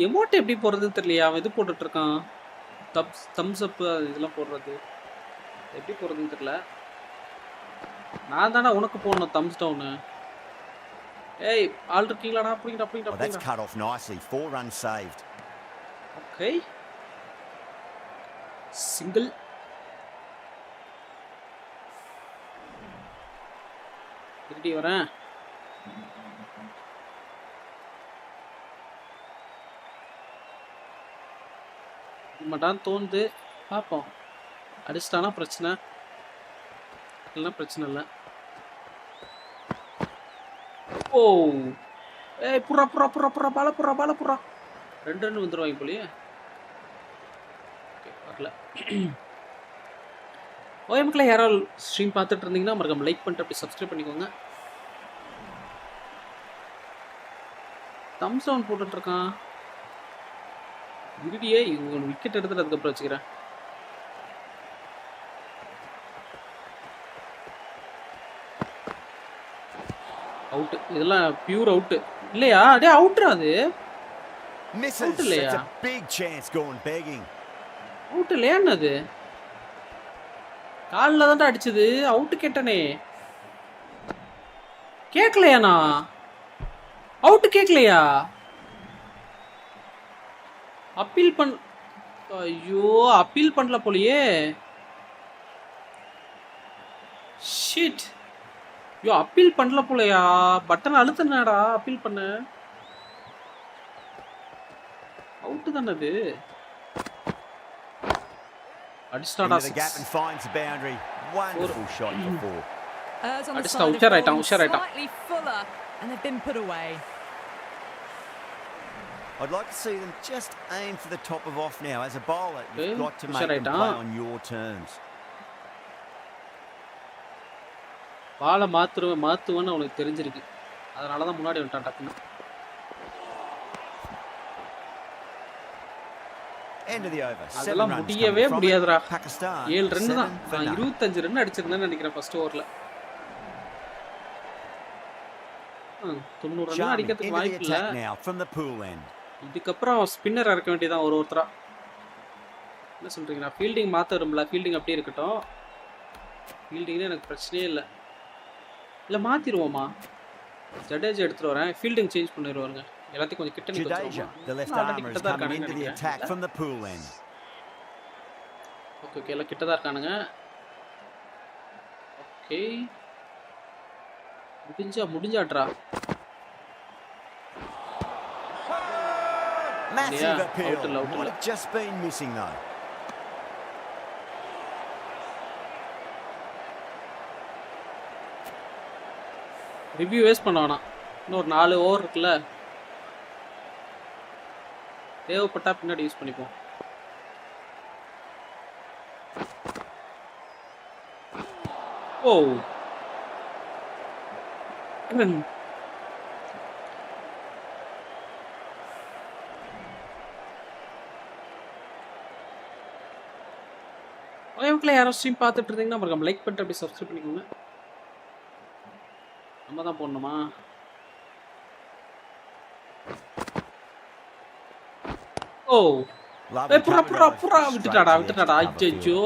எமோட் எப்படி போடுறதுன்னு தெரியலையா? அவன் இது போட்டுட்டு இருக்கான், தம்ஸ் அப் இதெல்லாம் போடுறது எப்படி போடுறதுன்னு தெரியல. நான் தானே உனக்கு போடணும் தம்ஸ் டவுனு. ஏய், ஆள் இருக்கீங்களாடா? அப்படிங்கடா Oh, that's அப்படிங்கடா. cut off nicely. 4 runs saved. Okay, single. திருடி வரேன். மட்டும் தோணுது. பார்ப்போம். அடிச்சிட்டானா பிரச்சனை, இல்லைன்னா பிரச்சனை இல்லை. ஓ ஏய் புறா புறா புறா புறா பால புறா 2 ரன் வந்துருவாங்க போலயே. ஓகே வரல. ஓகே மக்களே, யாராவது ஸ்ட்ரீம் பார்த்துட்டு இருந்தீங்கன்னா மறக்காம லைக் பண்ணிட்டு அப்படி சப்ஸ்கிரைப் பண்ணிக்கோங்க. தம்ஸ் டவுன் போட்டுட்டு இருக்கான். இறுதியே இவங்க விக்கெட் எடுத்துட்டு அதுக்கப்புறம் வச்சுக்கிறேன். அவுட், இதெல்லாம் பியூர் அவுட் இல்லையா? டேய் அவுட்ரா அது. Misses. That's a big chance going begging. Out இல்லையா என்னது? காலில் தான்டா அடிச்சது. அவுட்டு கேட்டனே, கேட்கலையாண்ணா? அவுட்டு கேட்கலையா? அப்பீல் பண் ஐயோ அப்பீல் பண்ணல போலியே. ஷிட். ஐயோ அப்பீல் பண்ணல போலையா? பட்டன் அழுத்தினாடா அப்பீல் பண்ண. அவுட்டு தானே அது. அடிச்சாடா. Into the gap and finds the boundary. Wonderful shot for 4. அடிச்சா உஷார் ஆயிட்டான். Slightly fuller and they've been put away. I'd like to see them just aim for the top of off now. As a bowler, you've got to make உஷார் them play ஆயிட்டான். on your terms. பாலை மாத்துவேன்னு அவனுக்கு தெரிஞ்சிருக்கு. அதனால தான் முன்னாடி வந்துட்டான் டக்குன்னு. End of the over. அதெல்லாம் முடியவே முடியாதுடா. Pakistan 7 ரன் தான். 25 ரன் அடிச்சிருந்தேன்னு நினைக்கிறேன் ஃபர்ஸ்ட் ஓவர்ல. 90 ரன் அடிக்கிறதுக்கு வாய்ப்பு இல்ல. இதுக்கப்புறம் ஸ்பின்னர் இறக்க வேண்டியதான் ஒருத்தரா. என்ன சொல்றீங்க? நான் ஃபீல்டிங் மாத்த விரும்பல. ஃபீல்டிங் அப்படியே இருக்கட்டும். ஃபீல்டிங்ல எனக்கு பிரச்சனையே இல்லை. இல்லை மாத்திடுவோமா? ஜடேஜா எடுத்துட்டு வரேன். ஃபீல்டிங் சேஞ்ச் பண்ணிடுவாருங்க. எல்லாத்தையும் கொஞ்சம் கிட்ட ஓகே எல்லாம் கிட்ட தான் இருக்கானுங்க. ஓகே முடிஞ்சாட்ரா. Massive appeal. Might have just been missing though. Review waste பண்ண வேணாம். இன்னொரு 4 ஓவர் இருக்குல்ல, தேவைப்பட்டா பின்னாடி யூஸ் பண்ணிப்போம். ஓ ஓகே யாரோ ஸ்ட்ரீம் பார்த்துட்டு இருந்தீங்கன்னா மறக்காம லைக் பண்ணிட்டு அப்படி சப்ஸ்கிரைப் பண்ணிக்கோங்க. நம்ம தான் போடணுமா? ஓ புறா விட்டுட்டாடா. ஐயோ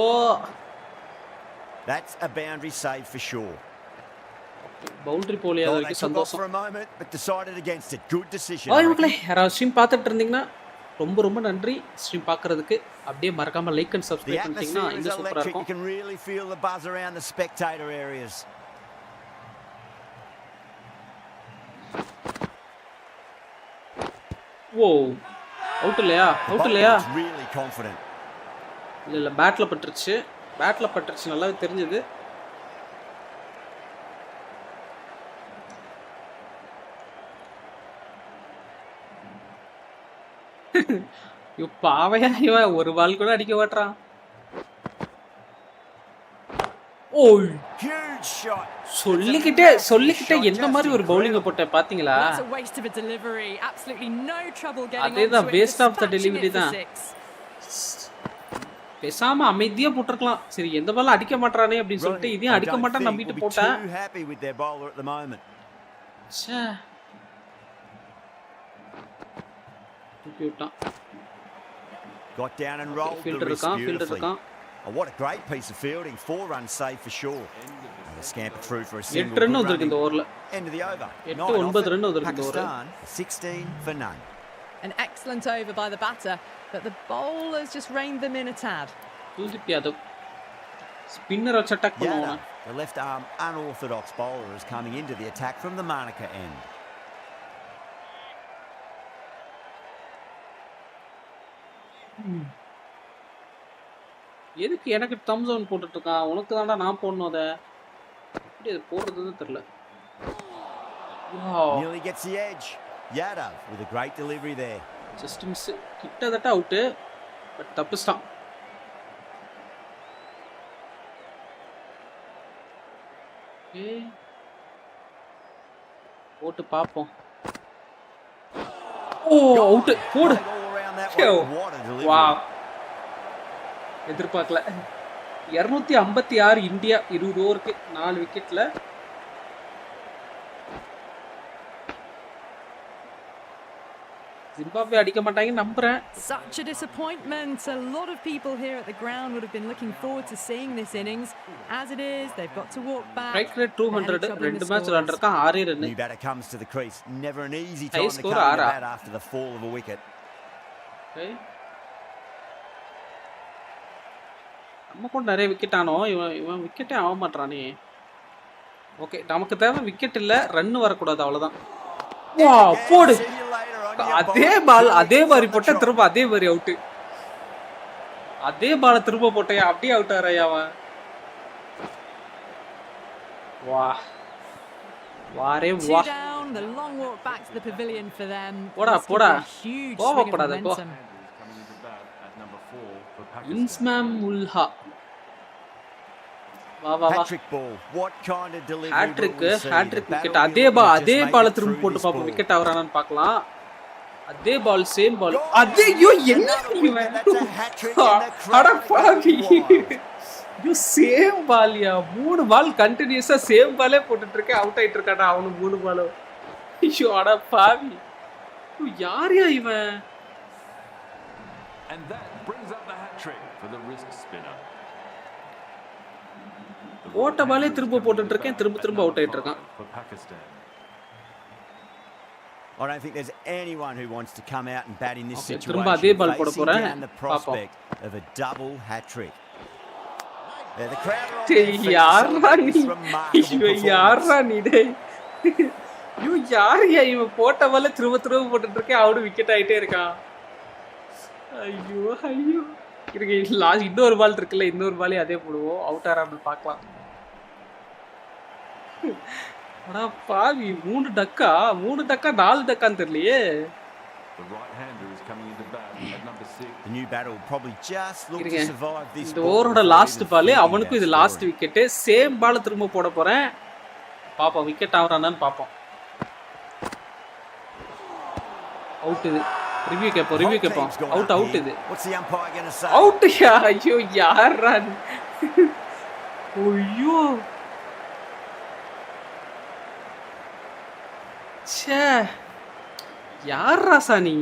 That's a boundary save for sure. Boundary போலியா இருக்கு. சந்தோஷம். For a moment but decided against it. Good decision. Okay யாரோ ஸ்ட்ரீம் பார்த்துட்டு இருந்தீங்கன்னா ரொம்ப நன்றி ஸ்ட்ரீம் பார்க்கிறதுக்கு. அப்படியே மறக்காம லைக் அண்ட் சப்ஸ்கிரைப் பண்ணிட்டீங்கன்னா இன்னும் சூப்பரா இருக்கும். You can really feel the buzz around the spectator areas. Oh out இல்லையா? Really confident. இல்ல பேட்ல பட்டுருச்சு நல்லாவே தெரிஞ்சது. பாவையா இவன் ஒரு பால் கூட அடிக்க மாட்டான். ஓ சொல்லிக்கிட்டே என்ன மாதிரி ஒரு பவுலிங்க போட்ட பாத்தீங்களா? அதேதான் வேஸ்ட் ஆஃப் த டெலிவரி தான். பேசாம அமைதியா போட்டிருக்கலாம். சரி எந்த பால் அடிக்க மாட்டானே அப்படின்னு சொல்லிட்டு இதையும் அடிக்க மாட்டான்னு நம்பிட்டு போட்டேன். Got down and rolled the wrist beautifully. Oh, what a great piece of fielding. 4 runs saved for sure. And they scampered through for a single. 8 run வந்திருக்கு இந்த ஓவர்ல. End of the over. 9 run வந்திருக்கு இந்த over. Pakistan 16 for none. An excellent over by the batter, but the bowlers just reined them in a tad. Kuldeep Yadav. Spinner வச்சு attack பண்ணுவாங்க. The left arm unorthodox bowler is coming into the attack from the Makkale end. எதுக்கு எனக்கு thumbs down போட்டுட்டு இருக்கான்? உனக்கு தான்டா நான் போடணும் அத. எப்படி அது போடுறதுன்னு தெரியல. Wow. Nearly gets the edge. Yadav with a great delivery there. Just miss. கிட்டத்தட்ட அவுட். பட் தப்பிச்சிட்டான். ஓகே. போட்டு பாப்போம். ஓ அவுட். போடு. All around that one. What a delivery. Wow. எதிர்பார்க்கல. 256 இந்தியா 20 ஓவருக்கு 4 விக்கெட்ல. ஜிம்பாப்வே அடிக்க மாட்டாங்கன்னு நம்புறேன். Such a disappointment. A lot of people here at the ground would have been looking forward to seeing this innings. As it is, they've got to walk back. Strike rate 200. ரெண்டு match விளையாண்டிருக்கான் 6 run. New batter comes to the crease. Never an easy High time to score come to ஆறா. bat after the fall of a wicket. Okay. நம்ம கூட நிறைய wicket ஆனோம். இவன் விக்கெட்டே ஆக மாட்டானே. ஓகே நமக்கு தேவை விக்கெட் இல்ல ரன் வரக்கூடாது அவ்வளவுதான். வா போடு. See you later on your அதே ball. பால் அதே மாதிரி போட்ட திரும்ப அதே மாதிரி அவுட். அதே பால திரும்ப போட்டேன் அப்படியே அவுட் ஆறாயா அவன். வா வாரே Two வா. down, the long walk back to the pavilion for them. போடா This could போடா. be a huge கோவ swing of கூடாது போ. momentum. இன்ஸ்மாம் உல்ஹா. வா வா வா. Hat-trick ball. What kind of delivery will hat-trick we see? Hat-trick The wicket battle அதே will just அதே make பால it திரும்ப through போட்டு this பாப்போம் ball. விக்கெட் ஆவறானான்னு பார்க்கலாம். அதே பால் சேம் பால். அதே ஐயோ என்ன இவன். That's a hat-trick in the crowd. அட பாவி. Wild. ஐயோ சேம் பால்யா 3 பால் கண்டினியூஸா சேம் பாலே போட்டுட்டு இருக்கேன் அவுட் ஆயிட்டு இருக்காடா அவனு 3 பாலும். ஐயோ அட பாவி. யார்யா இவன். And that brings up the hat trick for the wrist spinner. போட்ட பாலே திரும்ப போட்டுட்டு இருக்கேன் திரும்ப அவுட் ஆயிட்டு இருக்கான். For Pakistan. I don't think there's anyone who wants to come out and bat in this Okay, situation. திரும்ப அதே பால் போட Facing போறேன். down the பாப்போம். prospect of a double hat-trick. Yeah, the crowd are on their feet to யாரா celebrate நீ. this remarkable ஐயோ performance. யாரா நீ டேய். ஐயோ யார்யா இவன் போட்ட பால திரும்ப போட்டுட்டு இருக்கேன் அவனு விக்கெட் ஆயிட்டே இருக்கான். ஐயோ ஐயோ. இருக்கு லாஸ்ட் இன்னொரு பால் இருக்குல்ல இன்னொரு பாலே அதே போடுவோம் அவுட் ஆறாம பார்க்கலாம். அடா பாவி 3 டக்கா 4 டக்கான்னு தெரியலையே. The right-hander is coming into bat at number 6. The new batter will probably just look to இருங்க. survive this இந்த ball ஓவரோட before last even ball thinking அவனுக்கும் இது about last scoring. Wicket same ball திரும்ப போட போறேன். பாப்போம் விக்கெட் ஆவறானான்னு பாப்போம். அவுட் இது. ரிவ்யூ கேப்போம். Team's gone out up out here. இது. What's the umpire going to say? Out யா ஐயோ யாரா நீ. ஐயோ ச்சே யாரா சானி.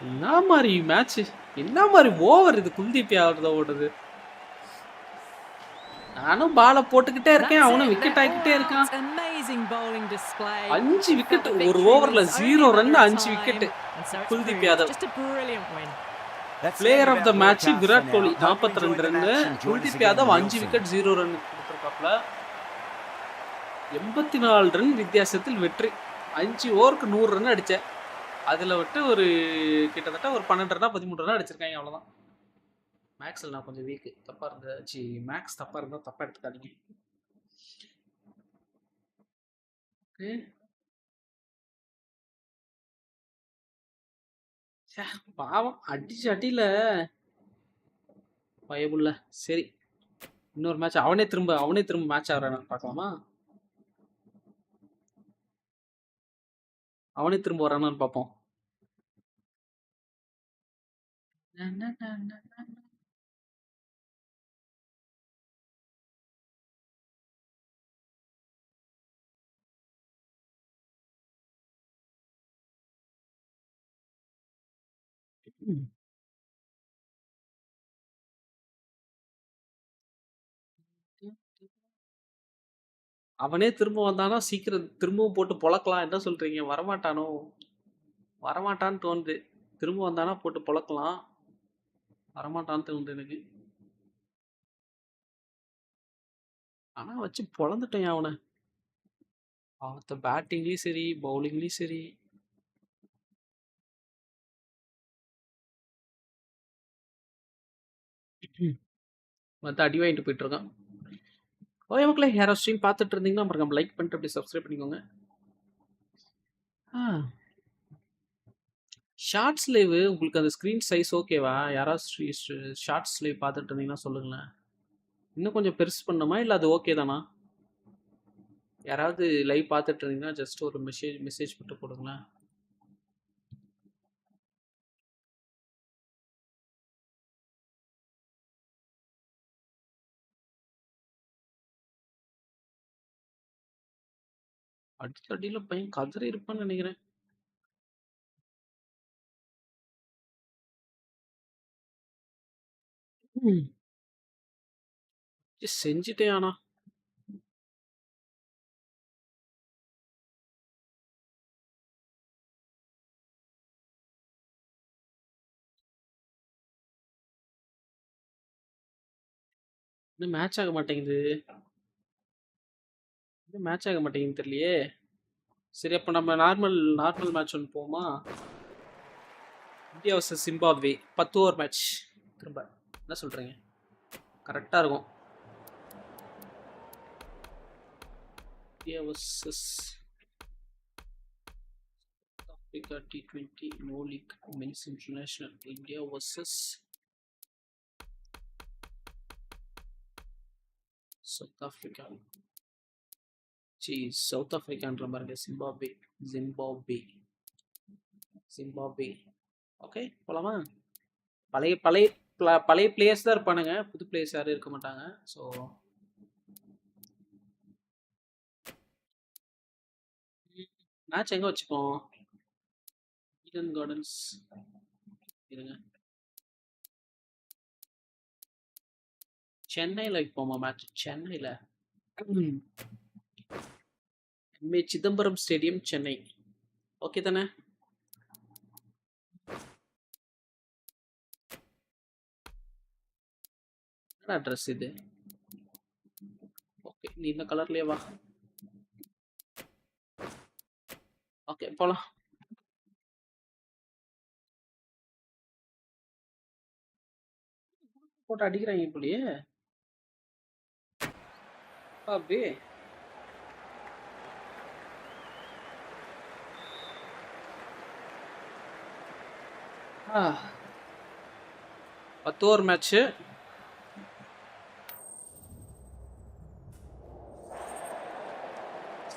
என்ன மாதிரி மேட்ச் என்ன மாதிரி ஓவர் இது குல்தீப் யாதவ் ஓடுது. நானும் பால போட்டுக்கிட்டே இருக்கேன் அவனும் விக்கெட் ஆகிக்கிட்டே இருக்கான். Amazing bowling display. 5 விக்கெட் ஒரு ஓவர்ல 0 run 5 wicket. Kuldeep Yadav Just a brilliant win. That's player of the about match broadcast Virat for Kohli now. Hope you 42 enjoyed the run. match and join us Kuldeep again Yadav in 5 Nielsen. Wicket 0 run கொடுத்திருக்காப்ல. 84 run வித்தியாசத்தில் வெற்றி. 5 ஓவருக்கு 100 run அடிச்சேன். அதுல விட்டு ஒரு கிட்டத்தட்ட ஒரு 12 ரன்னா 13 ரன்னா அடிச்சிருக்காங்க அவ்வளவுதான். மேக்ஸ்ல நான் கொஞ்சம் வீக் தப்பா இருந்துச்சு. மேக்ஸ் தப்பா இருந்தா தப்பா எடுத்துக்காதீங்க. ஓகே பாவம் அடிச்சு அடியில பயமுல்ல. சரி இன்னொரு மேட்ச் அவனே திரும்ப மேட்ச் ஆடுறான்னு பார்க்கலாமா. அவனே திரும்ப வரானான்னு பார்ப்போம். அவனே திரும்ப வந்தானா சீக்கிரம் திரும்பவும் போட்டு பொழக்கலாம். என்ன சொல்றீங்க? வரமாட்டானோ? வரமாட்டான்னு தோணுது. திரும்ப வந்தானா போட்டு பொழக்கலாம். வரமாட்டான்னு தோணுது எனக்கு. ஆனா வச்சு பொழந்துட்டேன் அவனை. அவத்த பேட்டிங்லயும் சரி பவுலிங்லயும் சரி வந்து அடி வாங்கிட்டு போயிட்டு இருக்கான். ஓகே மக்களே, யாராவது ஸ்ட்ரீம் பார்த்துட்டு இருந்தீங்கன்னா மறக்காம லைக் பண்ணிட்டு அப்படி சப்ஸ்கிரைப் பண்ணிக்கோங்க. ஷார்ட்ஸ் லைவ் உங்களுக்கு அந்த ஸ்க்ரீன் சைஸ் ஓகேவா? யாராவது ஷார்ட்ஸ் லைவ் பார்த்துட்டு இருந்தீங்கன்னா சொல்லுங்களேன். இன்னும் கொஞ்சம் பெருசு பண்ணுமா இல்லை அது ஓகே தானா? யாராவது லைவ் பார்த்துட்டு இருந்தீங்கன்னா ஜஸ்ட் ஒரு மெசேஜ் மட்டும் போடுங்களேன். அடியில் பையன் கதறி இருப்பான்னு நினைக்கிறேன். செஞ்சுட்டே ஆனா இன்னும் மேட்ச் ஆக மாட்டேங்குது. தெரியலையே. சரி, அப்போ நம்ம நார்மல் மேட்ச் ஒன்று போமா? India vs Zimbabwe 10 over match. திரும்ப என்ன சொல்கிறீங்க? கரெக்டாக இருக்கும். India vs Africa T20 No League Men's International. India vs South Africa. South Africa பாருங்க. ஜிம்பாப்வே. ஓகே, போலாமா? பழைய பிளேயர்ஸ் தான் இருப்பானுங்க, புது பிளேயர்ஸ் யாரும் இருக்க மாட்டாங்க. ஸோ மேட்ச் எங்கே வச்சுப்போம்? ஈடன் கார்டன்ஸ் இருங்க. சென்னையில் வைப்போமா மேட்ச்? சென்னையில் MA Chidambaram stadium, Chennai. Okay தானே? என்ன ட்ரெஸ் இது? ஓகே, நீ இந்த கலர்லயே வா. ஓகே, போலாம். போட்டு அடிக்கிறாங்க இப்படியே. அப்படி 10 over match.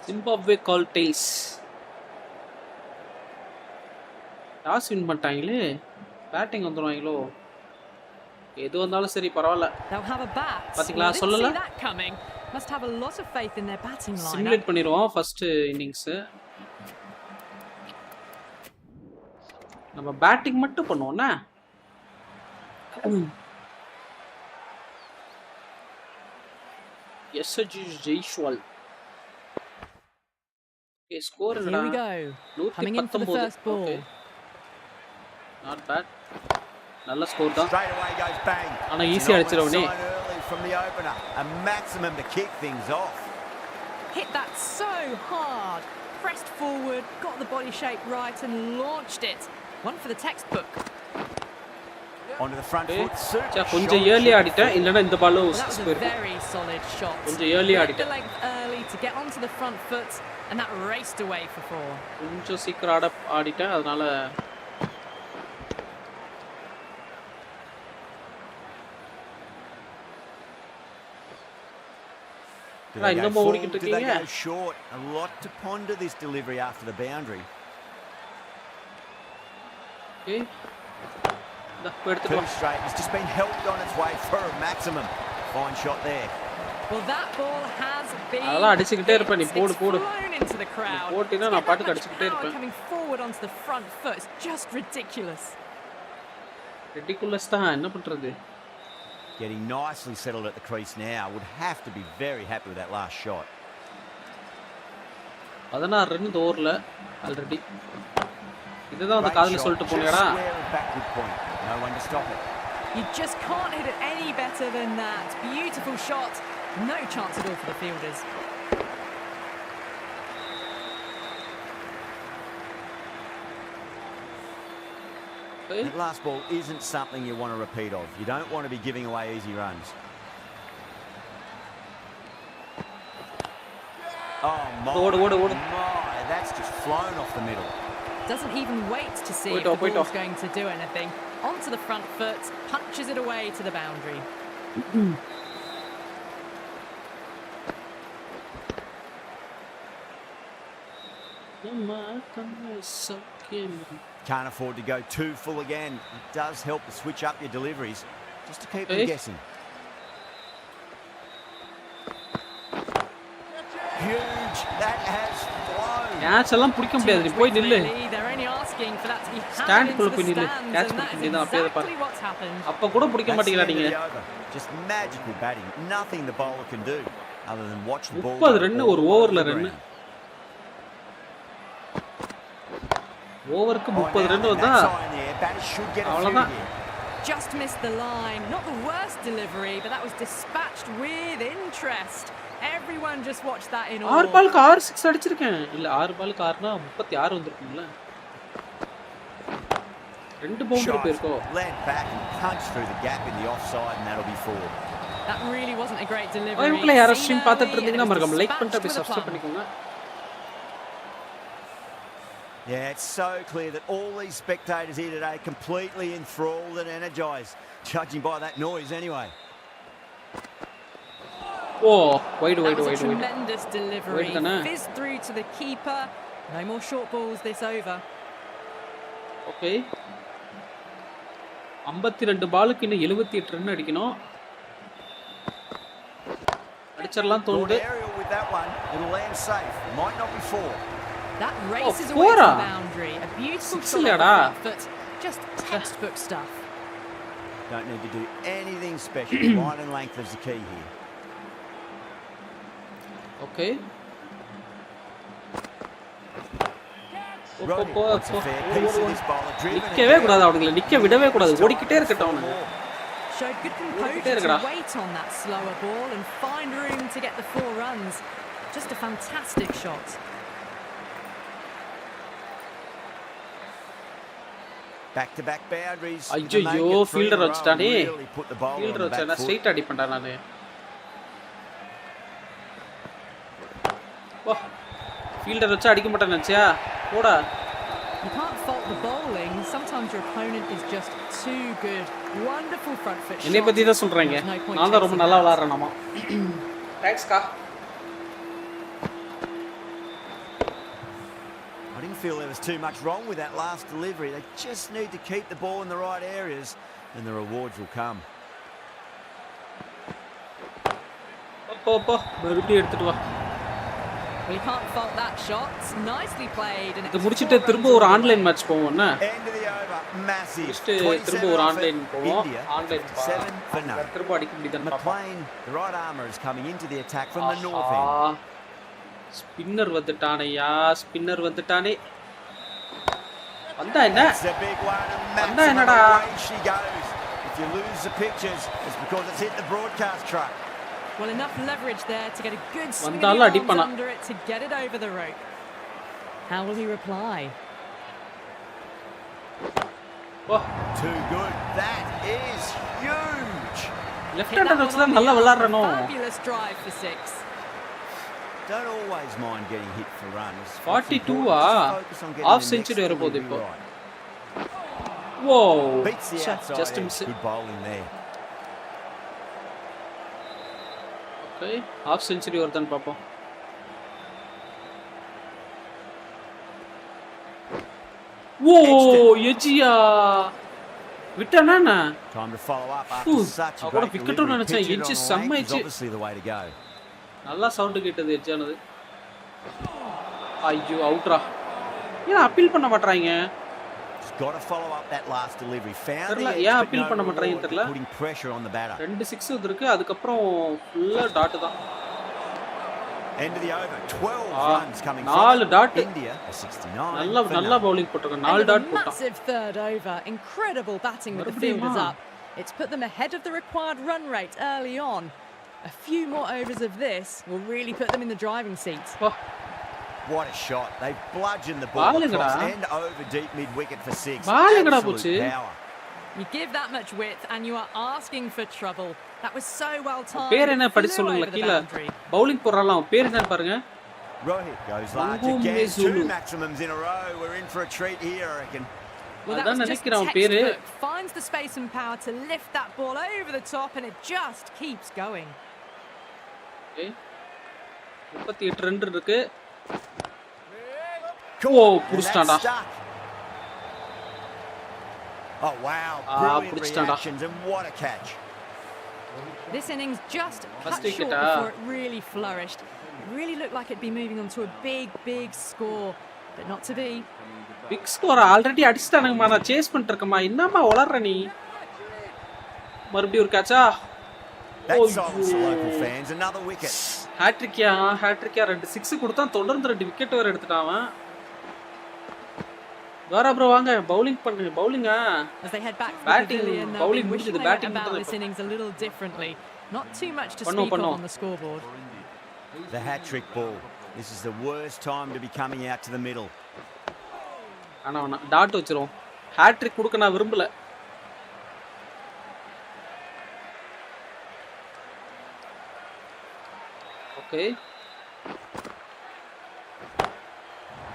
Zimbabwe call tails. Toss win பண்ணிட்டாங்களே, பேட்டிங் வந்துடுவாங்களோ? எது வந்தாலும் சரி பரவாயில்ல. பாத்தீங்களா, சொல்லல. சிமுலேட் பண்ணிடுவோம் ஃபர்ஸ்ட் இன்னிங்ஸ். நம்ம பேட்டிங் மட்டும் பண்ணுவோம்னா யசஜி ஜெய்ஷ்வால். ஓகே, ஸ்கோர் என்னடா? 119. Okay, not bad. நல்ல ஸ்கோர் தான். ஆனா ஈஸியா அடிச்சிரவனே. From the opener, a maximum to kick things off. Hit that so hard. Pressed forward, got the body shape right and launched it. One for the textbook. Onto the front foot. Super. கொஞ்சம் early ஆடிட்டேன், இல்லனா இந்த பால் six போயிருக்கும். Very solid shot. கொஞ்சம் early ஆடிட்டேன். Early to get onto the front foot and that raced away for 4. கொஞ்சம் சீக்கிரம் ஆடிட்டேன், அதனால short. A lot to ponder this delivery after the boundary. Okay. Too straight. It's just been helped on its way for a maximum. Fine shot there. Well, that ball has been. அதெல்லாம் அடிச்சிட்டே இருப்பேன். நீ போடு. Flown into the crowd. போடினா நான் பாட்டுக்கு அடிச்சிட்டே இருப்பேன். Coming forward onto the front foot. It's just ridiculous. Ridiculous தான், என்ன பண்றது? Getting nicely settled at the crease now. Would have to be very happy with that last shot. 16 run இந்த ஓவர்ல already. இதுதான் அந்த காதுல சொல்லிட்டு போனியாடா. No one to stop it. You just can't hit it any better than that. Beautiful shot. No chance at all for the fielders. That last ball isn't something you want to repeat of. You don't want to be giving away easy runs. Oh my, that's just flown off the middle. Doesn't even wait to see if the ball's going to do anything. Onto the front foot, punches it away to the boundary. Can't afford to go too full again. It does help to switch up your deliveries, just to keep them guessing. Huge. That has flown. Catch எல்லாம் பிடிக்க முடியாது. நீ போய் நில்லு. They're only asking for that to be stand குள்ள handed போய் into நில்லு. the stands, catch and பிடிக்க that is முடியாது. அப்படியே பாரு. exactly what's happened. அப்ப கூட பிடிக்க மாட்டீங்களா நீங்க? Just magical batting. Nothing the bowler can do other than watch the ball. 30 run ஒரு ஓவர்ல ரன். ஓவருக்கு 30 ரன் வந்தா அவ்வளவுதான். Just missed the line. Not the worst delivery, but that was dispatched with interest. Everyone just watched that in awe. 6 பாலுக்கு 6 6 அடிச்சிருக்கேன். இல்ல 6 பாலுக்கு 6னா 36 வந்திருக்கும்ல. ரெண்டு பவுண்டரி போயிருக்கோ. Led back and punched through the gap in the offside and that'll be 4. That really wasn't a great delivery. அவங்களே யாரோ stream பார்த்துட்டு இருந்தீங்கன்னா மறக்காம லைக் பண்ணிட்டு அப்படியே சப்ஸ்கிரைப் பண்ணிக்கோங்க. Yeah, it's so clear that all these spectators here today completely enthralled and energised, judging by that noise anyway. Oh, wait. Tremendous delivery. Fizzed through to the keeper. No more short balls this over. Okay. 52 பாலுக்கு இன்னும் 78 run அடிக்கணும். அடிச்சறலாம் தோணுது. With that one, it'll land safe. Might not be 4. That races away to the boundary. A beautiful shot off the front foot. Just textbook stuff. Don't need to do anything special. Line and length is the key here. Okay. நிக்கவே கூடாது அவங்கள நிக்க விடவே கூடாது ஓடிக்கிட்டே இருக்கட்டும் அவனுங்க. Showed good composure to wait on that slower ball and find room to get the 4 runs. Just a fantastic shot. Back-to-back boundaries. ஐயோ ஃபீல்டர் வச்சிட்டானே. ஃபீல்டர் வச்சா ஸ்ட்ரைட் அடிப்பேன்டா நானு. வா ஃபீல்டர் வச்சா அடிக்க மாட்டேன்னு நினைச்சியா? போடா. You can't fault the bowling. Sometimes your opponent is just too good. Wonderful front foot shot. என்னை பத்தி தான் சொல்றீங்க. நான் தான் ரொம்ப நல்லா விளையாடுறேனாமா. Thanks கா. I didn't feel there was too much wrong with that last delivery. They just need to keep the ball in the right areas and the rewards will come. அப்பா மறுபடியும் எடுத்துட்டு வா. Well, you can't fault that shot. Nicely played. And இது முடிச்சிட்டு திரும்ப ஒரு online match போவோம்னா? End of the over. Massive. திரும்ப ஒரு ஆன்லைன் போவோம். Online 7 for none. திரும்ப அடிக்க முடியுதான்னு பாப்போம். McLean, the right armour is coming into the attack from the north end. Spinner வந்துட்டானேயா ஸ்பின்னர் வந்துட்டானே. வந்தா என்ன? வந்தா என்னடா? She goes. If you lose the pictures, it's because it's hit the broadcast truck. Well, enough leverage there to get a good swing வந்தால அடிப்பானா? under it to get it over the rope. How will he reply? Oh, too good. That is huge. Left hander வச்சு தான் நல்லா விளையாடுறனோ. Fabulous drive for 6. Don't always mind getting hit for runs. 42 half century வர போகுது இப்போ. Whoa. Just a miss. Good bowling there. Okay, half century வருதான்னு பாப்போம். Whoa, எஜியா. விட்டானா? Time to follow up after such a great wicket நினைச்சேன். எஜி செம்ம எஜி. Obviously the way to go. நல்லா sound கேட்டது எஜ்ஜானது. ஐயோ அவுட்ரா. ஏன் அப்பீல் பண்ண மாட்டறாங்க? Got to follow up that last delivery. Found the ஏன் அப்பீல் பண்ண மாட்டறாங்க தெரியல. Putting pressure on the batter. 2 6 வந்திருக்கு. அதுக்கு அப்புறம் ஃபுல்லா டாட் தான். End of the over. 12 runs coming from India. 69. நல்லா bowling போட்டுருக்காங்க. 4 டாட் போட்டான். Massive third over. Incredible batting with the fielders up. It's put them ahead of the required run rate early on. A few more overs of this will really put them in the driving seat. What a shot. They've bludgeoned the ball across and over deep mid-wicket for 6. Absolute power. You give that much width and you are asking for trouble. That was so well timed. பேர் என்ன படி சொல்லுங்க கீழ bowling போறாலாம் பேர் என்னன்னு பாருங்க. Rohit goes large again. 2 maximums in a row. We're in for a treat here, I reckon. Well, that was just textbook. Finds the space and power to lift that ball over the top and it just keeps going. Okay. 38 run இருக்கு. ஓ புடிச்சாடா. Oh wow, brilliant reactions and what a catch. This innings just cut short before it really flourished. It really looked like it'd be moving on to a big score, but not to be. Big score already அடிச்சிட்டானுங்கமா நான் chase பண்ணிட்டு இருக்கேன்மா என்னம்மா வளர்ற நீ மறுபடியும் ஒரு கேட்சா That's silence the local fans, another wicket. ஹாட்ரிக்கியா 2 6 கொடுத்தான் தொடர்ந்து 2 wicket வர எடுத்துட்டான் அவன் வாரா ப்ரோ வாங்க பவுலிங் பண்ணு பவுலிங்கா as they head back to batting the pavilion bowling முடிஞ்சது batting about this innings a little differently not too much to speak of on the scoreboard. The hat trick ball. This is the worst time to be coming out to the middle. ஆனா dot வச்சிரோம் hat trick கொடுக்க நான் விரும்பல okay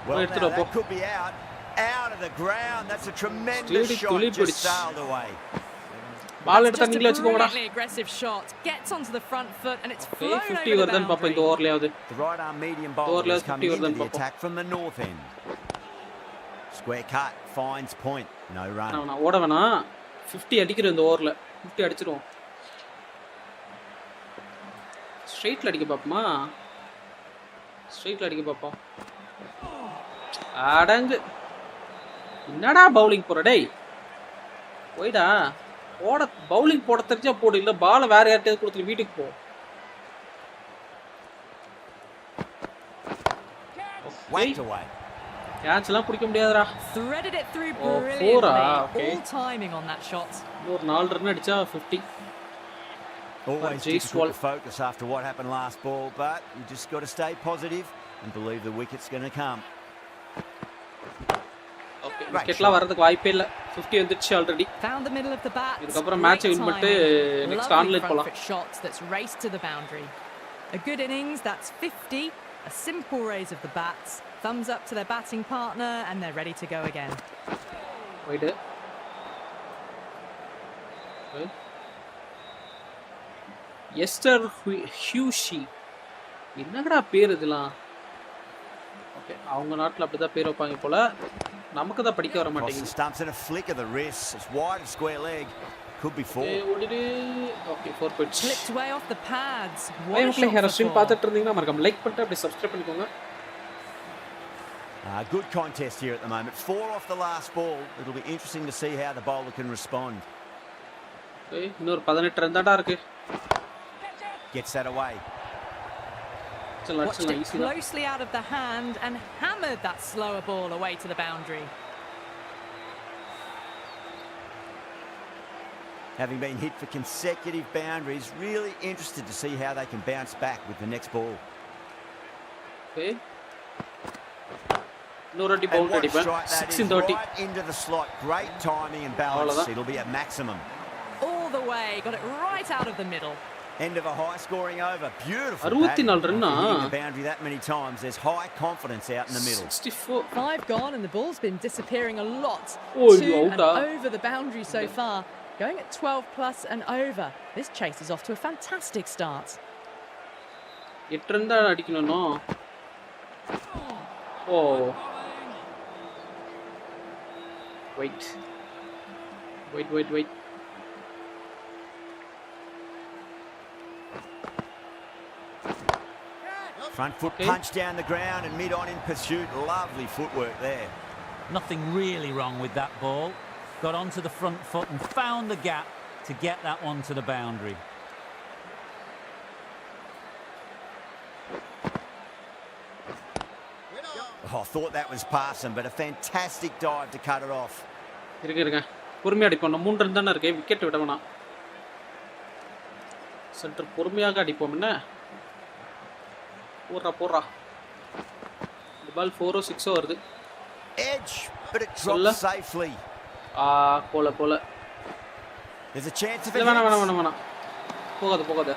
Well, that could be out of the ground. That's a tremendous shot, just sailed away. Ball எடுத்து நீங்களே வெச்சுக்கோங்கடா. Aggressive shot gets onto the front foot and it's flown over 50 வருதுன்னு பாப்போம் இந்த ஓவர்லயாவது. The right arm medium bowler is coming into the attack from the north end. Square cut finds point, no run. நான் ஓட வேணா 50 அடிக்குற இந்த ஓவர்ல 50 அடிச்சிரோம். ஸ்ட்ரைட்ல அடிக்க பாப்போமா? ஸ்ட்ரைட்ல அடிக்க பாப்போம். அடங்கு என்னடா பவுலிங் போற டேய் போய்டா ஓட பவுலிங் போட தெரிஞ்சா போடு இல்ல பால் வேற யார்ட்டயாவது கொடுத்து வீட்டுக்கு போ wait away கேட்ச் எல்லாம் பிடிக்க முடியாதுடா threaded it through brilliantly all timing on that shot ஒரு 4 ரன் அடிச்சா 50 always difficult to focus after what happened last ball but you just got to stay positive and believe the wicket's going to come. Okay, wicketla வரதுக்கு வாய்ப்பே இல்ல 50 வந்துச்சு already found the middle of the bat இதுக்கு அப்புறம் match win பண்ணிட்டு next online போலாம் shots that's raced to the boundary a good innings that's 50 a simple raise of the bats thumbs up to their batting partner and they're ready to go again wait Esther Hushi என்னடா பேர் இதெல்லாம் okay அவங்க நாட்டுல அப்படி தான் பேர் வைப்பாங்க போல நமக்கு தான் படிக்க வர மாட்டேங்குது stumps and a flick of the wrist it's wide of square leg could be 4 okay 4 pitch slipped way off the pads மக்களே ஹேர் ஸ்ட்ரீம் பார்த்துட்டு இருந்தீங்கன்னா மறக்காம லைக் பண்ணிட்டு அப்படியே சப்ஸ்கிரைப் பண்ணிக்கோங்க good contest here at the moment 4 off the last ball it'll be interesting to see how the bowler can respond okay இன்னொரு 18 run தான்டா இருக்கு gets that away watched it closely out of the hand and hammered that slower ball away to the boundary. Having been hit for consecutive boundaries, really interested to see how they can bounce back with the next ball. Okay. Already boundary 16-30 right into the slot. Great timing and balance. It'll be at maximum. All the way, got it right out of the middle. End of a high scoring over. Beautiful. 64 run. Hitting the boundary that many times. There's high confidence out in the middle. 64. 5 gone and the ball's been disappearing a lot. To and over the boundary so far. Going at 12 plus and over. This chase is off to a fantastic start. 8 run தான் அடிக்கணும்னோ. Oh. Wait. Front foot punch down the ground and mid on in pursuit. Lovely footwork there. Nothing really wrong with that ball. Got onto the front foot and found the gap to get that one to the boundary. Oh, I thought that was passing, but a fantastic dive to cut it off. இருங்க பொறுமையா அடிப்போம் 3 run தான இருக்கு wicket விட வேணாம் சற்று பொறுமையாக அடிப்போம் என்ன போறா இந்த பால் 4 6 வருது. Edge, but it drops safely. போல. There's a chance of it. வேணாம். போகாத.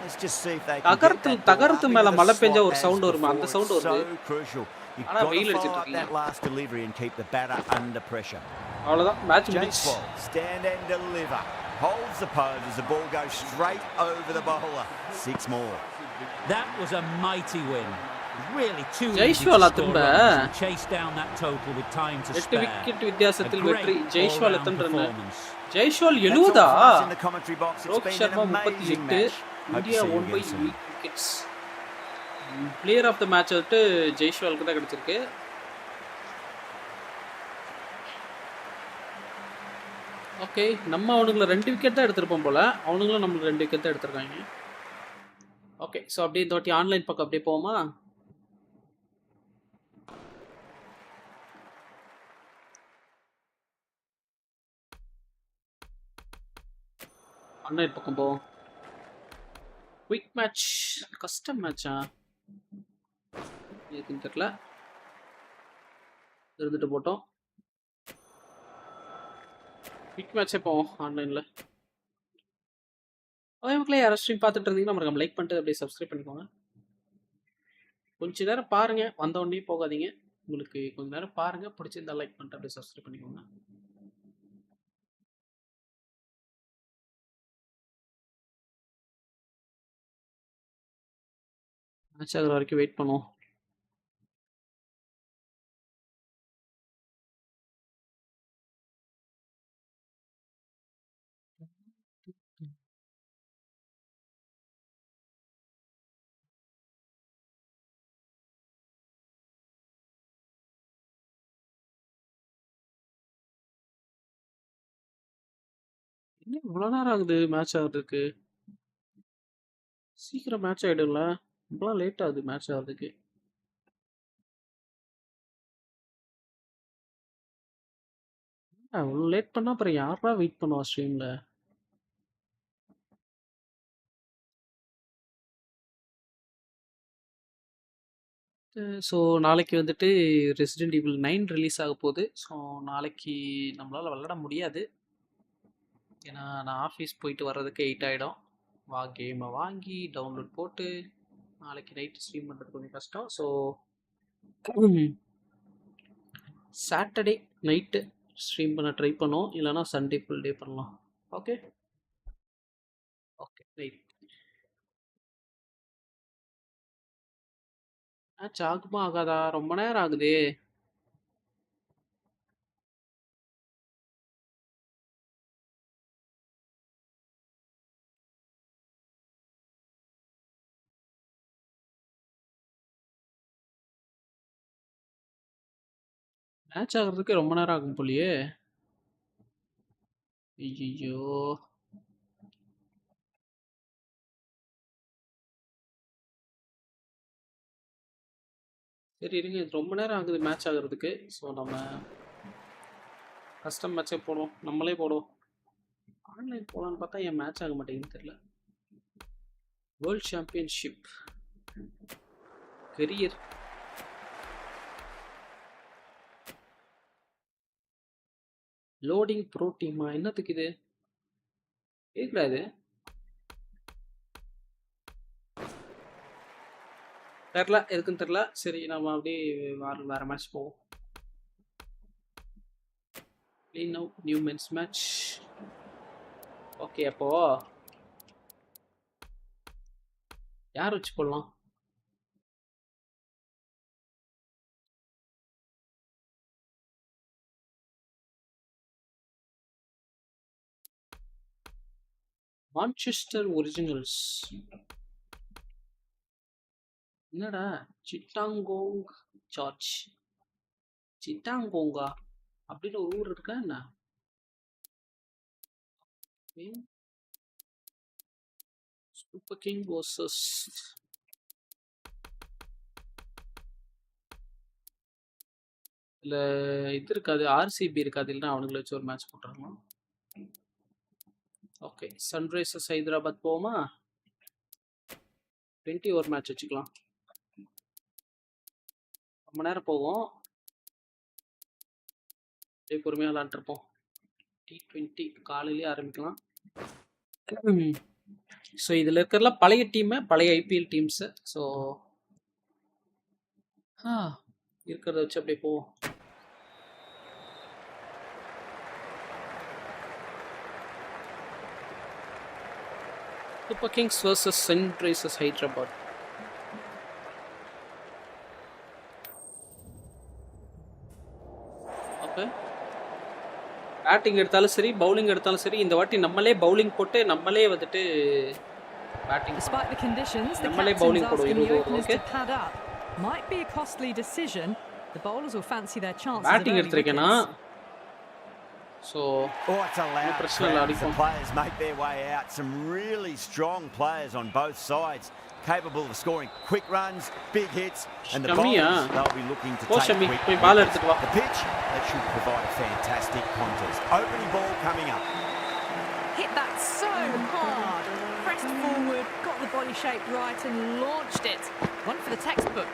Let's just see if they can தகர்த்து மேல மழை பெஞ்ச ஒரு சவுண்ட் வருமா? அந்த சவுண்ட் வருது. So crucial. You've ஆனா got வெயில் to follow அடிச்சிட்டு up இருக்கீங்க. that last delivery and keep the batter under pressure. அவ்வளவுதான் மேட்ச் முடிஞ்சு. Stand and deliver. Holds the pose as the ball goes straight over the bowler. 6 more. That was a mighty win. Really too Jaiswal திரும்ப chase down that total with time to spare. 8 wicket வித்தியாசத்தில் வெற்றி. ஜெய்ஷ்வால் எத்தனை run? Jaiswal 70 Rohit Sharma 38. India 1 by 8 wickets. Player of the match வந்துட்டு ஜெய்ஷ்வாலுக்கு தான் கிடைச்சிருக்கு. Okay, நம்ம அவனுங்களை 2 விக்கெட் தான் எடுத்திருப்போம் போல. அவனுங்களும் நம்மளுக்கு 2 விக்கெட் தான் எடுத்திருக்காங்க. ஓகே, ஸோ அப்படியே இந்த வாட்டி ஆன்லைன் பக்கம் அப்படியே போவோமா? ஆன்லைன் பக்கம் போவோம். குயிக் மேட்ச், கஸ்டம் மேட்சா இருக்குன்னு தெரியல, இருந்துட்டு போட்டோம். குயிக் மேட்சே போவோம் ஆன்லைனில். அதே மக்களே யாரும் ஸ்ட்ரீம் பார்த்துட்டு இருந்தீங்கன்னா நம்ம லைக் பண்ணிட்டு அப்படியே சப்ஸ்கிரைப் பண்ணிக்கோங்க. கொஞ்சம் நேரம் பாருங்கள், வந்த உடனே போகாதீங்க. உங்களுக்கு கொஞ்சம் நேரம் பாருங்கள், பிடிச்சிருந்தா லைக் பண்ணிட்டு அப்படியே சப்ஸ்கிரைப் பண்ணிக்கோங்க. மேட்ச் ஆகிற வரைக்கும் வெயிட் பண்ணுவோம். என்ன இவ்வளோ நேரம் ஆகுது மேட்ச் ஆகிறதுக்கு? சீக்கிரம் மேட்ச் ஆகிடும்ல, இவ்வளோ லேட் ஆகுது மேட்ச் ஆகிறதுக்கு. அவ்வளோ லேட் பண்ணால் அப்புறம் யாரா வெயிட் பண்ணுவா ஸ்ட்ரீமில்? ஸோ நாளைக்கு வந்துட்டு ரெசிடென்ட் ஈவில் 9 ரிலீஸ் ஆக போகுது. ஸோ நாளைக்கு நம்மளால் விளாட முடியாது, ஏன்னா நான் ஆஃபீஸ் போயிட்டு வர்றதுக்கு 8 ஆகிடும். கேமை வாங்கி டவுன்லோட் போட்டு நாளைக்கு நைட்டு ஸ்ட்ரீம் பண்ணுறது கொஞ்சம் கஷ்டம். ஸோ சாட்டர்டே நைட்டு ஸ்ட்ரீம் பண்ண ட்ரை பண்ணுவோம், இல்லைனா சண்டே ஃபுல் டே பண்ணலாம். Okay right. மேட்ச் ஆகுமா ஆகாதா? ரொம்ப நேரம் ஆகுதே. மேட்ச் ஆகிறதுக்கு ரொம்ப நேரம் ஆகும் போலியே. ஐயோ, சரி இருங்க, இது ரொம்ப நேரம் ஆகுது மேட்ச் ஆகிறதுக்கு. ஸோ நம்ம கஸ்டம் மேட்சே போடுவோம், நம்மளே போடுவோம். ஆன்லைன் போகலான்னு பார்த்தா என் மேட்ச் ஆக மாட்டேங்குன்னு தெரியல. World championship career loading bro டீமா? என்னத்துக்கு இது கேட்கலாது? தெரில, எதுக்குன்னு தெரில. சரி நம்ம அப்படியே வேற மேட்ச் போவோம். New men's match. ஓகே, அப்போ யார் வச்சு போடலாம்? Manchester originals. என்னடா சிட்டாங்கோங் சார்ஜ், சிட்டாங்கோங்கா அப்படின்னு ஒரு ஊர் இருக்கா என்ன? சூப்பர் கிங் வர்சஸ் இல்லை இது இருக்காது, ஆர்சிபி இருக்காது, இல்லைன்னா அவனுங்களை வச்சு ஒரு மேட்ச் போட்டுருக்கலாம். ஓகே, சன்ரைசர்ஸ் ஹைதராபாத் போவோமா? 20 ஓவர் மேட்ச் வச்சுக்கலாம். ரொம்ப நேரம் போகும். அப்படியே பொறுமையாக விளாண்டுருப்போம். T20 காலையிலேயே ஆரம்பிக்கலாம். ஸோ இதில் இருக்கிறலாம் பழைய டீமு, பழைய ஐபிஎல் டீம்ஸு. ஸோ இருக்கிறத வச்சு அப்படியே போவோம். Super Kings versus Sunrisers Hyderabad. Okay, batting எடுத்தாலும் சரி பவுலிங் எடுத்தாலும் சரி இந்த வாட்டி நம்மளே பவுலிங் போட்டு நம்மளே வந்துட்டு batting Despite the conditions, the நம்மளே captain's பவுலிங் asking போடுவோம். the openers okay, to pad up. Might be a costly decision. The bowlers will fancy their chances of batting early எடுத்துருக்கேன்னா wickets. Oh, it's a loud personal crowd as the அடிக்கும். players make their way out. Some really strong players on both sides, capable of scoring quick runs, big hits, and the Shammiya. bowlers, they'll be looking to Oh, take Shammi, quick போய் பால் wickets. எடுத்துட்டு வா. The pitch, that should provide a fantastic contest. Opening ball coming up. Hit that so hard. Pressed forward, got the body shape right and launched it. One for the textbook.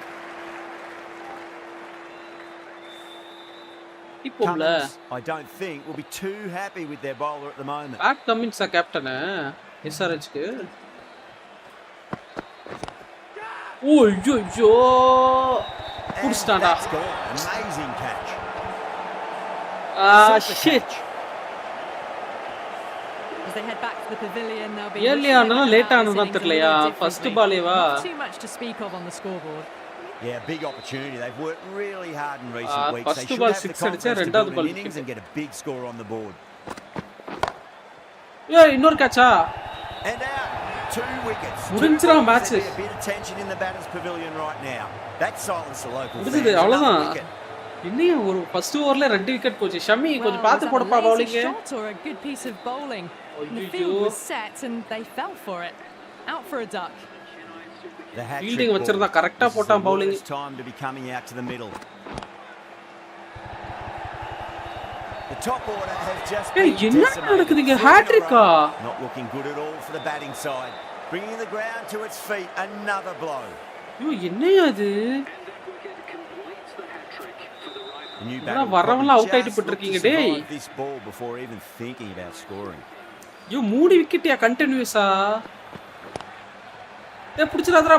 இப்போம்ல Cummins, I don't think, will be too happy with their bowler at the moment. Pat கமின்ஸா captain எஸ்ஆர்ஹெச்க்கு. ஓய்யோ And புடிச்சிட்டான்டா. that's gone. Amazing catch. Super shit. catch. As they head back to the pavilion, they'll be Early wishing ஆனாலும் they late had ஆனாலும் this innings a தெரியலையா? little First differently. ball-ஏவா? Not too much to speak of on the scoreboard. Yeah, big opportunity. They've worked really hard in recent weeks. first They should ball have the six அடிச்சா confidence to ரெண்டாவது build ball an innings wicket. and get a big score on the board. இன்னொரு கேட்சா And out, 2 wickets. முடிஞ்சிரா match. There'll be a bit of tension in the batters' pavilion right now. That silenced the local fans. முடிஞ்சது Another அவ்வளவுதான். wicket. இன்னும் ஒரு first ஓவர்ல 2 wicket போச்சு. Shammi Well, கொஞ்சம் was பார்த்து that போடப்பா a lazy bowling. shot or a good piece of bowling? The ஐயோ. field was set and they fell for it. Out for a duck. The hat-trick Fielding ball. வச்சிருந்தா கரெக்ட்டா This is போட்டான் the bowling. worst time to be coming out to the middle. The top order has just Hey, been என்ன decimated. நடக்குதுங்க? 3 in a Hat-trick-ஆ? row. Not looking good at all for the batting side. Bringing the ground to its feet. Another blow. ஐயோ என்னையா இது? The new இதெல்லாம் batter will வரவெல்லாம் probably out ஆயிட்டு just look to போட்டுருக்கீங்க, டேய். survive this ball before even thinking about scoring. ஐயோ 3 விக்கெட்டியா கண்டினியூஸா? ஏய் புடிச்சறாதடா.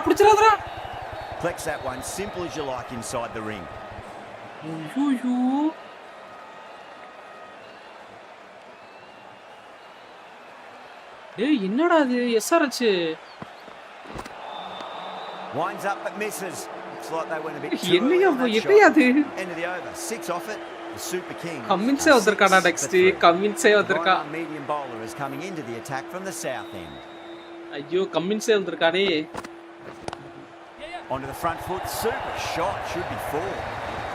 Flex that one simple as you like inside the ring. ஐயோ. டேய் என்னடா இது SRH? Winds up but misses. Looks like they went a bit too என்னையா early on that எப்பையா shot. அது? End of the over. 6 off it. The Super Kings. கமின்ஸே are வந்திருக்காடா 6 next. for 3. கமின்ஸே The வந்திருக்கா. right-arm medium bowler is coming into the attack from the south end. ஐயோ கமின்ஸே வந்திருக்கானே. Onto the front foot. Super shot. Should be 4.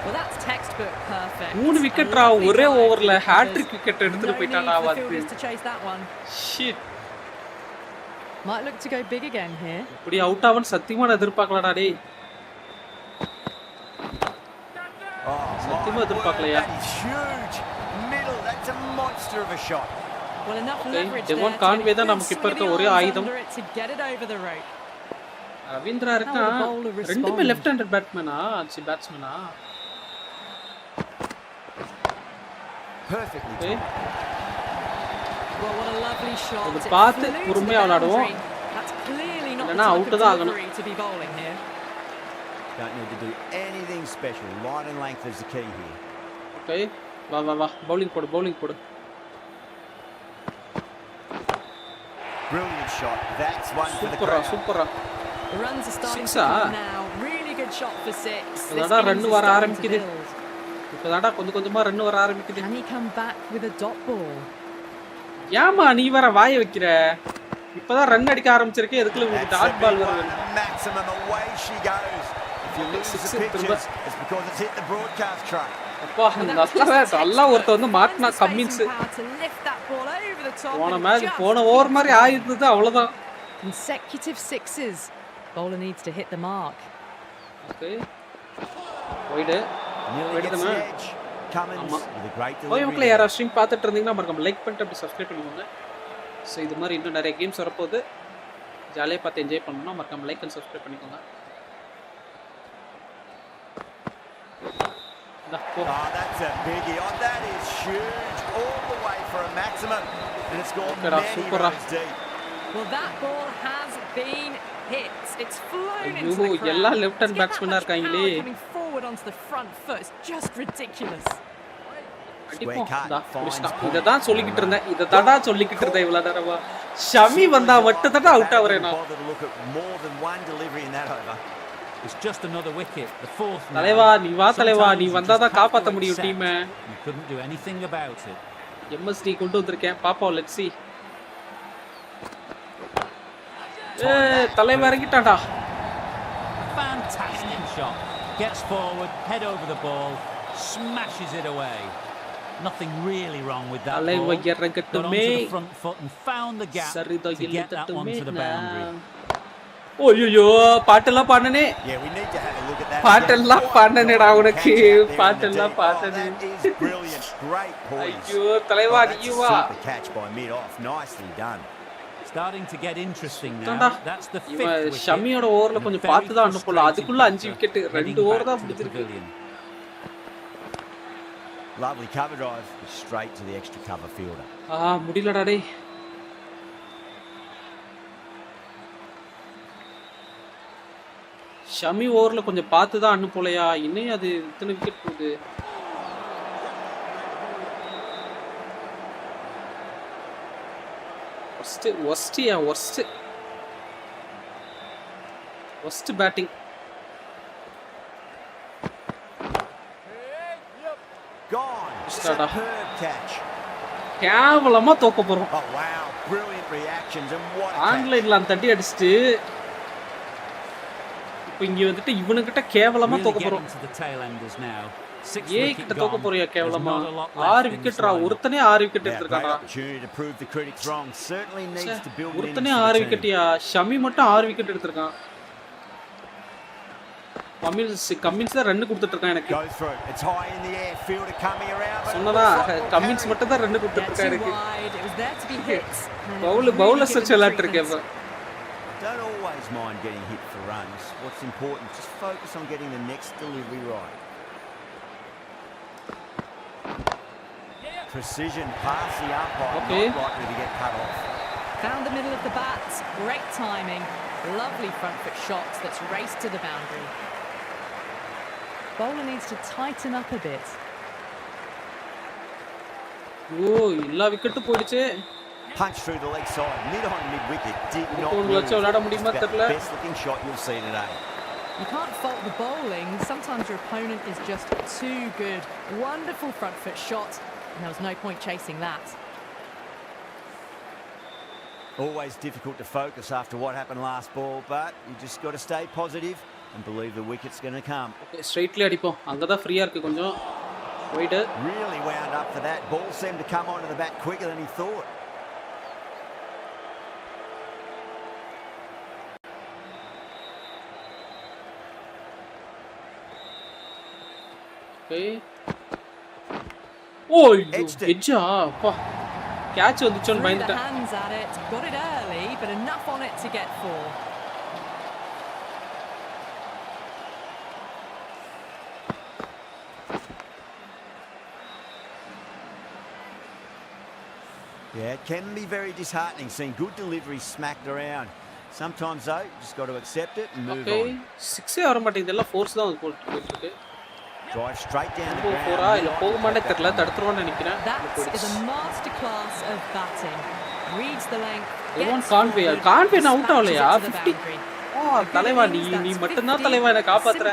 Well, that's textbook perfect. 3 விக்கெட்ரா ஒரே ஓவர்ல hat-trick wicket எடுத்துட்டு போயிட்டானா No need for வந்து. fielders to chase that one. Shit. Might look to go big again here. இப்படி out ஆவன்னு சத்தியமா நான் எதிர்பார்க்கலடா டேய். Oh, சத்தியமா my எதிர்பார்க்கலையா? word, that is huge. Middle. That's a monster of a shot. Well, enough Okay, leverage Devon there to Conway get a தான் good நமக்கு இப்ப swing of இருக்க the ஒரே arms ஆயுதம். under it to get it over the rope. Ravindra How இருக்கான். would the bowler respond? ரெண்டுமே left handed பேட்ஸ்மேனா? பேட்ஸ்மேனா? Perfectly Okay. timed. Well, what a lovely shot. அது It பார்த்து flew to the பொறுமையா விளையாடுவோம். boundary. That's clearly not the இல்லைன்னா type out of தான் ஆகணும். delivery to be bowling here. Don't need to do anything special. Line and length is the key here. Okay வா bowling போடு. Brilliant shot. That's one for the சூப்பரா. crowd. The runs are starting to Six-ஆ? come now. Really good shot for 6. This இப்போதான் innings run is வர starting to ஆரம்பிக்குது. build. இப்போதான்டா கொஞ்சமா run வர ஆரம்பிக்குது. Can he come back with a dot ball? ஏமா நீ வேற வாய வைக்கிற? இப்போதான் ரன் அடிக்க ஆரம்பிச்சிருக்கே எதுக்குள்ள உங்களுக்கு That's a dot ball big வருது? one. Maximum away she goes. If you lose Six the திரும்ப. pitches, it's because it's hit the broadcast truck. அப்பா Well, that was நல்லா just நல்லா textbook. ஒருத்த வந்து மாட்டினா Finds the Cummins. spacing power to lift that ball over the top போன and match just போன over keeps மாதிரி it ஆயிருந்தது அவ்வளவுதான். Consecutive sixes. Bowler needs to hit the mark. Okay wide Nearly Wait a gets the minute. edge. Cummins with a great ஓய் delivery. மக்களே யாராவது stream பார்த்துட்டு இருந்தீங்கன்னா மறக்காம லைக் பண்ணிட்டு அப்படி சப்ஸ்கிரைப் பண்ணிக்கோங்க. ஸோ இது மாதிரி இன்னும் நிறைய கேம்ஸ் வரப்போகுது. ஜாலியாக பார்த்து என்ஜாய் பண்ணணும்னா மறக்காம லைக் அண்ட் சப்ஸ்கிரைப் பண்ணிக்கோங்க. Oh, that's a biggie. Oh, that is huge. All the way for a maximum. And it's gone many rows deep. Well, that ball has been hit. It's flown ஐயோ, into the crowd. எல்லா left hand To get that batsmen much இருக்காங்களே. power coming forward onto the front foot is just ridiculous. அடிப்போம். இததான் சொல்லிக்கிட்டு இருந்தேன். இததாடா சொல்லிக்கிட்டு இருந்தேன் இவ்வளவு நேரமா. ஷமி வந்தா மட்டும் தான் அவுட் ஆவறேன் நான். More than one delivery in that over. It's just another wicket, the fourth now. தலைவா நீ வா தலைவா, நீ வந்தா தான் காப்பாத்த முடியும் team. You couldn't do anything about it. MST கொண்டு வந்திருக்கேன். பாப்போம், லெட்ஸ் see. தலைவா இறங்கிட்டான்டா. Fantastic shot. Gets forward, head over the ball, smashes it away. Nothing really wrong with that ball. Got onto the front foot and found the gap to get that one to the boundary. ஓய்யோ பாட்டெல்லாம் பாடுனே. Yeah, we need to have a look at that. பாட்டெல்லாம் பாடுனேடா உனக்கு. பாட்டெல்லாம் பாடுனே. Brilliant, great poise. ஐயோ தலைவா நீ வா. Super catch by mid off. Nicely done. Starting to get interesting now. That's the fifth wicket. ஷமியோட ஓவர்ல கொஞ்சம் பார்த்து தான் அனுப்பல. அதுக்குள்ள 5 விக்கெட், 2 ஓவர் தான் முடிஞ்சிருக்கு. Lovely cover drive straight to the extra cover fielder. முடியலடா டேய். ஷமி ஓவர்ல கொஞ்சம் பார்த்து தான் அனுப்பலையா? இன்னும் அது இத்தனை விக்கெட் போகுது. worst batting. Gone. Superb catch. கேவலமா தோக்க போறோம். Oh wow, brilliant reactions and what a ஆன்லைன்ல அந்த தட்டி அடிச்சிட்டு இப்போ இங்க வந்துட்டு இவனுக்கிட்ட கேவலமா தோக்க போறோம். ஏய் கிட்ட தோக்க போறியா கேவலமா? 6 விக்கெட்ரா, ஒருத்தனே 6 விக்கெட் எடுத்துட்டானே. ஒருத்தனே 6 விக்கெட்டியா? ஷமி மட்டும் 6 விக்கெட் எடுத்துட்டான். கமின்ஸ் தான் ரன் கொடுத்துட்டு இருக்கான் எனக்கு. சொன்னதா கமின்ஸ் மட்டும் தான் ரன் கொடுத்துட்டு இருக்கான் எனக்கு. பவுலர்ஸ் வச்சு விளையாட்டு இருக்கேன். Don't always mind getting hit for runs. What's important, just focus on getting the next delivery right. Precision past the umpire, not likely to get cut off. Found the middle of the bat, great timing, lovely front foot shot that's raced to the boundary. Bowler needs to tighten up a bit. எல்லா விக்கெட்டும் போயிடுச்சு. Punch through the leg side, mid on mid wicket, did not win. Best looking shot you'll see today. You can't fault the bowling. Sometimes your opponent is just too good. Wonderful front foot shot, and there was no point chasing that. Always difficult to focus after what happened last ball, but you just got to stay positive and believe the wicket's going to come. Okay, straightly அடிப்போம். அங்க தான் ஃப்ரீயா இருக்கு கொஞ்சம். Wait. Really wound up for that. Ball seemed to come onto the bat quicker than he thought. எட்ஜா அப்பா catch வந்துச்சோன்னு பயந்துட்டேன். Hands at it, got it early, but enough on it to get 4. Yeah, it can be very disheartening seeing good deliveries smacked around. Sometimes though, you just got to accept it and move on. 6 வர மாட்டேங்குது, எல்லாம் force தான் போயிட்டு இருக்கு. Drive straight down the ground. இல்ல போகுமானே தெரியல, தடுத்துறோம்னு நினைக்கிறேன். That is a master class of batting. Reads the length. Conway out ஆவலையா? 50. தலைவா நீ மட்டும் தான் தலைவா என்ன காப்பாத்துற.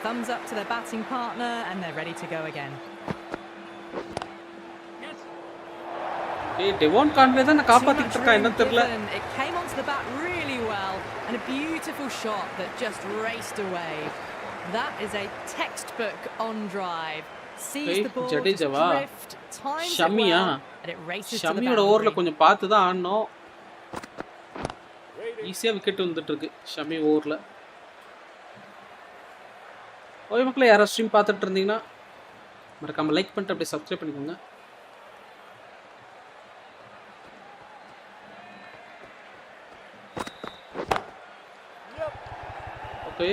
Thumbs up to their batting partner and they're ready to go again. Devon Conway தான் காப்பாத்திட்டு இருக்கா என்ன தெரியல. It came onto the bat really well and a beautiful shot that just raced away. That is a textbook on drive. Sees the ball drift, times it well, and it races to the boundary. ஷமியோட ஓவர்ல கொஞ்சம் பார்த்து தான் ஆடணும். ஈஸியா wicket வந்துட்டு இருக்கு ஷமி ஓவர்ல. ஓய் மக்களே, யாரா ஸ்ட்ரீம் பார்த்துட்டு இருந்தீங்கன்னா மறக்காம லைக் பண்ணிட்டு அப்படியே சப்ஸ்கிரைப் பண்ணிக்கோங்க. ஓகே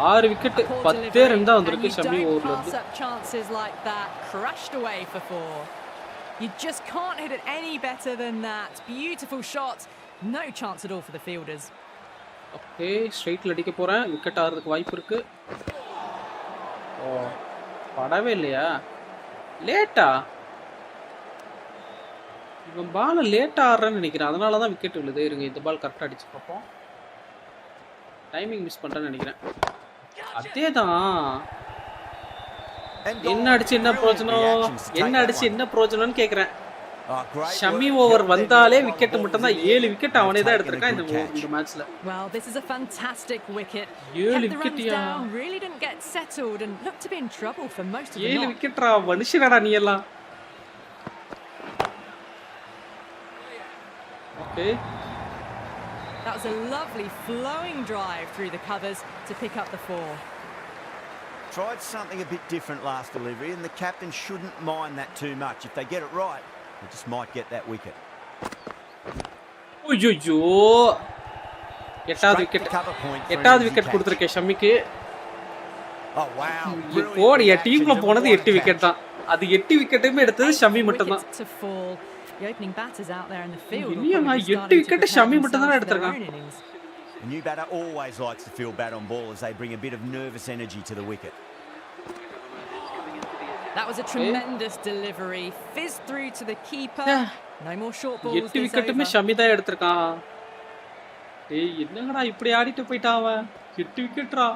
6 விக்கெட் 10 ரன் தான் வந்திருக்கு ஷமி ஓவர்ல இருந்து. Chances like that crushed away for 4. You just can't hit it any better than that. Beautiful shot. No chance at all for the fielders. Okay ஸ்ட்ரைட்ல அடிக்க போறேன். விக்கெட் ஆறதுக்கு வாய்ப்பு இருக்கு. ஓ படவே இல்லையா? லேட்டா? இவன் பால் லேட்டா ஆடுறேன்னு நினைக்கிறேன். அதனால தான் விக்கெட் விழுது. இருங்க இந்த பால் கரெக்டா அடிச்சு பார்ப்போம். டைமிங் மிஸ் பண்றேன்னு நினைக்கிறேன். அதேதான். என்ன அடிச்சு என்ன பிரயோஜனம்னு கேக்குறேன். ஷமி ஓவர் வந்தாலே விக்கெட் மட்டும் தான் 7 விக்கெட் அவனே தான் எடுத்துட்டான் இந்த மேட்ச்ல. Well, this is a fantastic wicket. 7 விக்கெட்டியா? Really didn't get settled and looked to be in trouble for most of the 7 விக்கெட்ரா மனுஷனடா நீ எல்லாம். Okay. That was a lovely flowing drive through the covers to pick up the 4. Tried something a bit different last delivery, and the captain shouldn't mind that too much. If they get it right, they just might get that wicket. ஐயோ 8வது wicket கொடுத்திருக்கே ஷமிக்கு. Oh wow. கோடியா டீம்ல போனது 8 wicket தான். அது 8 விக்கெட்டுமே எடுத்தது ஷமி மட்டும் தான். The opening batters out there in the field. இல்லையா 8 விக்கெட் ஷமி மட்டும் தான் எடுத்துறான். A new batter always likes to feel bat on ball as they bring a bit of nervous energy to the wicket. That was a tremendous delivery. Fizzed through to the keeper. No more short balls. 8 விக்கெட்டுமே Shami தான் எடுத்துறான். டேய் என்னங்கடா இப்படி ஆடிட்டு போய்ட்டான் அவன். 8 விக்கெட்ரா.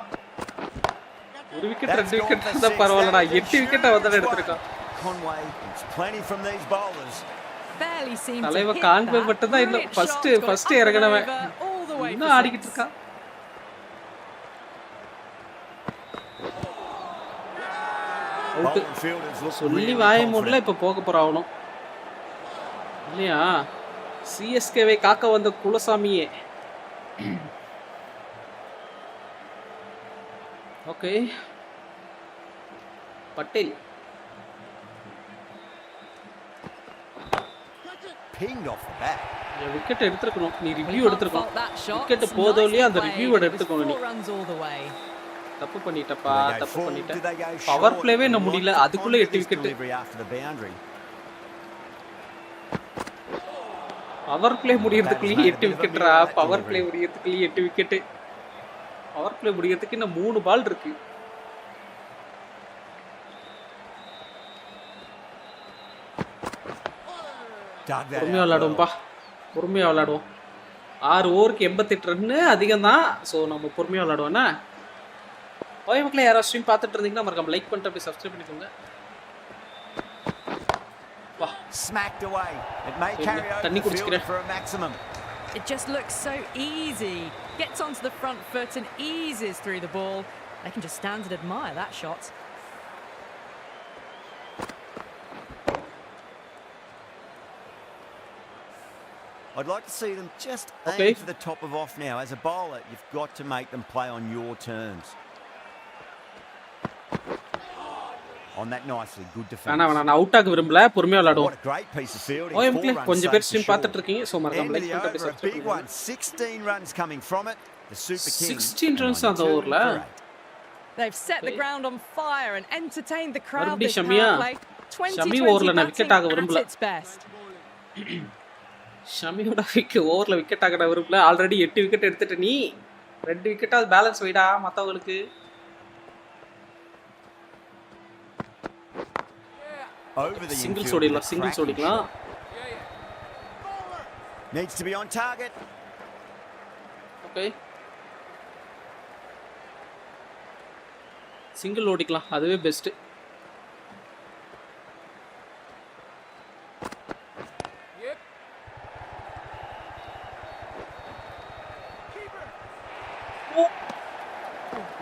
ஒரு wicket 2 wicket தான் பரவாயில்லடா. 8 wicket அவன் தான் எடுத்துறான். Conway, it's plenty from these bowlers. Barely seemed to தலைவ hit Conway that. மட்டும் தான் இல்ல ஃபர்ஸ்ட் இறங்கனவன். இன்னும் ஆடிக்கிட்டு இருக்கான். சொல்லி வாய மூடல இப்ப போக போறாவணும் இல்லையா? சிஎஸ்கேவை காக்க வந்த குலசாமியே. Okay Patel pinged off the bat. Wicket எடுத்துக்கணும். நீ ரிவ்யூ எடுத்துக்கணும். விக்கெட் போதோலியே அந்த ரிவ்யூ எடுத்துக்கணும் நீ. தப்பு பண்ணிட்டப்பா, தப்பு பண்ணிட்ட. பவர் பிளேவே நம்ம முடியல. அதுக்குள்ள 8 விக்கெட். பவர் பிளே முடியறதுக்குள்ளே 8 விக்கெட்ரா. பவர் பிளே முடியறதுக்குள்ளே 8 விக்கெட். பவர் பிளே முடியறதுக்கு இன்னும் 3 பால் இருக்கு. பொறுமையா விளையாடுவோம்பா, பொறுமையா விளையாடுவோம். 6 ஓவருக்கு 88 ரன்னு அதிகம் தான். ஸோ நம்ம பொறுமையா விளையாடுவோம்னா. ஓய் மக்களே, யாராவது ஸ்ட்ரீம் பார்த்துட்டு இருந்தீங்கன்னா மறக்காம லைக் பண்ணிட்டு அப்படியே சப்ஸ்கிரைப் பண்ணிக்கோங்க. வா smacked away. It may carry over for a maximum. It just looks so easy. Gets onto the front foot and eases through the ball. I can just stand and admire that shot. I'd like to see them just aim for the top of off now. As a bowler, you've got to make them play on your terms. On that nicely good defense. நான் out ஆக விரும்பல, பொறுமையா விளையாடுவோம். What a great piece of fielding. ஓய் மக்களே, கொஞ்சம் பேர் stream பார்த்துட்டு இருக்கீங்க. சோ மறக்காம லைக் பண்ணிட்டு அப்படியே சப்ஸ்கிரைப் பண்ணுங்க. 16 runs coming from it. The Super King. 16 runs அந்த ஓவர்ல. They've set the ground on fire and entertained the crowd this play. Shami ஓவர்ல நான் விக்கெட் ஆக விரும்பல. ஷமியோட ஓவர்ல விக்கெட் ஆக விரும்பல. ஆல்ரெடி 8 விக்கெட் எடுத்துட்டு நீ 2 விக்கெட்டாவது பேலன்ஸ் வைடா மத்தவங்களுக்கு. சிங்கிள்ஸ் ஓடிடலாம், சிங்கிள்ஸ் ஓடிக்கலாம். Needs to be on target. Okay, single ஓடிக்கலாம், அதுவே பெஸ்ட்.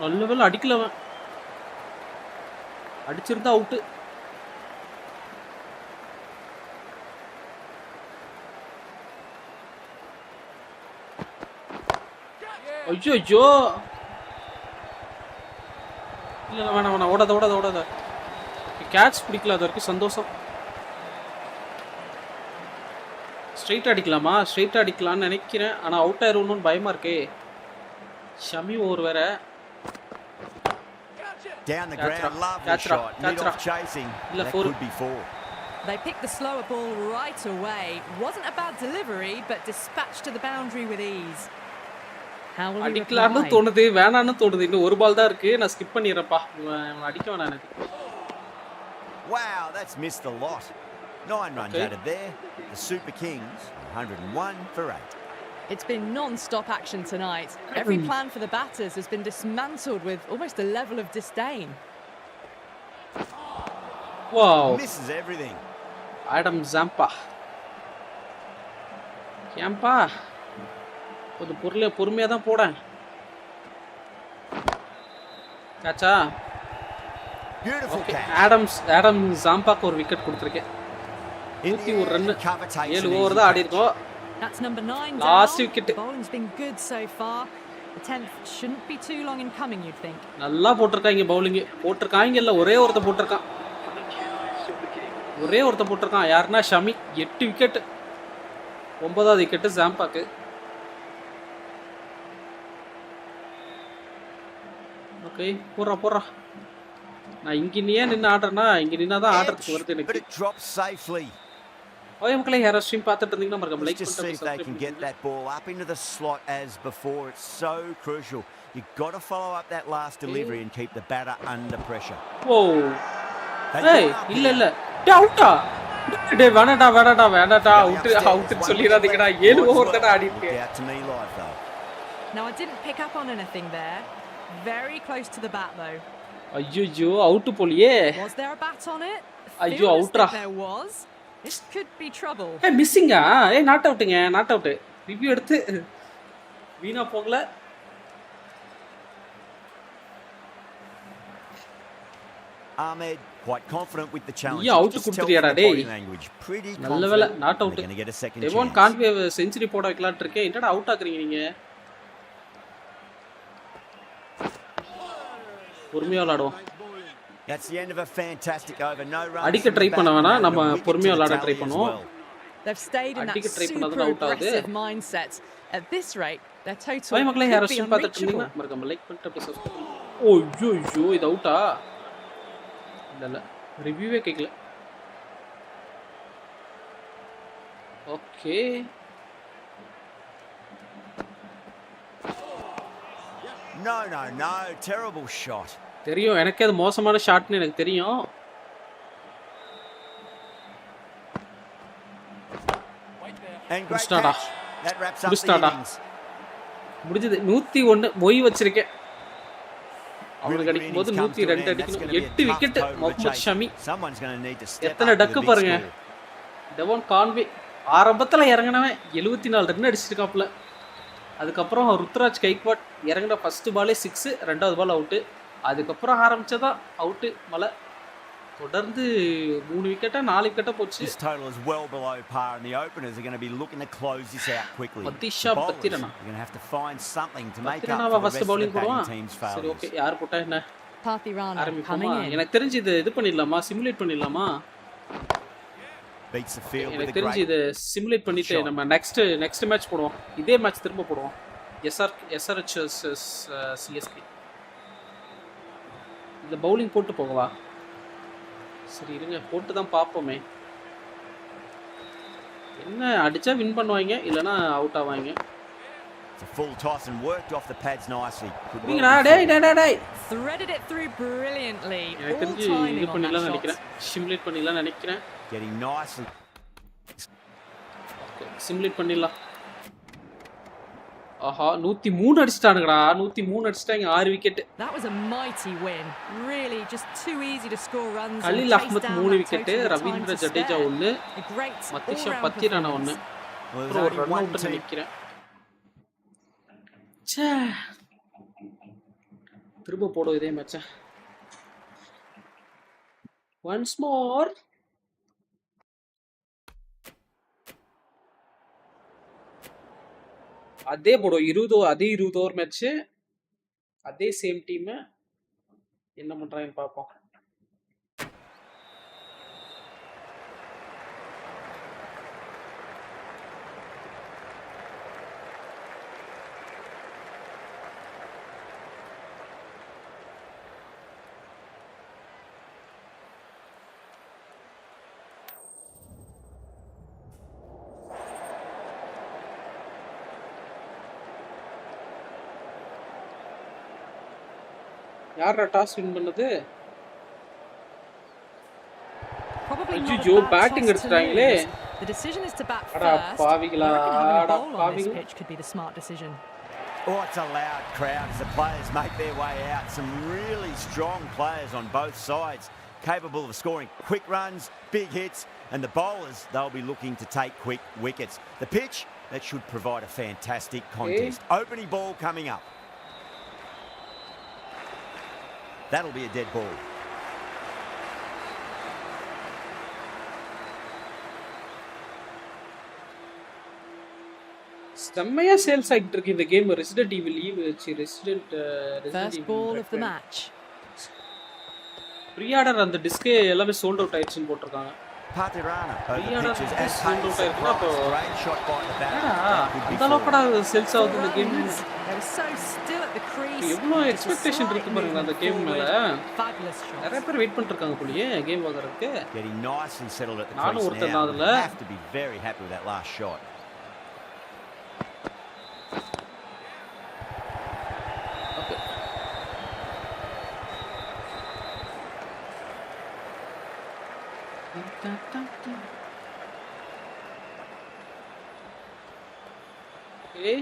நல்ல வேளை அடிக்கலவன், அடிச்சிருந்தா அவுட்டு. ஐயோ ஐயோ, இல்லை வேணாம் வேணாம், ஓடாத ஓடாத ஓடாத. கேட்ச் பிடிக்கல, அது வரைக்கும் சந்தோஷம். ஸ்ட்ரைட்டாக அடிக்கலாமா? ஸ்ட்ரைட்டாக அடிக்கலான்னு நினைக்கிறேன், ஆனால் அவுட் ஆயிரும்னு பயமாக இருக்கே. ஷமி ஓவர் வேற. Down the ground, lovely shot. Mid-off chasing. That could be 4. They picked the slower ball right away. Wasn't a bad delivery, but dispatched to the boundary with ease. How will he அடிக்கலாம்னு reply? தோணுது, வேணாம்னு தோணுது. இன்னும் ஒரு பால் தான் இருக்கு. நான் skip பண்ணிறேன்ப்பா. இவன் அடிக்க வேணாம் எனக்கு. Wow, that's missed the lot. 9 runs added there. The Super Kings 101 for 8. It's been non-stop action tonight. Every plan for the batters has been dismantled with almost a level of disdain. Wow. Misses everything. Adam Zampa. ஏம்பா கொஞ்சம் பொறுமையாக தான் போடேன். காச்சா okay. Adam ஜாம்பாக்கு ஒரு wicket கொடுத்துருக்கேன். 101 run 7 over தான் ஆடி இருக்கோம். That's number 9 Last wicket. Bowling's been good so far. The 10th shouldn't be too long in coming, you'd think. நல்லா போட்டிருக்காங்க பவுலிங். போட்டிருக்காங்க இல்ல ஒரே ஒருத்த போட்டிருக்கான். யாருன்னா ஷமி 8 விக்கெட். 9வது விக்கெட் ஜாம்பாக்கு. ஓகே போறா. நான் இங்க நின்னு ஆடுறேன்னா இங்க நின்னா தான் ஆடுறதுக்கு வருது எனக்கு. ஓய் மக்களே, யாரோ ஸ்ட்ரீம் பார்த்துட்டு இருந்தீங்கன்னா மறக்காம like Just see if they can get that ball up into the slot as before. It's so crucial. You've got to follow up that last delivery and keep the batter under pressure. ஓ ஏய் இல்ல அவுட்டா டேய் வேணாடா out சொல்லிராதீங்கடா. 7 over தான் ஆடி இருக்கேன். Now I didn't pick up on anything there. Very close to the bat though. ஐயோ out போலியே. Was there a bat on it? ஐயோ அவுட்ரா. There was. This could be trouble. மிஸ்ஸிங்கா? Not out. ரிவ்யூ எடுத்து வீணா போகல. Ahmed quite confident with the challenge. Out கொடுத்துறியாடா டேய். நல்ல வேளை not out. Devon Conway century போட வைக்கலாம்னு இருக்கேன். என்னடா அவுட் ஆக்குறீங்க நீங்க? பொறுமையா விளையாடுவோம். That's the end of a fantastic over. No runs. அடிக்க ட்ரை பண்ண வேணா, நம்ம பொறுமையா விளையாட ட்ரை பண்ணுவோம். They've stayed in that super aggressive mindset. At this rate, their total. ஓய் மக்களே, யாரோ ஸ்ட்ரீம் பார்த்துட்டு இருந்தீங்கன்னா மறக்காம லைக் பண்ணிட்டு அப்படியே சப்ஸ்கிரைப். ஓய்யோ இது அவுட்டா? இல்ல ரிவ்யூவே கேக்கல. Okay No. Terrible shot. தெரியும் எனக்கே அது மோசமான ஷாட்னு எனக்கு தெரியும். முடிஞ்சது. 101 மொய் வச்சிருக்கேன். அவனுக்கு அடிக்கும் போது 102 அடிக்கணும். 8 விக்கெட் முகமது ஷமி. எத்தனை டக்கு பாருங்க. டெவான் கான்வே ஆரம்பத்தில் இறங்கினவன் 74 ரன் அடிச்சிருக்காப்புல. அதுக்கப்புறம் ருத்ராஜ் கைக்வாட் இறங்கின ஃபர்ஸ்ட் பாலே 6, 2வது பால் அவுட்டு. அதுக்கப்புறம் ஆரம்பிச்சதான் அவுட்டு மலை. தொடர்ந்து 3 விக்கெட்டா 4 விக்கெட்டா போச்சு. This total is well below par and the openers are going to be looking to close this out quickly. Pathirana you're going to have to find something to make up for the rest of the batting team's failures. சரி okay, யார் போட்டா என்ன? Pathirana coming in. எனக்கு தெரிஞ்சு இது பண்ணிடலாமா, simulate பண்ணிடலாமா? Beats the field with a எனக்கு தெரிஞ்சு இது சிமுலேட் பண்ணிட்டு நம்ம நெக்ஸ்ட் மேட்ச் போடுவோம். இதே மேட்ச் திரும்ப போடுவோம். SRH CSK. இந்த பவுலிங் போட்டு போகவா? சரி இருங்க, போட்டு தான் பார்ப்போமே. என்ன அடிச்சா வின் பண்ணுவாங்க, இல்லனா அவுட் ஆவாங்க. It's a full toss and worked off the pads nicely. நீங்கடா டேய் Threaded it through brilliantly. எனக்கு தெரிஞ்சு இது பண்ணிடலாம் நினைக்கிறேன். சிமுலேட் பண்ணிடலாம் நினைக்கிறேன். Getting nicely. ஓகே, சிமுலேட் பண்ணிடலாம். ஆஹா 103 அடிச்சிட்டானுங்கடா. 103 அடிச்சிட்டாங்க, 6 wicket. That was a mighty win. Really just too easy to score runs. Khaleel Ahmed 3 wicket, Ravindra Jadeja 1, Matheesha Pathirana 1. ஒரு ரன் அவுட் நினைக்கிறேன். ச்சே, திரும்ப போடுவோம் இதே மேட்சை. Once more. அதே போடுவோம் 20 ஓவர் மேட்ச்சு, அதே சேம் டீம். என்ன பண்றாங்கன்னு பார்ப்போம். யாரா டாஸ் வின் பண்ணது? Probably not a ஐயோ bad batting toss to எடுத்துட்டாங்களே. lose. The decision is to bat அடா first. பாவிகளா, I reckon having a அடா bowl on this பாவிகளா. pitch could be the smart decision. Oh, it's a loud crowd as the players make their way out. Some really strong players on both sides, capable of scoring quick runs, big hits, and the bowlers, they'll be looking to take quick wickets. The pitch, that should provide a fantastic contest. Opening ball coming up. That'll be a dead ball. செம்மையா sales ஆகிட்டு இருக்கு இந்த game. Resident evil First ball of the match. ப்ரீஆர்டர் அந்த டிஸ்கே எல்லாமே sold out ஆயிடுச்சுன்னு போட்டிருக்காங்க. Patirana over Pre-order pitches is as sold out Payne ஆயிருக்குன்னா அப்போ great shot by the batter. அந்த அளவுக்குடா சேல்ஸ் ஆகுது இந்த game. They were so still at the crease. எவ்வளோ எக்ஸ்பெக்டேஷன் இருக்கு பாருங்க அந்த கேம் மேல. Fabulous shot. நிறைய பேர் வெயிட் பண்ணிட்டு இருக்காங்க போலயே கேம் வாங்குறதுக்கு. Getting nicely settled at the நானும் crease ஒருத்தன் now. தான் அதுல. Have to be very happy with that last shot. Okay. Okay.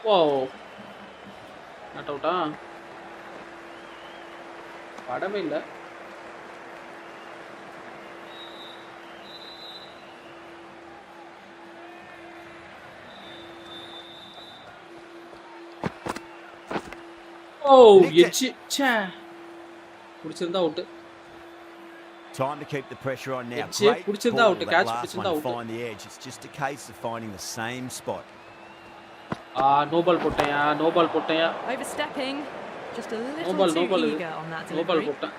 Wow. Not out, huh? படமே இல்லை. ஓ எச்சி ச்சே புடிச்சிருந்தா out. Time to keep the pressure on now. Great ball, that last one to find the edge. It's just a case of finding the same spot. No ball போட்டேயா. Overstepping. Just a little too eager on that delivery. No ball போட்டேன்.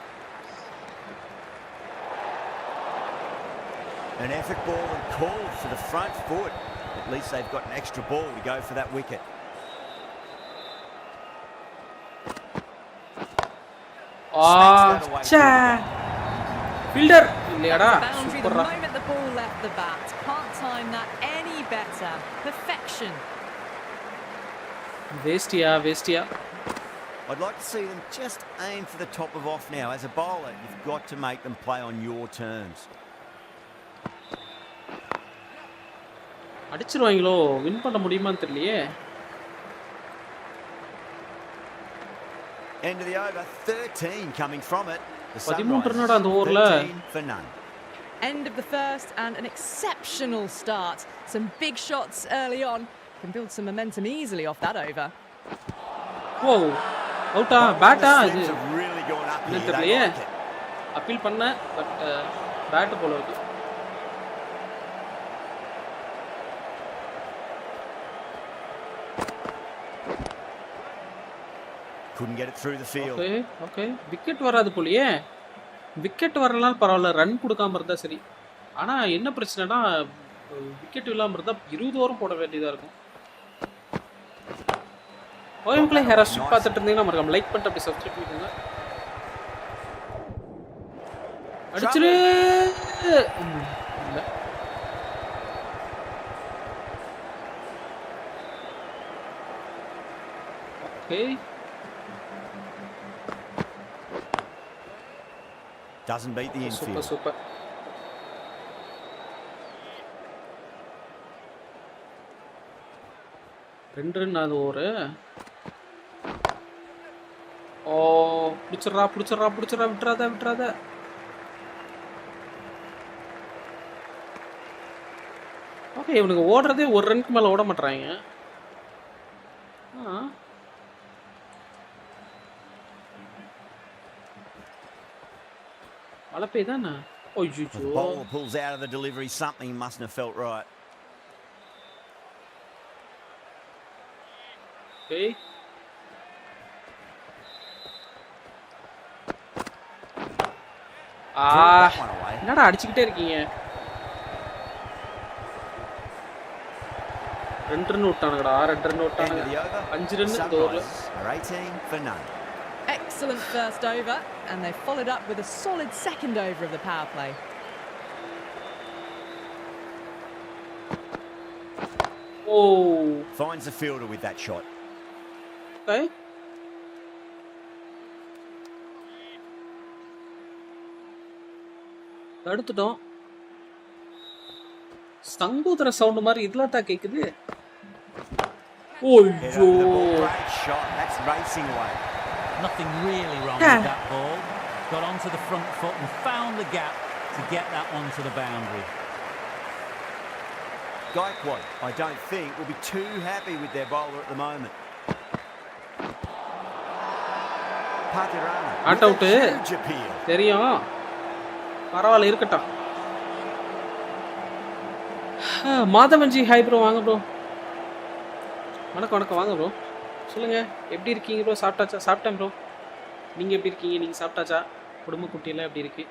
An effort ball and called for the front foot. At least they've got an extra ball to go for that wicket. Fielder இல்லையாடா Boundary the moment the ball left the bat. Can't time that any better. Perfection. Vestia. I'd like to see them just aim for the top of off now. As a bowler, you've got to make them play on your terms. அடிச்சிருவாங்களோ win பண்ண முடியுமான்னு தெரியலையே. End of the over, 13 coming from it. The 13 for none. End of the first and an exceptional start. Some big shots early on. Can build some momentum easily off that over. Whoa. Outa, bata. Things have really gone up here. They like it. Appeal பண்ண but bad போல இருக்கு. Couldn't get it through the field. Okay. Wicket வராது போலயே. Wicket வரலாம் பரவாயில்ல, run கொடுக்காம இருந்தா சரி. ஆனா என்ன பிரச்சனைனா விக்கெட் இல்லாம இருந்தா 20 ஓவர் போட வேண்டியதா இருக்கும். ஓயம்களை ஹராஸ் பார்த்துட்டு இருந்தீங்கன்னா மறக்காம லைக் பண்ணிட்டு அப்படியே சப்ஸ்கிரைப் பண்ணிக்கோங்க. அடிச்சிரு. இல்ல. Okay. Doesn't beat the infield. Super. ரெண்டு ரன் அது ஒரு. ஓ புடிச்சறா விட்டுறாத. ஓகே இவனுக்கு ஓடுறதே ஒரு ரன்க்கு மேல ஓட மாட்டறாங்க. மழை பெய்தானா? The bowler pulls out of the delivery. Something mustn't have felt right. Okay. என்னடா அடிச்சிட்டே இருக்கீங்க? 2 ரன் விட்டானுங்கடா. 2 ரன் விட்டானுங்க. 5 ரன் இந்த ஓவர்ல. 18 for none. Excellent first over, and they followed up with a solid second over of the power play. Oh. Finds the fielder with that shot. Okay. தடுத்துட்டோம். சங்கூதர sound மாதிரி இதெல்லாம் தான் கேக்குது. ஓய்யோ. That's racing away. Nothing really wrong with that ball. Got onto the front foot and found the gap to get that one to the boundary. Gaikwad, I don't think, will be too happy with their bowler at the moment. Patirana. Out out. தெரியும். பரவாயில்ல இருக்கட்டும். மாதவன்ஜி hi bro, வாங்க bro. வணக்கம் வணக்கம், வாங்க bro. சொல்லுங்க, எப்படி இருக்கீங்க ப்ரோ? சாப்பிட்டாச்சா? சாப்பிட்டேன் ப்ரோ. நீங்க எப்படி இருக்கீங்க? நீங்க சாப்பிட்டாச்சா? குடும்ப குட்டியெல்லாம் எப்படி இருக்கு?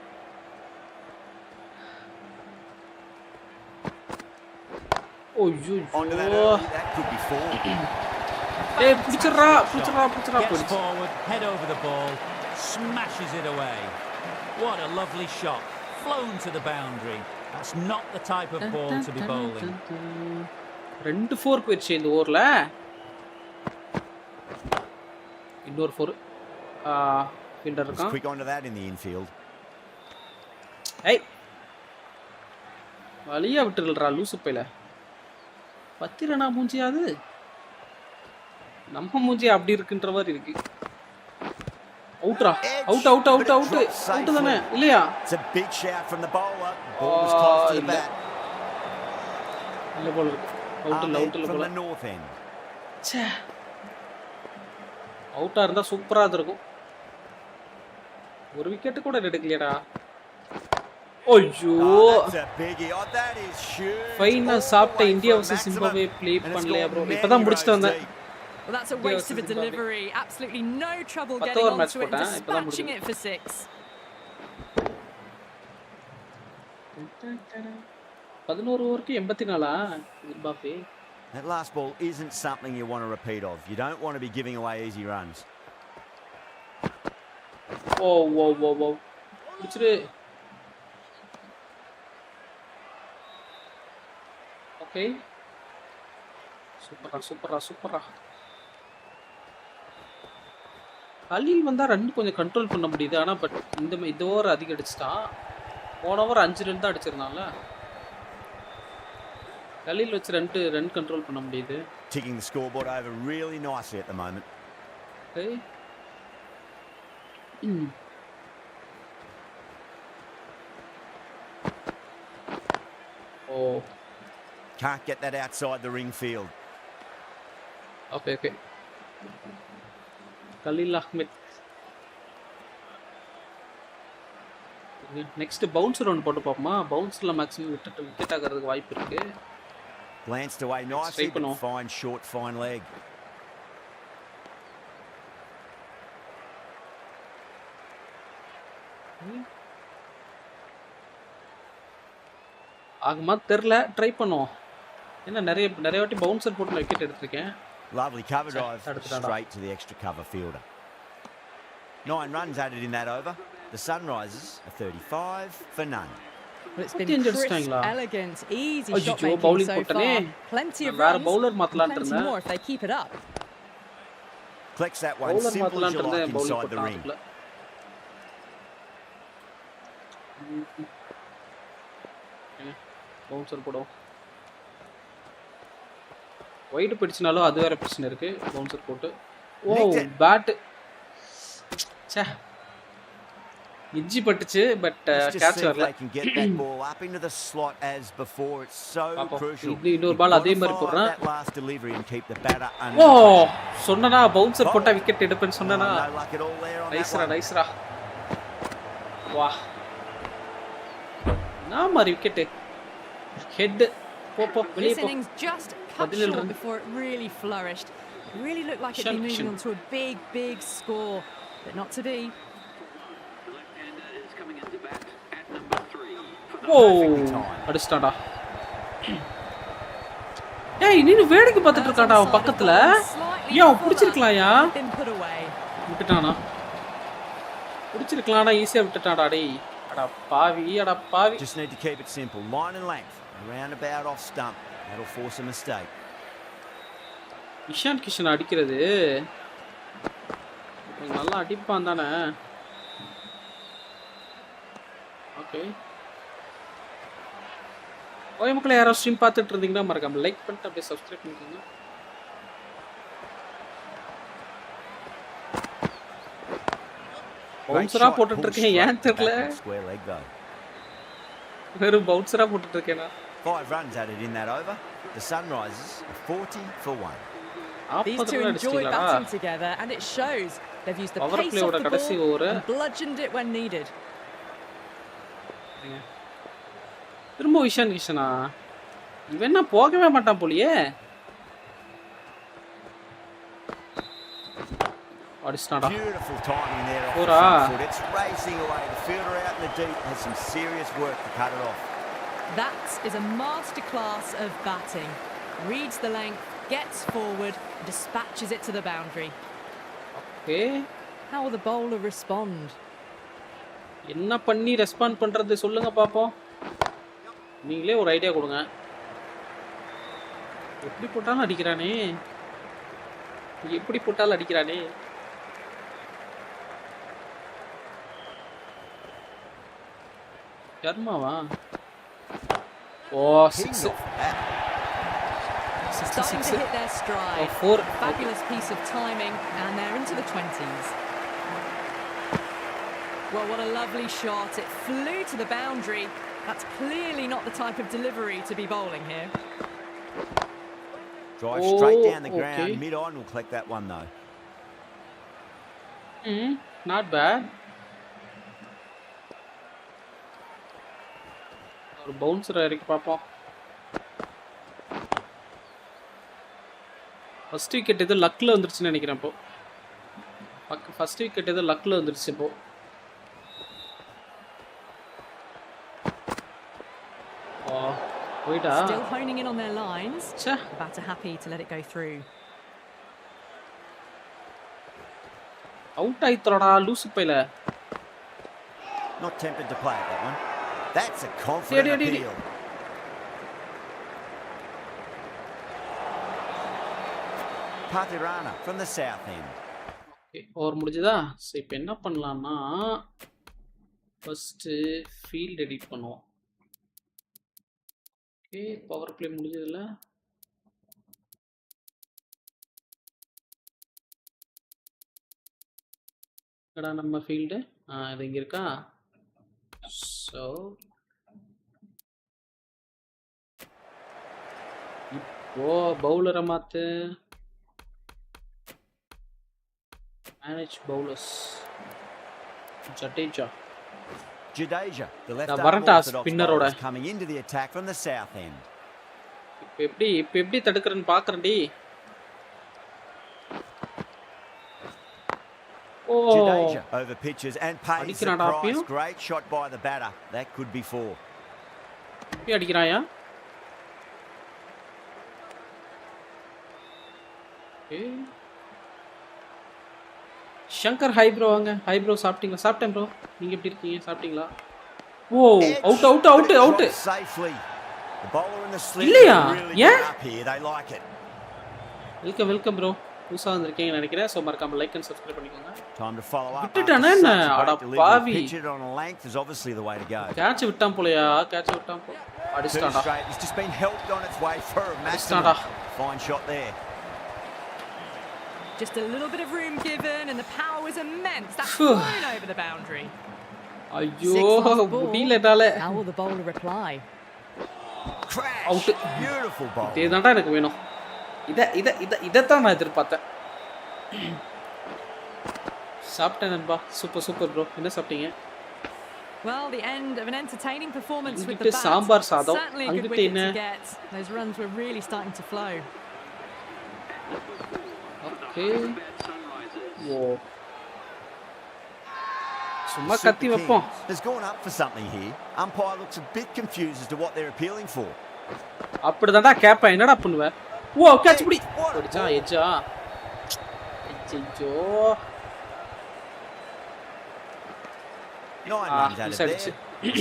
ஓய்யோ. ஏய் புடிச்சறா Gets forward, head over the ball, smashes it away. What a lovely shot, flown to the boundary. That's not the type of ball to be bowling. 2-4 போயிடுச்சு இந்த ஓவர்ல. இன்னொரு 4. ஃபீல்டர் இருக்கான். Quick onto that in the infield. ஏய் வலியா விட்டுறல்றா லூசு பையல. பத்திரனா மூஞ்சியாது நம்ம மூஞ்சி அப்படி இருக்குன்ற மாதிரி இருக்கு. அவுட்ரா, out out out out out தானே இல்லையா? It's a big shout from the bowler. Ball was close to the bat. இல்ல போல இருக்கு. அவுட் இல்ல from போல. the north end. ச்சே. அவுட்டா இருந்தா சூப்பரா இருக்கும். ஒரு விக்கெட் கூட எடுக்கலையடா. ஐயோ. ஃபைனா சாப்பிட்ட இந்தியா vs சிம்பாப்வே ப்ளே பண்ணலையா ப்ரோ? இப்பதான் முடிச்சிட்டு வந்தேன். Well, that's a waste of a delivery. Absolutely no trouble getting onto it and dispatching it for 6. 11 ஓவருக்கு 84 Zimbabwe. That last ball isn't something you want to repeat of. You don't want to be giving away easy runs. Oh, whoa, whoa, whoa. Pichre. Okay. Super. அலில் வந்தா run கொஞ்சம் control பண்ண முடியுது. ஆனா but இந்த over அதிக அடிச்சிட்டான். போன over 5 run தான் அடிச்சிருந்தான்ல. கலீல் வச்சு ரன் கண்ட்ரோல் பண்ண முடியுது. Ticking the scoreboard over really nicely at the moment. Okay. Oh. Can't get that outside the ring field. Okay. Khalil Ahmed. Next bouncer round போட்டு பாப்போமா? பவுன்ஸ்ல மேக்ஸிமம் விக்கெட் ஆகிறதுக்கு வாய்ப்பு இருக்கு. Glanced away nicely, but fine short, fine leg. ஆகமா தெரியல, try பண்ணுவோம். என்ன நிறைய வாட்டி பவுன்சர் போட்டு விக்கெட் எடுத்துருக்கேன். Lovely cover drive straight to the extra cover fielder. 9 runs added in that over. The Sunrisers are 35 for none. Well, it's been crisp, elegant, easy shot making so far. Plenty of runs, plenty more if they keep it up. Collects that one, simple as you like inside the ring. Bouncer போடும். White பிடிச்சனாலும் அது வேற பிரச்சனை இருக்கு. Bouncer போட்டு bad ச்சே இஞ்சி பட்டுச்சு. But catch வரல. இன்னொரு பால் அதே மாதிரி போடுறான். ஓ சொன்னனா பவுன்சர் போட்டா விக்கெட் எடுப்பேன்னு சொன்னனா. நைஸ்ரா வா நான் மாதிரி விக்கெட் ஹெட் போ வெளியே போ. Just cut short before it really flourished. It really looked like it'd be moving on to a big score, but not to be. ஓ அடிச்சாடா. ஏய் நீ வேடிக்கை பார்த்துட்டு இருக்காடா அவன் பக்கத்துல. ஏன் பிடிச்சிருக்கலாம்யா? விட்டுட்டானா? பிடிச்சிருக்கலாம்னா ஈஸியா விட்டுட்டாடா. டேய் அட பாவி. Just need to keep it simple. Line and length. Around about off stump. That'll force a mistake. Ishan Kishan அடிக்கிறது நல்லா அடிப்பான் தானே. ஓகே ஓய் மக்களே, யாரோ ஸ்ட்ரீம் பார்த்துட்டு இருந்தீங்கன்னா மறக்காம லைக் பண்ணிட்டு அப்படியே சப்ஸ்கிரைப் பண்ணிக்கோங்க. பவுன்சரா போட்டுட்டு இருக்கேன், ஏன் தெரியல. வெறும் பவுன்சரா போட்டுட்டு இருக்கேனா. 5 runs added in that over. The Sunrisers are 40 for 1. These two enjoy batting together and it shows. They've used the pace of the ball and bludgeoned it when needed. திரும்ப விஷான் கிஷனா இவன் என்ன போகவே மாட்டான் போலியே. Beautiful timing there off the front foot. It's racing away. The fielder out in the deep has some serious work to cut it off. That is a masterclass of batting. Reads the length, gets forward, dispatches it to the boundary. Okay. How will the bowler respond? என்ன பண்ணி respond பண்றது சொல்லுங்க பாப்போம். நீங்களே ஒரு idea கொடுங்க. எப்படி போட்டாலும் அடிக்கிறானே. எப்படி போட்டாலும் அடிக்கிறானே. கர்மாவா? ஓ 6. Starting to hit their stride. Oh, 4. Fabulous piece of timing and they're into the 20s. Well, what a lovely shot. It flew to the boundary. That's clearly not the type of delivery to be bowling here. Drive straight down the ground. Mid-on will collect that one though. Not bad. ஒரு bouncer இறக்கி பாப்போம். First wicket ஏதோ லக்ல வந்துருச்சுன்னு நினைக்கிறேன். இப்போ first wicket ஏதோ லக்ல வந்துருச்சு. இப்போ still honing in on their lines. Batter happy to let it go through. Out ஆயிட்டறடா லூசு பையல. Not tempted to play that one. That's a confident appeal. Pathirana from the south end. Okay, over முடிஞ்சதா? So இப்போ என்ன பண்ணலாம்னா first field edit பண்ணுவோம். Okay, power play முடிஞ்சதுல கடா நம்ம field இது இங்க இருக்கா. சோ இப்போ பவுலரை மாத்து. Manage bowlers. Jadeja, the left spinner coming into the attack from the south end. இப்போ எப்படி தடுக்கறன்னு பார்க்கறேன்டி. Jadeja over pitches and pays the price. Great shot by the batter. That could be 4. எப்படி அடிக்கறாயா? Shankar hi bro வாங்க. Hi bro சாப்பிட்டீங்களா? சாப்பிட்டேன் bro. நீங்க எப்படி இருக்கீங்க? சாப்பிட்டீங்களா? ஓ out safely. The bowler in the slip இல்லையா? ஏன்? They like it. Welcome bro. புதுசா வந்திருக்கீங்கன்னு நினைக்கிறேன். சோ மறக்காம லைக் அண்ட் சப்ஸ்கிரைப் பண்ணிக்கோங்க. Time to follow up. விட்டுட்டானே என்ன? அட பாவி. Pitch it on a length is obviously the way to go. Catch விட்டான் போலயா? அடிச்சான்டா. It's just been helped on its way for a massive fine shot there. Just a little bit of room given and the power was immense. That's flying over the boundary. ஐயோ முடியலடால. How will the bowler reply? Crash. Beautiful ball. இதுதான்டா எனக்கு வேணும். இதான் நான் எதிர்பார்த்தேன். சாப்பிட்டேன் நண்பா. Super bro. என்ன சாப்பிட்டீங்க? Well, the end of an entertaining performance with the bat. Sambar சாதம். Certainly a good wicket to get. Those runs were really starting to flow. Okay. Whoa. சும்மா கத்தி வைப்போம். Has gone up for something here. Umpire looks a bit confused as to what they're appealing for. அப்படிதான்டா கேப்பா. என்னடா பண்ணுவ? ஓ catch பிடி. அடிச்சா எஜ்ஜா. ஐயோ. 9 runs out of there.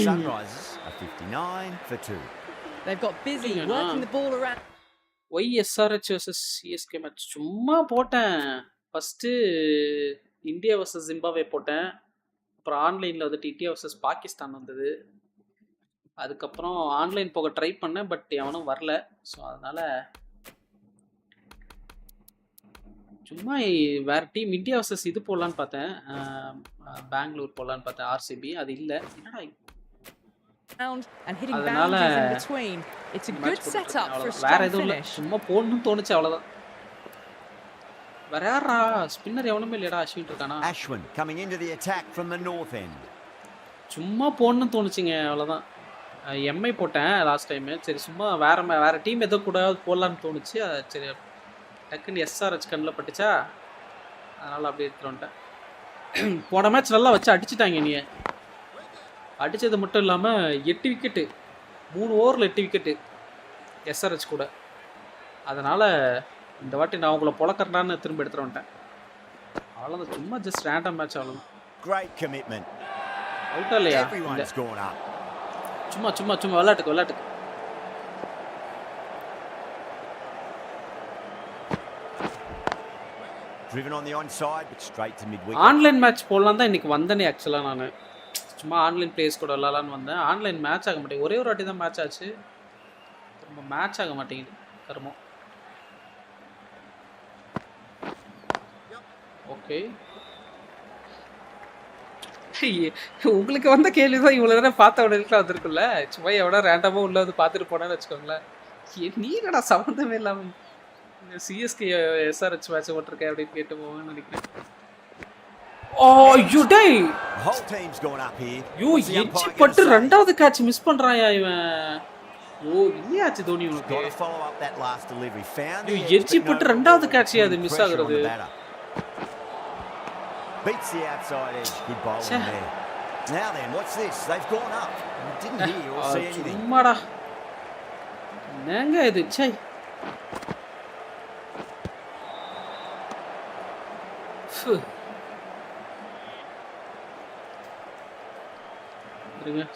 Sunrisers are 59 for 2. They've got busy working the ball around. YSRH vs CSK match சும்மா போட்டேன். First India vs Zimbabwe போட்டேன். அப்புறம் ஆன்லைன்ல வந்துட்டு இந்தியா vs பாகிஸ்தான் வந்தது. அதுக்கப்புறம் ஆன்லைன் போக ட்ரை பண்ணேன், பட் எவனும் வரல. ஸோ அதனால் சும்மா வேறு டீம் இந்தியா வர்சஸ் இது போடலான்னு பார்த்தேன், பெங்களூர் போடலான்னு பார்த்தேன், ஆர்சிபி. அது இல்லை. என்னடா அதனால வேற எதுவும் இல்லை, சும்மா போடணும்னு தோணுச்சு, அவ்வளோதான். வேற யாரா ஸ்பின்னர் எவனுமே இல்லையடா. அஸ்வின் இருக்கானா? Ashwin coming into the attack from the north end. சும்மா போடணும்னு தோணுச்சுங்க, அவ்வளோதான். எம்ஐ போட்டேன் லாஸ்ட் டைமு. சரி சும்மா வேறு டீம் எதோ கூட போடலான்னு தோணுச்சு. சரி டக்குன்னு எஸ்ஆர்ஹெச் கண்ணில் பட்டுச்சா, அதனால் அப்படியே எடுத்துகிட்டு வந்துட்டேன். போன மேட்ச் நல்லா வச்சு அடிச்சுட்டாங்க. நீ அடித்தது மட்டும் இல்லாமல் 8 விக்கெட்டு, 3 ஓவரில் 8 விக்கெட்டு எஸ்ஆர்ஹெச் கூட. அதனால் இந்த வாட்டி நான் உங்களை பொழக்கிறேன்னு திரும்ப எடுத்துகிட்டு வந்துட்டேன். அவ்வளோதான், சும்மா ஜஸ்ட் ரேண்டம் மேட்ச், அவ்வளோதான். Great commitment. அவுட்டா இல்லையா? Everyone's gone up. சும்மா சும்மா சும்மா விளையாட்டுக்கு. Driven on the onside but straight to mid-wicket. Online match போடலாம் தான் இன்னைக்கு வந்தேனே. ஆக்சுவலாக நான் சும்மா ஆன்லைன் பிளேயர்ஸ் கூட விளாட்லான்னு வந்தேன். ஆன்லைன் மேட்ச் ஆக மாட்டேங்குது. ஒரே ஒரு வாட்டி தான் மேட்ச் ஆச்சு, திரும்ப மேட்ச் ஆக மாட்டேங்குது. கருமம். ஓகே, உங்களுக்கு வந்த கேள்வி தான் இவ்வளோ நேரம் பார்த்த உடனே வந்திருக்குல்ல. சும்மா எவ்வளோ ரேண்டமாக உள்ள வந்து பார்த்துட்டு போனேன்னு வச்சுக்கோங்களேன். நீ என்னடா சம்மந்தமே இல்லாமல் இந்த சிஎஸ்கே எஸ்ஆர்ஹெச் மேட்ச் ஓட்டிருக்கேன் அப்படின்னு கேட்டு போவேன்னு நினைக்கிறேன். ஐயோ டேய், whole team's going up here. Yo edge பட்டு ரெண்டாவது கேட்ச் மிஸ் பண்றாயா இவன். ஓ இல்லையாச்சு தோனி உனக்கு. Got to follow up that last delivery. Found yo edge பட்டு ரெண்டாவது கேட்ச் அது மிஸ் ஆகுறது. Beats the outside edge. Good bowling there. Now then, what's this? They've gone up. We didn't hear or see anything. சும்மாடா என்னங்க இது. சை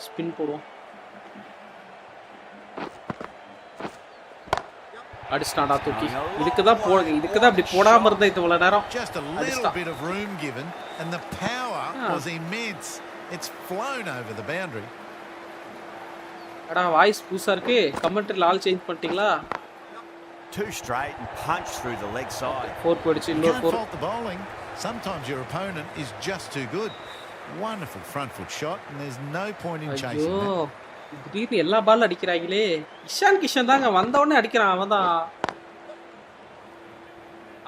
spin போடுவோம். அடிச்சாடா தூக்கி. இதுக்கு தான் இப்படி போடாம இருந்தா இவ்வளோ நேரம். Just a little bit of room given and the power was immense. It's flown over the boundary. அடா வாய்ஸ் புதுசா இருக்கு. கமெண்ட்ரில ஆல் சேஞ்ச் பண்ணிட்டீங்களா? Too straight and punched through the leg side. 4 போடுச்சு. இன்னொரு 4. Fault the bowling. Sometimes your opponent is just too good. Wonderful front foot shot and there's no point in chasing that. திடீர்னு எல்லா பால்ல அடிக்கிறாங்களே. இஷான் கிஷன் தாங்க வந்தவொடனே அடிக்கிறான்.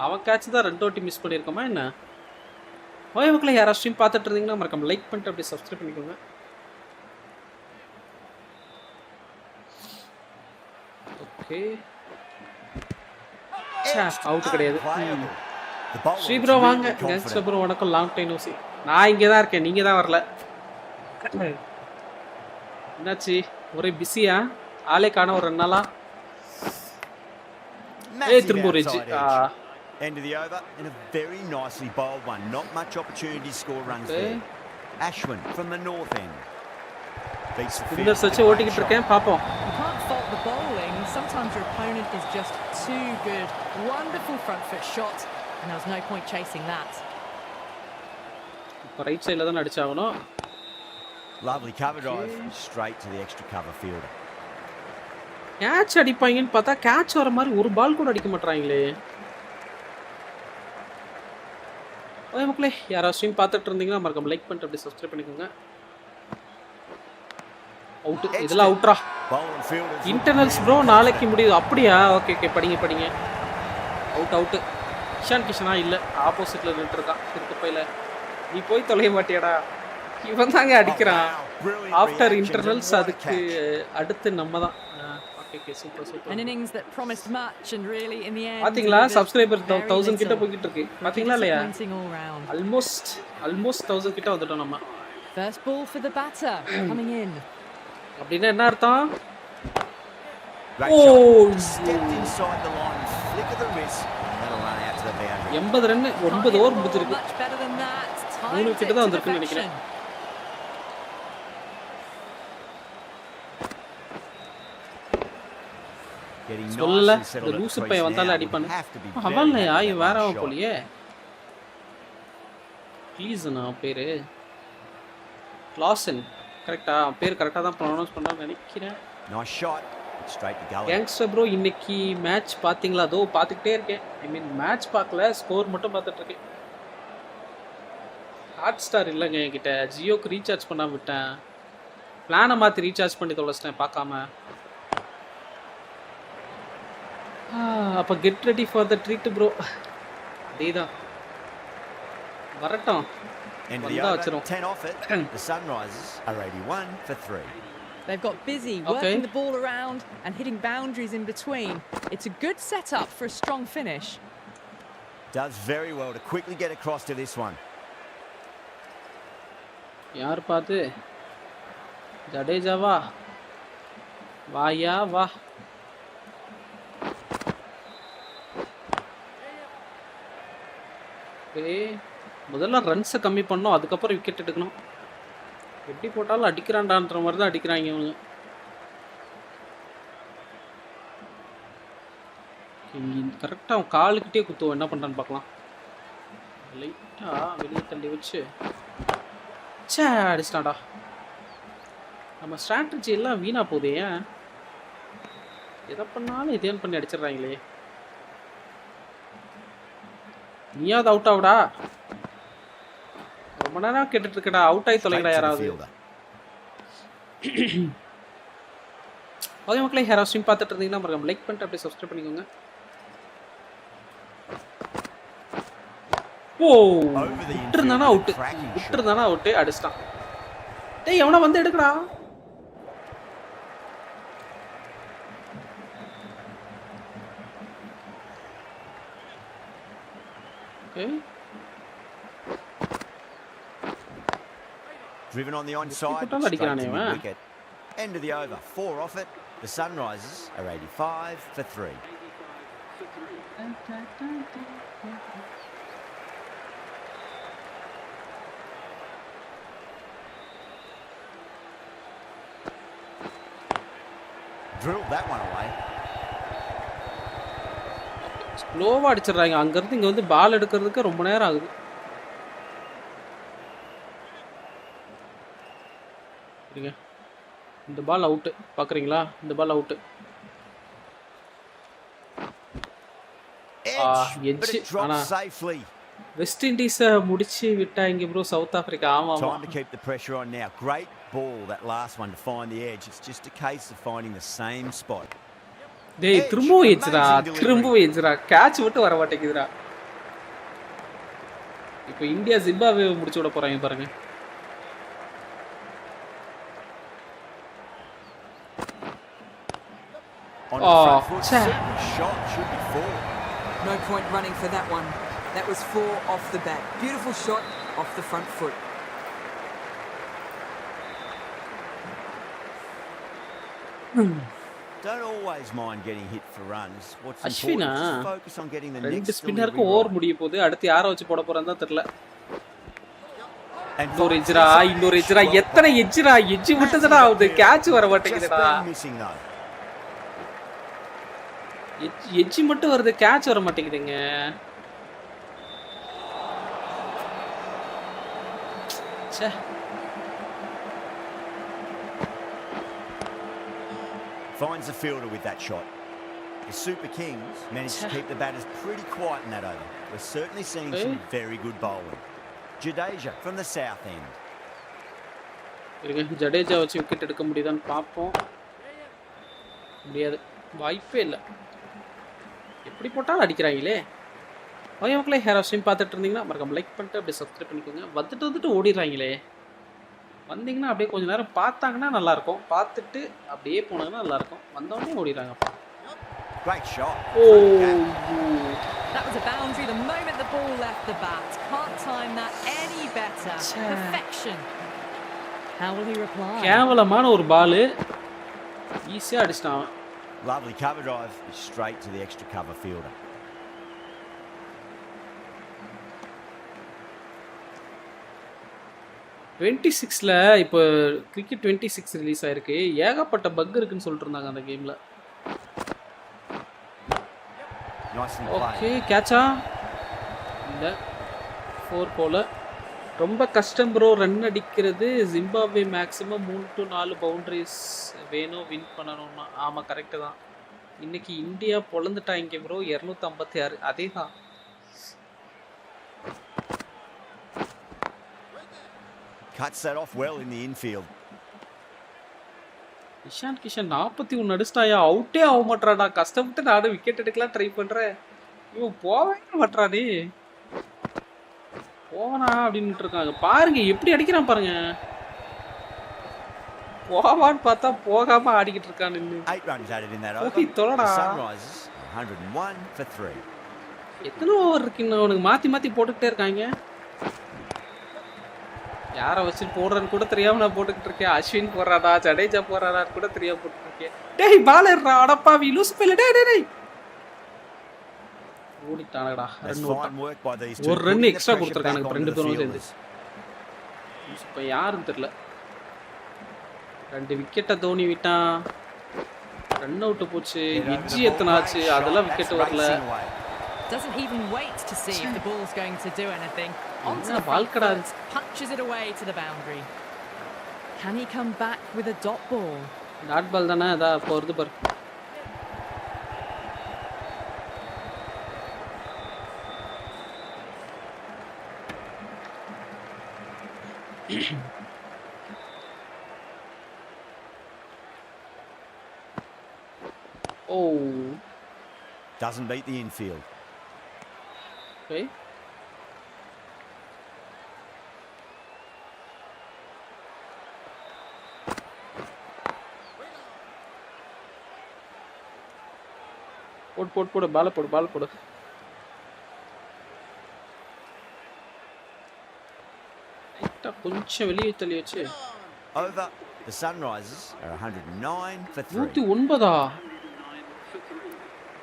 அவன் catch தான் 2 வாட்டி மிஸ் பண்ணியிருக்கோமா என்ன? ஓய் மக்களே, யாராவது ஸ்ட்ரீம் பார்த்துட்டு இருந்தீங்கன்னா மறக்காம லைக் பண்ணிட்டு அப்படியே சப்ஸ்கிரைப் பண்ணிக்கோங்க. ஓகே, அவுட் கிடையாது. ஸ்ரீ ப்ரோ வாங்க. கேங்ஸ்டர் ப்ரோ வணக்கம். Long time nosy. நான் இங்கே தான் இருக்கேன், நீங்கள் தான் வரல. என்னாச்சு, ஒரே பிஸியா? ஆளே காண ஒரு 2 நாளா. திரும்ப ஒரு end of the over and a very nicely bowled one. Not much opportunity to score runs there. Ashwin from the north end. Beats the field. சச்சே ஓட்டிக்கிட்டு இருக்கேன், பாப்போம். You can't fault the bowling. Sometimes your opponent is just too good. Wonderful front foot shot and there was no point chasing that. இப்போ right சைடுல தான் அடிச்சாகணும். Lovely cover drive straight to the extra cover fielder. Catch அடிப்பாங்கன்னு பார்த்தா catch வர மாதிரி ஒரு பால் கூட அடிக்க மாட்டாங்களே. ஓகே மக்களே, யாராவது ஸ்ட்ரீம் பார்த்துட்டு இருந்தீங்கன்னா மறக்காம லைக் பண்ணிட்டு அப்படியே சப்ஸ்கிரைப் பண்ணிக்கோங்க. அவுட், இதெல்லாம் அவுட்ரா. இன்டர்னல்ஸ் ப்ரோ நாளைக்கு முடியுது. அப்படியா? ஓகே படிங்க. அவுட். இஷான் கிஷனா இல்லை, ஆப்போசிட்ல நின்று இருக்கான் திருப்பையில. நீ போய் தொலைய மாட்டியாடா. இவன் தாங்க அடிக்கிறான் ஆஃப்டர் இன்டர்வல்ஸ். அதுக்கு அடுத்து நம்ம தான். Okay super. An innings that promised much and really in the end பாத்தீங்களா சப்ஸ்கிரைபர் 1000 கிட்ட போயிட்டு இருக்கு. பாத்தீங்களா இல்லையா? ஆல்மோஸ்ட் 1000 கிட்ட வந்துட்டோம் நம்ம. First ball for the batter coming in. அப்படினா என்ன அர்த்தம்? Stepped inside the line, flick of the wrist, that'll run out to the boundary. 80 run 9 over முடிஞ்சிருக்கு. Much better than that. 3 கிட்ட தான் வந்திருக்குன்னு நினைக்கிறேன். சொல்லல, இந்த லூசு பையன் வந்தாலே அடிப்பானு. அவன் இல்லையா, இவன் வேற அவன் போலியே. ப்ளீஸ் நான் பேரு கிளாசன். கரெக்ட்டா பேர் கரெக்ட்டா தான் ப்ரொனவுன்ஸ் பண்றான்னு நினைக்கிறேன். Nice shot. Straight to gully. Gangster bro இன்னைக்கு மேட்ச் பாத்தீங்களா? அதோ பாத்துக்கிட்டே இருக்கேன். ஐ மீன் மேட்ச் பார்க்கல, ஸ்கோர் மட்டும் பார்த்துட்டு இருக்கேன். ஹாட் ஸ்டார் இல்லைங்க என்கிட்ட. ஜியோக்கு ரீசார்ஜ் பண்ணாம விட்டேன். பிளானை மாற்றி ரீசார்ஜ் பண்ணி தொலைச்சிட்டேன் பார்க்காம. அப்போ get ready for the treat bro. அதே தான் வரட்டும். வந்தா வச்சிரும். 10 off it. The Sunrisers are 81 for 3. They've got busy working the ball around and hitting boundaries in between. It's a good setup for a strong finish. Does very well to quickly get across to this one. யார் பாத்து? ஜடேஜாவா? வாயா வா. முதல்ல ரன்ஸை கம்மி பண்ணோம், அதுக்கப்புறம் wicket எடுக்கணும். எப்படி போட்டாலும் அடிக்கிறான்டான்ற மாதிரி தான் அடிக்கிறாங்க இவங்க. கரெக்டாக அவன் காலுக்கிட்டே குத்துவோம், என்ன பண்ணுறான்னு பார்க்கலாம். லைட்டாக வெளியே தள்ளி வச்சு சே அடிச்சிட்டாடா. நம்ம ஸ்ட்ராட்டஜி எல்லாம் வீணாக போகுது. ஏன் எதை பண்ணாலும் இதேன் பண்ணி அடிச்சிடுறாங்களே. நீயாவது அவுட் ஆகுடா. ரொம்ப நேரம் கேட்டுட்டு இருக்கடா, அவுட் ஆகி தொலைங்கடா யாராவது. ஓகே மக்களே, யாராவது ஸ்ட்ரீம் பார்த்துட்டு இருந்தீங்கன்னா மறக்காம லைக் பண்ணிட்டு அப்படியே சப்ஸ்கிரைப் பண்ணிக்கோங்க. ஓ விட்டுருந்தானா அவுட்டு, விட்டுருந்தானா அவுட்டு, அடிச்சிட்டான். டேய் எவனா வந்து எடுக்கடா. Driven on the onside, straight to mid-wicket. End of the over, 4 off it. The Sunrisers are 85 for 3. Drilled that one away. ஸ்லோவாக அடிச்சிடுறாங்க. அங்கேருந்து இங்கே வந்து பால் எடுக்கிறதுக்கு ரொம்ப நேரம் ஆகுது. இந்த பால் அவுட்டு பார்க்குறீங்களா? இந்த பால் அவுட்டு. எட்ஜ். ஆனால் வெஸ்ட் இண்டீஸை முடிச்சு விட்டாங்க ப்ரோ சவுத் ஆஃப்ரிக்கா. ஆமாம். Time to keep the pressure on now. Great ball that last one to find the edge. It's just a case of finding the same spot. டேய் திரும்பவும் எட்ஜ்ரா, திரும்பவும் எட்ஜ்ரா. Catch மட்டும் வர மாட்டேங்குதுடா. இப்போ இந்தியா ஜிம்பாப்வே முடிச்சு விட போறாங்க பாருங்க. Shot should be 4. No point running for that one. That was 4 off the bat. Beautiful shot off the front foot. Don't always mind getting hit for runs. What's important is to focus on getting the next ரெண்டு ஸ்பின்னருக்கு over முடிய போகுது. அடுத்து யாரை வச்சு போட போறான்னு தான் தெரியல. இன்னொரு எட்ஜ்ரா, இன்னொரு எட்ஜ்ரா. எத்தனை எட்ஜ்ரா? எட்ஜ் விட்டதுடா ஆகுது, கேட்ச் வர மாட்டேங்குதுடா. எட்ஜ் மட்டும் வருது, கேட்ச் வர மாட்டேங்குதுங்க. ச்சே. Finds the fielder with that shot. The Super Kings managed to keep the batters pretty quiet in that over. We're certainly seeing some very good bowling. Jadeja from the south end. Jadeja வச்சு wicket எடுக்க முடியுதான்னு பார்ப்போம். முடியாது, வாய்ப்பே இல்லை. எப்படி போட்டாலும் அடிக்கிறாங்களே. Okay மக்களே, யாராவது ஸ்ட்ரீம் பார்த்துட்டு இருந்தீங்கன்னா மறக்காம லைக் பண்ணிட்டு அப்படியே சப்ஸ்கிரைப் பண்ணிக்கோங்க. வந்துட்டு ஓடிடுறாங்களே. வந்தீங்கன்னா அப்படியே கொஞ்சம் நேரம் பார்த்தாங்கன்னா நல்லாயிருக்கும், பார்த்துட்டு அப்படியே போனாங்கன்னா நல்லாயிருக்கும். வந்தோடனே ஓடிடுறாங்கப்பா. Great shot. That was a boundary the moment the ball left the bat. Can't time that any better. Perfection. How will he reply? கேவலமான ஒரு பால் ஈஸியாக அடிச்சிட்டான். Lovely cover drive, straight to the extra cover fielder. இப்போ cricket 26 release ஆயிருக்கு. ஏகப்பட்ட buck இருக்குன்னு சொல்லிட்டு இருந்தாங்க அந்த கேம்ல. ஓகே, கேட்சா இல்ல, 4 போல ரொம்ப கஷ்டம் ப்ரோ ரன் அடிக்கிறது. ஜிம்பாப்வே மேக்ஸிமம் 3 to 4 பவுண்டரிஸ் வேணும் வின் பண்ணணும்னா. ஆமாம் கரெக்டு தான். இன்னைக்கு இந்தியா பொழந்துட்டாங்க ப்ரோ 256. அதே தான். Cuts that off well in the infield. Ishan Kishan 41 அடிச்சிட்டாயா? அவுட்டே ஆக மாட்டாடா. கஷ்டப்பட்டு நானும் விக்கெட் எடுக்கலாம் ட்ரை பண்ணுறேன். இவன் போவே மாட்டானே. போவனா அப்படின்ட்டு இருக்காங்க. பாருங்க எப்படி அடிக்கிறான் பாருங்க. போவான்னு பார்த்தா போகாம ஆடிக்கிட்டு இருக்கான் நின்று. 8 runs added in that over. போய் தொலைடா. Sunrisers 101 for 3. எத்தனை ஓவர் இருக்கு இன்னும் அவனுக்கு மாற்றி மாற்றி போட்டுக்கிட்டே இருக்காங்க. யாரை வச்சு போடுறன்னு கூட தெரியாம நான் போட்டுக்கிட்டு இருக்கேன். அஸ்வின் போடுறாடா ஜடேஜா போடுறாடான்னு கூட தெரியாம போட்டுட்டு இருக்கேன். டேய் பாலர்ரா அடப்பாவி லூஸ் பிள்ளை. டேய் டேய் டேய் ஓடிட்டானடா. ஒரு ரன் எக்ஸ்ட்ரா கொடுத்துருக்கானுங்க ரெண்டு பேரும் சேர்ந்து. இப்போ யாருன்னு தெரியல. 2 விக்கெட்டை தோனி விட்டான். ரன் அவுட் போச்சு. எட்ஜி எத்தனை ஆச்சு அதெல்லாம் விக்கெட் வரல. Doesn't even wait to see if the ball's going to do anything. Onto the balkada punches it away to the boundary. Can he come back with a dot ball? Dot ball தானே அதா போறது பாரு. Oh, doesn't beat the infield. Okay. போடு பால போடு. கொஞ்சம் வெளியே தள்ளி வச்சு. Over. The Sunrisers are 109 for 3. 109.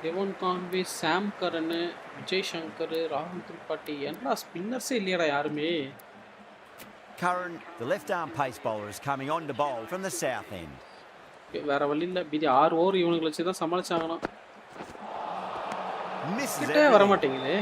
டெவன் Conway, சாம் கரன், விஜய் சங்கர், ராகுல் திரிபாட்டி. என்ன ஸ்பின்னர்ஸே இல்லையடா யாருமே. Curran, the left arm pace bowler, is coming on to bowl from the south end. வேற வழி இல்லை. மீதி 6 ஓவர் இவனுங்களை வச்சு தான் சமாளிச்சாங்கண்ணா. கிட்டே வர மாட்டேங்குது.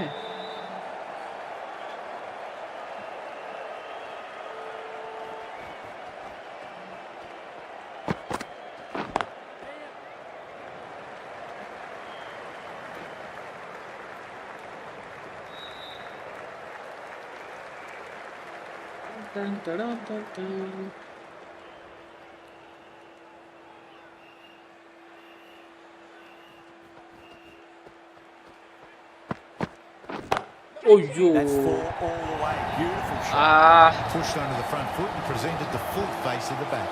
Oh, yo. That's 4 all the way. Beautiful shot. Pushed onto the front foot and presented the full face of the bat.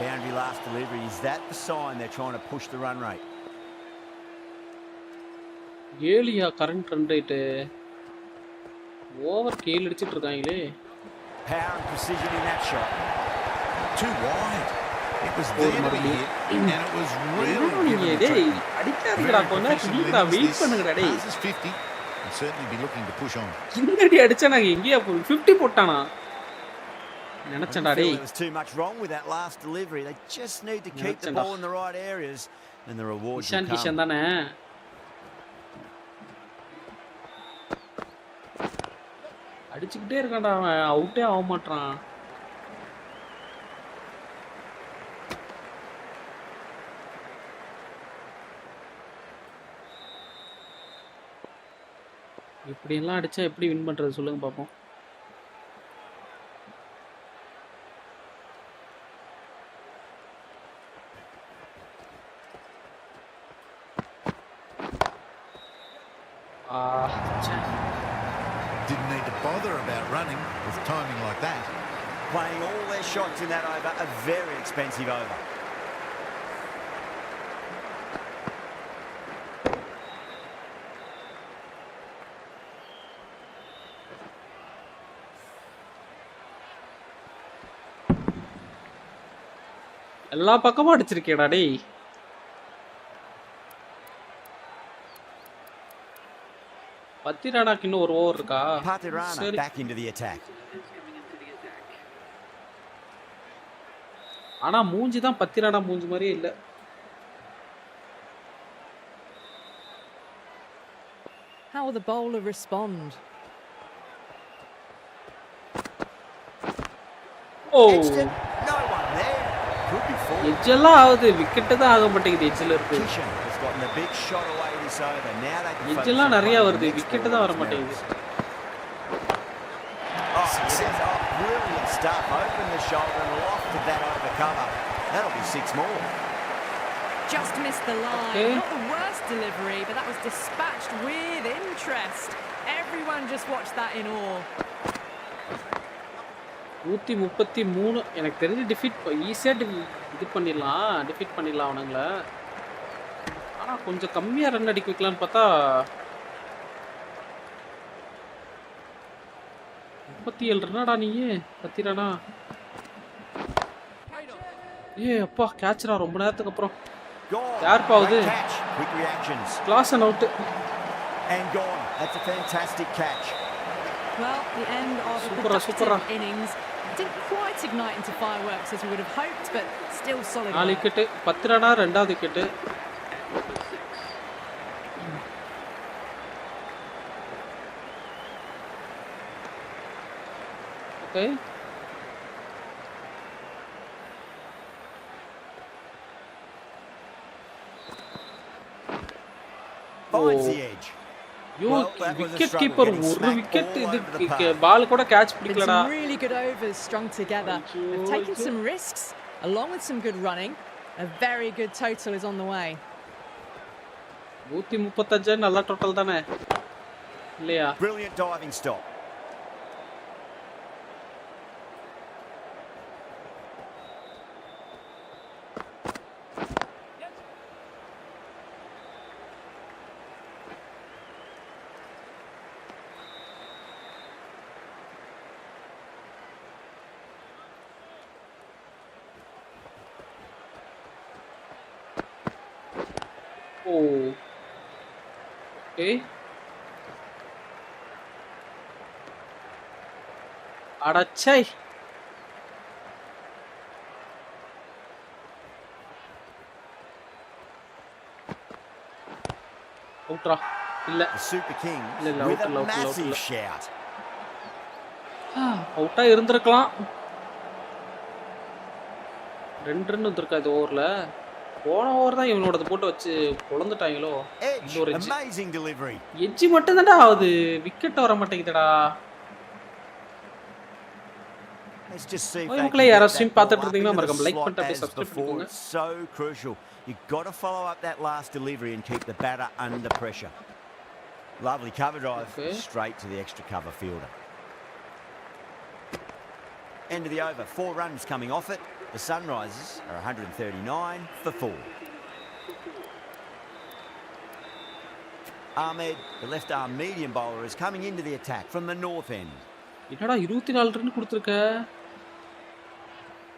Boundary last delivery. Is that the sign they're trying to push the run rate? ஏலியா current run rate over கேல் அடிச்சிட்டு இருக்காங்களே. Power and precision in that shot. Too wide. It was there to be hit, and it was really டேய் அடிக்காதடா கொன்னா நீடா wait பண்ணுங்கடா டேய். This is 50 and certainly be looking to push on. இன்னடி அடிச்சா நாங்க எங்கயா போ 50 போட்டானா நினைச்சடா டேய். There was too much wrong with that last delivery. They just need to keep the ball in the right areas and the reward will come. Kishan தானே. அடிச்சுக்கிட்டே இருக்கான்டா அவன். அவுட்டே ஆக மாட்டான். இப்படியெல்லாம் அடிச்சா எப்படி வின் பண்றது சொல்லுங்க பாப்போம். Didn't need to bother about running with timing like that. Playing all their shots in that over, a very expensive over. எல்லா பக்கமும் அடிச்சிருக்கேடா டேய். பத்திராடாக்கு இன்னும் ஒரு ஓவர் இருக்கா? சரி. Back into the attack. ஆனா மூஞ்சி தான் பத்திராடா மூஞ்சி மாதிரியே இல்ல. How will the bowler respond? Oh. No one there. Could be four. எஜ்ஜெல்லாம் ஆகுது விக்கெட் தான் ஆக மாட்டேங்குது எஜ்ஜில் இருக்கு. Kishan has gotten a big shot away this over. Now they can எஜ்ஜெல்லாம் நிறைய வருது விக்கெட் தான் வர மாட்டேங்குது. Brilliant stuff. Open the shoulder and lofted that over cover. That'll be 6 more. Just missed the line. Okay. Not the worst delivery, but that was dispatched with interest. Everyone just watched that in awe. 133 எனக்கு தெரிஞ்சு defeat ஈஸியா இது பண்ணிடலாம் defeat பண்ணிடலாம் அவனுங்கள. ஆனா கொஞ்சம் கம்மியா run அடிக்க வைக்கலாம்னு பார்த்தா 37 ரன்னாடா நீ கத்திரானா. அப்பா கேட்ச்ரா ரொம்ப நேரத்துக்கு அப்புறம். யார் பாவுது? Quick reactions. Class and out. And gone. That's a fantastic catch. Well, the end of a productive innings. Didn't quite ignite into fireworks as we would have hoped, but still solid. 4 wicket 10 ரன்னா ரெண்டாவது wicket. Okay. Finds the edge. Wicket keeper ஒரு wicket இது பால் கூட catch பிடிக்கலடா. Some really good overs strung together. They've taken some risks along with some good running. A very good total is on the way. 135 நல்ல total தானே இல்லையா? Brilliant diving stop. Okay. அடச்சை அவுட்ரா இல்ல Super Kings இல்ல with a out massive shout. அவுட்டா இருந்திருக்கலாம். 2 run வந்திருக்காது ஓவர்ல. போன ஓவர் தான் இவனோட போட்டு வச்சு பொளந்துட்டாங்களோ. Edge, amazing delivery. எட்ஜ் மட்டும் தான்டா ஆகுது விக்கெட் வர மாட்டேங்குதுடா. Let's just see if மக்களே யாரா ஸ்ட்ரீம் பார்த்துட்டு இருந்தீங்கன்னா மறக்காம லைக் பண்ணிட்டு அப்படியே சப்ஸ்கிரைப் பண்ணிக்கோங்க. So crucial. You've got to follow up that last delivery and keep the batter under pressure. Lovely cover drive straight to the extra cover fielder. End of the over. 4 runs coming off it. The Sunrisers are 139 for 4. Ahmed, the left arm medium bowler, is coming into the attack from the north end. என்னடா 24 run கொடுத்திருக்க?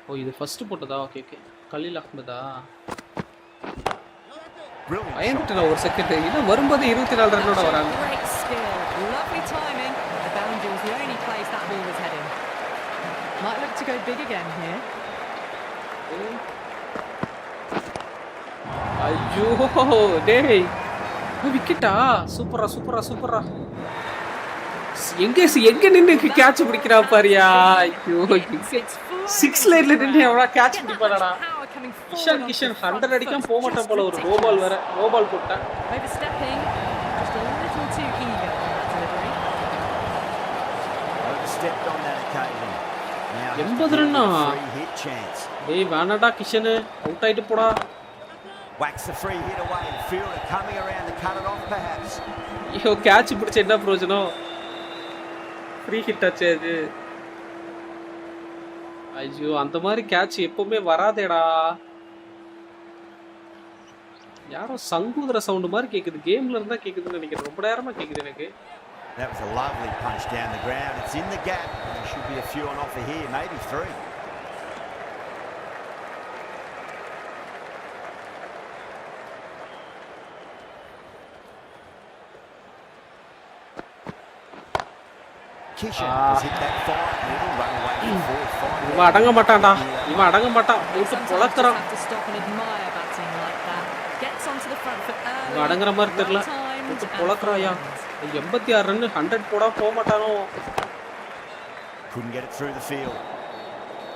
ஓ இது first போட்டதா? Okay okay. Khaleel அஹ்மதா? பயந்துட்டா ஒரு second. இது வரும்போது 24 ரன்னோட வராங்க. Great skill. Lovely timing. The boundary was the only place that ball was heading. Might look to go big again here. ஐயோ டேய் விக்கெட்டா? சூப்பரா சூப்பரா சூப்பரா. எங்க நின்னு கேட்ச் பிடிக்கிறா பாரியா. ஐயோ 6 லைன்ல நின்னு அவளா கேட்ச் பிடிப்பாடா. கிஷன் 100 அடிக்காம போக மாட்டான் போல. ஒரு நோ பால் வேற. நோ பால் போட்டான். Overstepping. Just a little too eager on that delivery. Overstepped on that occasion. 80 Ranna. Hit chance. டேய் வேணாடா கிஷன் அவுட் ஆயிட்டு போடா. Whacks the free hit away. Fielder coming around to cut it off perhaps. ஐயோ catch பிடிச்ச என்ன பிரயோஜனம்? Free hit ஆச்சு அது. ஐயோ அந்த மாதிரி கேட்ச் எப்பவுமே வராதேடா. யாரோ சங்குதுற சவுண்ட் மாதிரி கேக்குது. கேம்ல இருந்தா கேக்குதுன்னு நினைக்கிறேன். ரொம்ப நேரமா கேக்குது எனக்கு. That was a lovely punch down the ground. It's in the gap. There should be a few on offer here, maybe 3. Kishan has hit that fine middle run away from forward. இவன் அடங்க மாட்டான்டா. இவன் அடங்க மாட்டான். போட்டு பொளக்குறான். இவன் அடங்குற மாதிரி தெரியல. போட்டு பொளக்குறாயா. 86 ரன் 100 போடா போக மாட்டானோ. Couldn't get it through the field.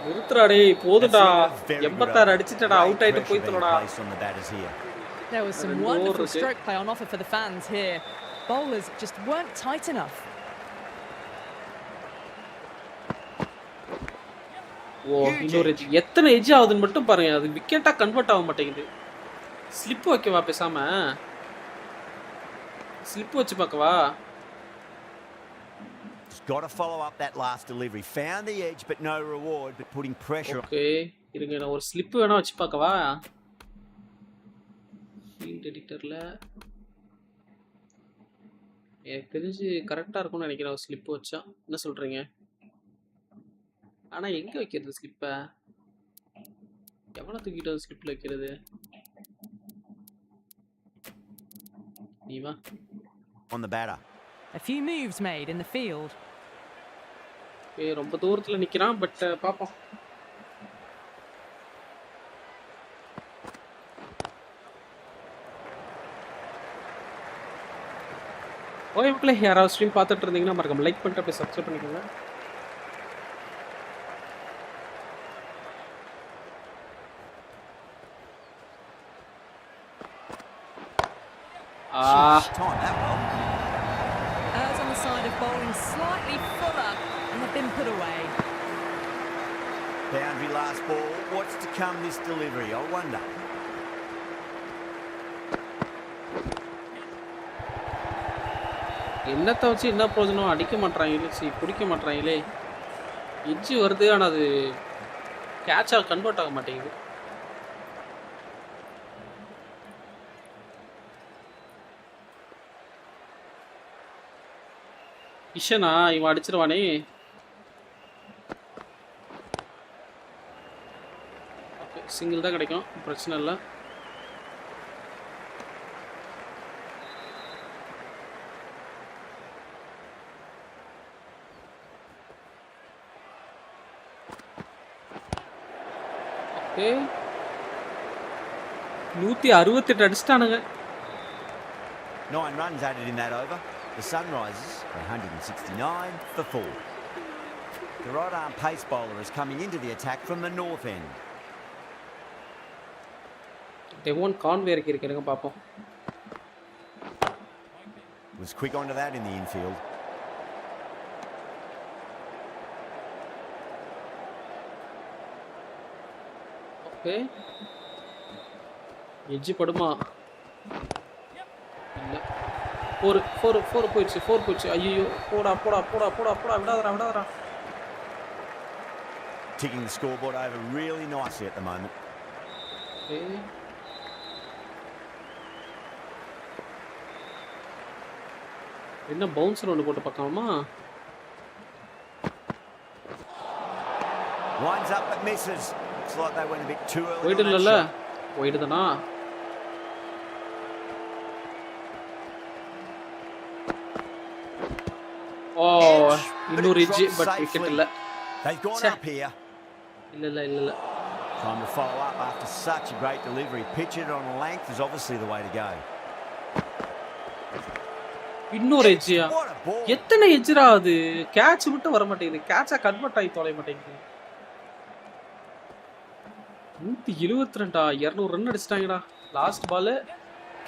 நிறுத்துடா டேய் போதுடா. 86 அடிச்சிட்டடா அவுட் ஆயிட்டு போய் தொலைடா. There was some wonderful stroke play on offer for the fans here. Bowlers just weren't tight enough. ஓ இன்னொரு எட்ஜ் எத்தனை எட்ஜ் ஆகுதுன்னு மட்டும் பாருங்க. அது விக்கெட்டா கன்வெர்ட் ஆக மாட்டேங்குது. ஸ்லிப் வைக்கவா பேசாம? ஸ்லிப் வச்சு பார்க்கவா? Got to follow up that last delivery. Found the edge but no reward, but putting pressure. Okay, இருங்க நான் ஒரு ஸ்லிப் வேணா வச்சு பார்க்கவா? ஃபீல்ட் எடிட்டர்ல எனக்கு தெரிஞ்சு கரெக்டா இருக்கும்னு நினைக்கிறேன் ஒரு ஸ்லிப் வச்சா. என்ன சொல்றீங்க? ஆனா எங்க வைக்கிறது ஸ்லிப்ப? எவன தூக்கிட்டு வந்து ஸ்லிப்ல வைக்கிறது? நீ வா. On the batter. A few moves made in the field. ரொம்ப தூரத்துல நிக்கிறான் பட் பாப்போம். ஓகே மக்களே, யாராவது ஸ்ட்ரீம் பார்த்துட்டு இருந்தீங்கன்னா மறக்காம லைக் பண்ணிட்டு அப்படியே சப்ஸ்கிரைப் பண்ணிக்கோங்க. Errs on the side of bowling slightly fuller and have been put away. Boundary last ball. What's to come this delivery? I wonder. என்னத்தை வச்சு என்ன பிரயோஜனம்? அடிக்க மாட்டாங்களே, பிடிக்க மாட்டாங்களே. எட்ஜ் வருது ஆனால் அது கேட்சாக கன்வெர்ட் ஆக மாட்டேங்குது. கிஷனா இவன் அடிச்சிருவானே. ஓகே சிங்கிள் தான் கிடைக்கும், பிரச்சனை இல்லை. Okay 168 அடிச்சிட்டானுங்க. 9 runs added in that over. The Sunrisers are 169 for 4. The right arm pace bowler is coming into the attack from the north end. Devon Conway இருக்காங்க பாப்போம். Was quick onto that in the infield. Okay edge படுமா? இல்ல. 4 போயிடுச்சு. ஐயோ போடா விடாதடா. Ticking the scoreboard over really nicely at the moment. என்ன bouncer ஒன்று போட்டு பார்க்கலாமா? Winds up but misses. Looks like they went a bit too early. White இல்லல்ல? ஒயிட் தானா? ஓ இன்னொரு எட்ஜ் பட் விக்கெட் இல்ல. They've gone up here. இல்ல. Trying to follow up after such a great delivery. Pitch it on length is obviously the way to go. இன்னொரு எட்ஜியா? எத்தனை எட்ஜ்ரா அது? Catch விட்டு வர மாட்டேங்குது. கேட்சா கன்வெர்ட் ஆகி தொலை மாட்டேங்குது. 172 200 ரன் அடிச்சிட்டாங்கடா. Last ball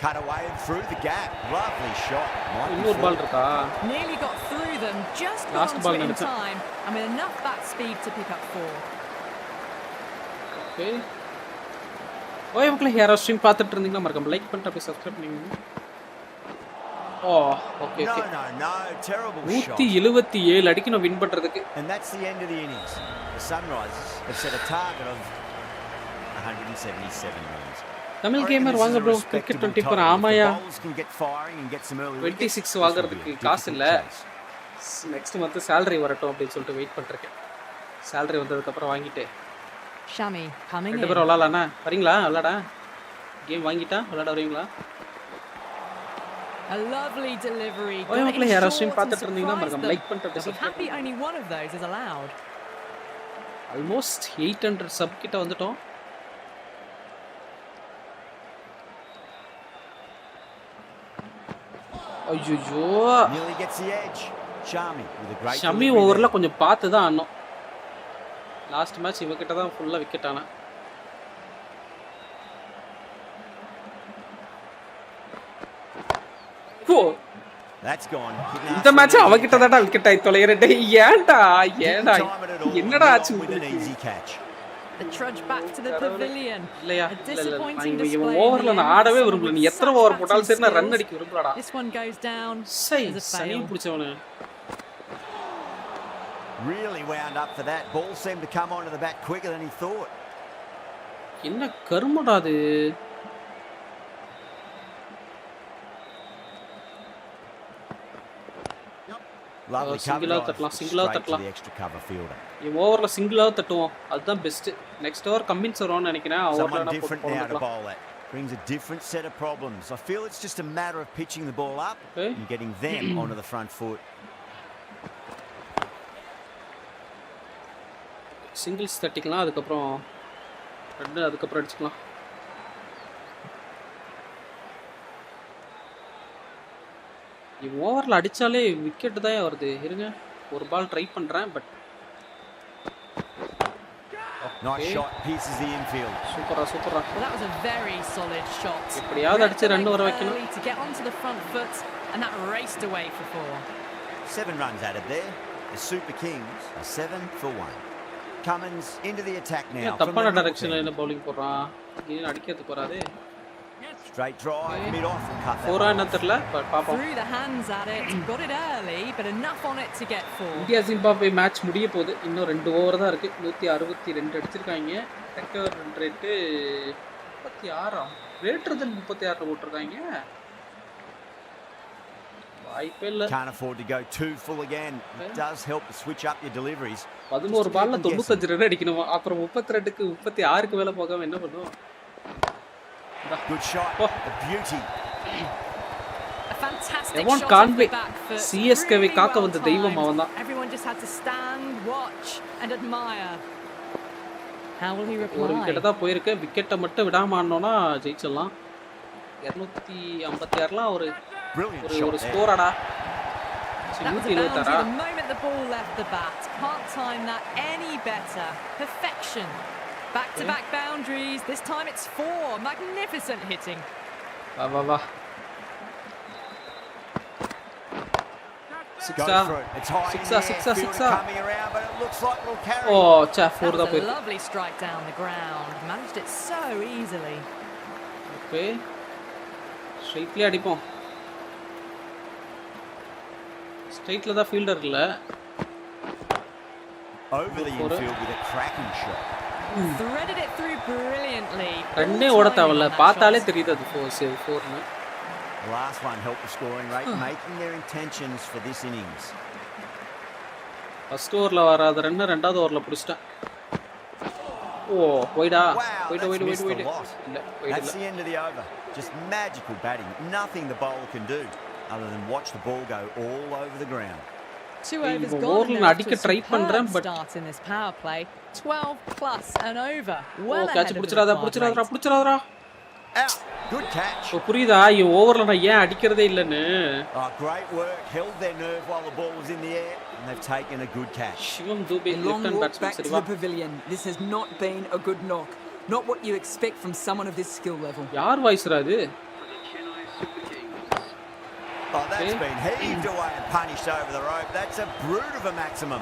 cut away and through the gap. Lovely shot. இன்னொரு பால் இருக்கா? Nearly got through them, just last ball in time and with enough bat speed to pick up 4. Okay okay மக்களே, யாராவது stream பார்த்துட்டு இருந்தீங்கன்னா மறக்காம like பண்ணிட்டு அப்படியே subscribe பண்ணிக்கோங்க. ஓ ஓகே No, terrible shot. 177 அடிக்கணும் வின் பண்றதுக்கு. And that's the end of the innings. The Sunrisers have set a target of 177 runs. Tamil gamer வாங்க ப்ரோ. கிரிக்கெட் 24 ஆமாயா. 26 வாங்குறதுக்கு காசு இல்ல. நெக்ஸ்ட் மந்த் salary வரட்டும் அப்படி சொல்லிட்டு வெயிட் பண்ணிருக்கேன். salary வந்ததுக்கு அப்புறம் வாங்கிட்டு Shami coming in. ரெண்டு பேரும் விளையாடலாம்னா வரீங்களா? விளையாட கேம் வாங்கிட்டா விளையாட வரீங்களா? A lovely delivery. ஓகே மக்களே, யாராவது ஸ்ட்ரீம் பார்த்துட்டு இருந்தீங்கன்னா மறக்காம லைக் பண்ணிட்டு சப்ஸ்கிரைப் பண்ணுங்க. Only one of those is allowed. Almost 800 sub கிட்ட வந்துட்டோம். ஐயோ Nearly gets the edge. Shami with a great Shami ஓவர்ல கொஞ்சம் பார்த்து தான் ஆடணும். லாஸ்ட் மேட்ச் இவகிட்ட தான் ஃபுல்லா விக்கெட் ஆனா. ஓ That's gone. இந்த மேட்ச் அவகிட்ட தான் விக்கெட் ஆயி தொலைறடே. ஏன்டா என்னடா ஆச்சு உங்களுக்கு? The trudge back to the pavilion. இல்லையா A disappointing display. இவன் ஓவர்ல நான் ஆடவே விரும்பல. நீ எத்தனை ஓவர் போட்டாலும் சரி நான் ரன் அடிக்க விரும்பலடா. This one goes down. Shani பிடிச்சவனே. Really wound up for that. Ball seemed to come onto the bat quicker than he thought. என்ன கருமடா அது. Lovely single out தட்டலாம், single out தட்டலாம். the extra cover fielder. இந்த ஓவர்ல single ஆ தட்டுவோம். அதுதான் best. Next over Cummins வரும்னு நினைக்கிறேன். ஓவர்ல Someone நான் different போட்டு now to போடலாம். bowl that. Brings a different set of problems. I feel it's just a matter of pitching the ball up and getting them onto the front foot. Singles தட்டிக்கலாம், அதுக்கப்புறம் ரெண்டு அதுக்கப்புறம் அடிச்சுக்கலாம். இவ் ஓவரில் அடித்தாலே விக்கெட்டு தான் வருது. இருங்க ஒரு பால் ட்ரை பண்ணுறேன். But Nice shot, pierces the infield. சூப்பரா சூப்பரா. Well, that was a very solid shot. எப்படியாவது அடிச்சு ரன் வர வைக்கணும். To get onto the front foot and that raced away for 4. 7 runs added there. The Super Kings are 7 for 1. Cummins into the attack now. தப்பான டைரக்ஷன்ல என்ன bowling போடுறான். இங்க அடிக்கிறதுக்கு வராதே. Straight drive, mid off and cut. ஃபோரா என்ன தெரியல. பாப்போம். Threw the hands at it, got it early, but enough on it to get 4. India Zimbabwe match முடிய போகுது. இன்னும் 2 ஓவர் தான் இருக்கு. 162 அடிச்சிருக்காங்க. Tector run rate 36 greater than 36 போட்டுருக்காங்க. வாய்ப்பே இல்ல. Can't afford to go too full again. It does help to switch up your deliveries. 11 பால்ல 95 ரன் அடிக்கணும். அப்புறம் 32க்கு 36க்கு மேல போகாம என்ன பண்ணுவோம்? Good shot. A beauty. A fantastic Everyone shot can't off be the back foot. CSKவே Really காக்க well வந்த தெய்வம் அவன் தான். Everyone just had to stand, watch and admire. How will he reply? ஒரு விக்கெட் தான் போயிருக்கு. விக்கெட்டை மட்டும் விடாம ஆடணும்னா ஜெயிச்சிடலாம். 256லாம் ஒரு ஸ்கோராடா. That was a boundary the moment the ball left the bat. Can't time that any better. Perfection. Back-to-back boundaries. This time it's 4. Magnificent hitting. வா. Sixer. Coming around, but it looks like we'll carry. Oh, cha 4 That da was a போயிருக்கு. lovely strike down the ground. Managed it so easily. Okay. ஸ்ட்ரைட்லயே அடிப்போம். ஸ்ட்ரைட்ல தான் fielder இல்ல. Over the infield with a cracking shot. Threaded it through brilliantly. ரன்னே ஓட தேவல்ல. பார்த்தாலே தெரியுது அது 4 னு. The last one helped the scoring rate, making their intentions for this innings. First ஓவர்ல வராத ரன் ரெண்டாவது ஓவர்ல புடிச்சிட்டேன். ஓ வைடா. வைட். இல்ல That's the end of the over. Just magical batting. Nothing the bowler can do other than watch the ball go all over the ground. 2 overs இவன் gone. ஓவர்ல அடிக்க try பண்றேன் but start in this power play. 12 plus and over. Well, catch புடிச்சறாதடா. Out. Good catch. ஓ புரியுதா? இந்த ஓவர்ல நான் ஏன் அடிக்கிறதே இல்லன்னு. Great work. Held their nerve while the ball was in the air and they've taken a good catch. Shivam Dubey left hand batsman back to the pavilion. This has not been a good knock. Not what you expect from someone of this skill level. யார் வாய்ஸ்ரா இது? That's been heaved away and punished over the rope. That's a brute of a maximum.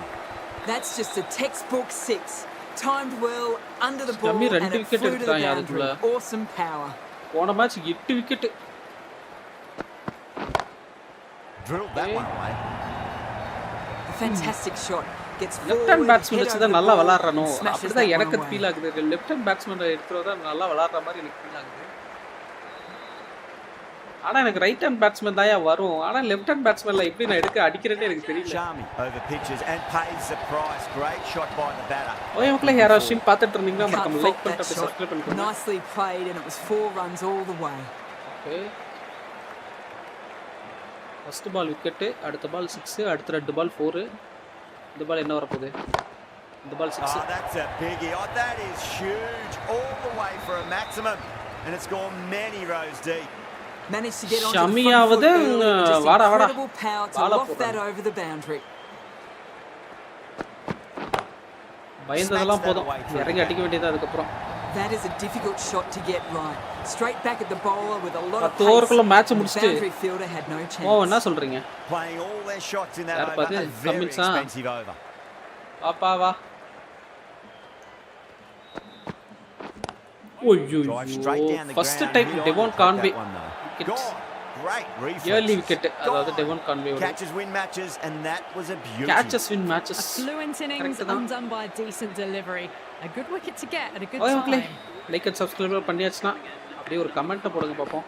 That's just a textbook 6. Timed well, under the ball Stammy and ரெண்டு it wicket flew to the எடுத்தாங்க boundary. அதுக்குள்ள. Awesome power. போன match 8 wicket. Drilled that one away. A fantastic shot. Gets left hand batsman வச்சு தான் நல்லா விளையாடுறனோ. Smashes அப்படிதான் that எனக்கு one away. Feel ஆகுது. லெஃப்ட் ஹேண்ட் பேட்ஸ்மேன் எடுத்துறதா நல்லா விளையாடுற மாதிரி எனக்கு ஃபீல் ஆகுது. ஆனா எனக்கு ரைட் ஹேண்ட் பேட்ஸ்மேன் தான்யா வரும். ஆனா லெஃப்ட் ஹேண்ட் பேட்ஸ்மேன்ல எப்படி நான் அடிக்கிறேன்னு எனக்கு தெரியல. Shami over pitches and pays the price. Great shot by the batter. ஓய் மக்களே யாரோ ஸ்ட்ரீம் பார்த்துட்டு இருந்தீங்கன்னா மறக்காம லைக் பண்ணிட்டு அப்படியே சப்ஸ்கிரைப் பண்ணிக்கோங்க. Nicely played and it was 4 runs all the way. Okay. First ball wicket, அடுத்த பால் 6, அடுத்த ரெண்டு பால் 4. இந்த பால் என்ன வர போகுது? இந்த பால் 6. That's a biggie. That is huge. All the way for a maximum and it's gone many rows deep. Managed to get onto the ஷமியாவது front foot early, just வாடா வாடா incredible power to Bala loft that போடுறாங்க. over the boundary. பயந்ததெல்லாம் போதும் இறங்கி அடிக்க வேண்டியது அதுக்கு அப்புறம் That is a difficult shot to get right. Straight back at the bowler with a lot of 10 pace. ஓவருக்குள்ள மேட்ச் The முடிச்சிட்டு boundary fielder had no chance. ஓ என்ன சொல்றீங்க Playing all their shots in that யார் over, பாத்து a very கமின்ஸா expensive over. பாப்பா வா ஓய்யோ Drive straight down the first ground. Time Hit on Devon to take Conway that one, though. Gone. Great reflex. Early wicket அதாவது Devon கான்வேயோட Catches win matches, and that was a beauty. catches win matches A fluent innings Correct. undone by a decent delivery. A good wicket to get at a good okay மக்களே time. Like and subscribe பண்ணியாச்சுன்னா அப்படியே ஒரு கமெண்ட்டை போடுங்க பார்ப்போம்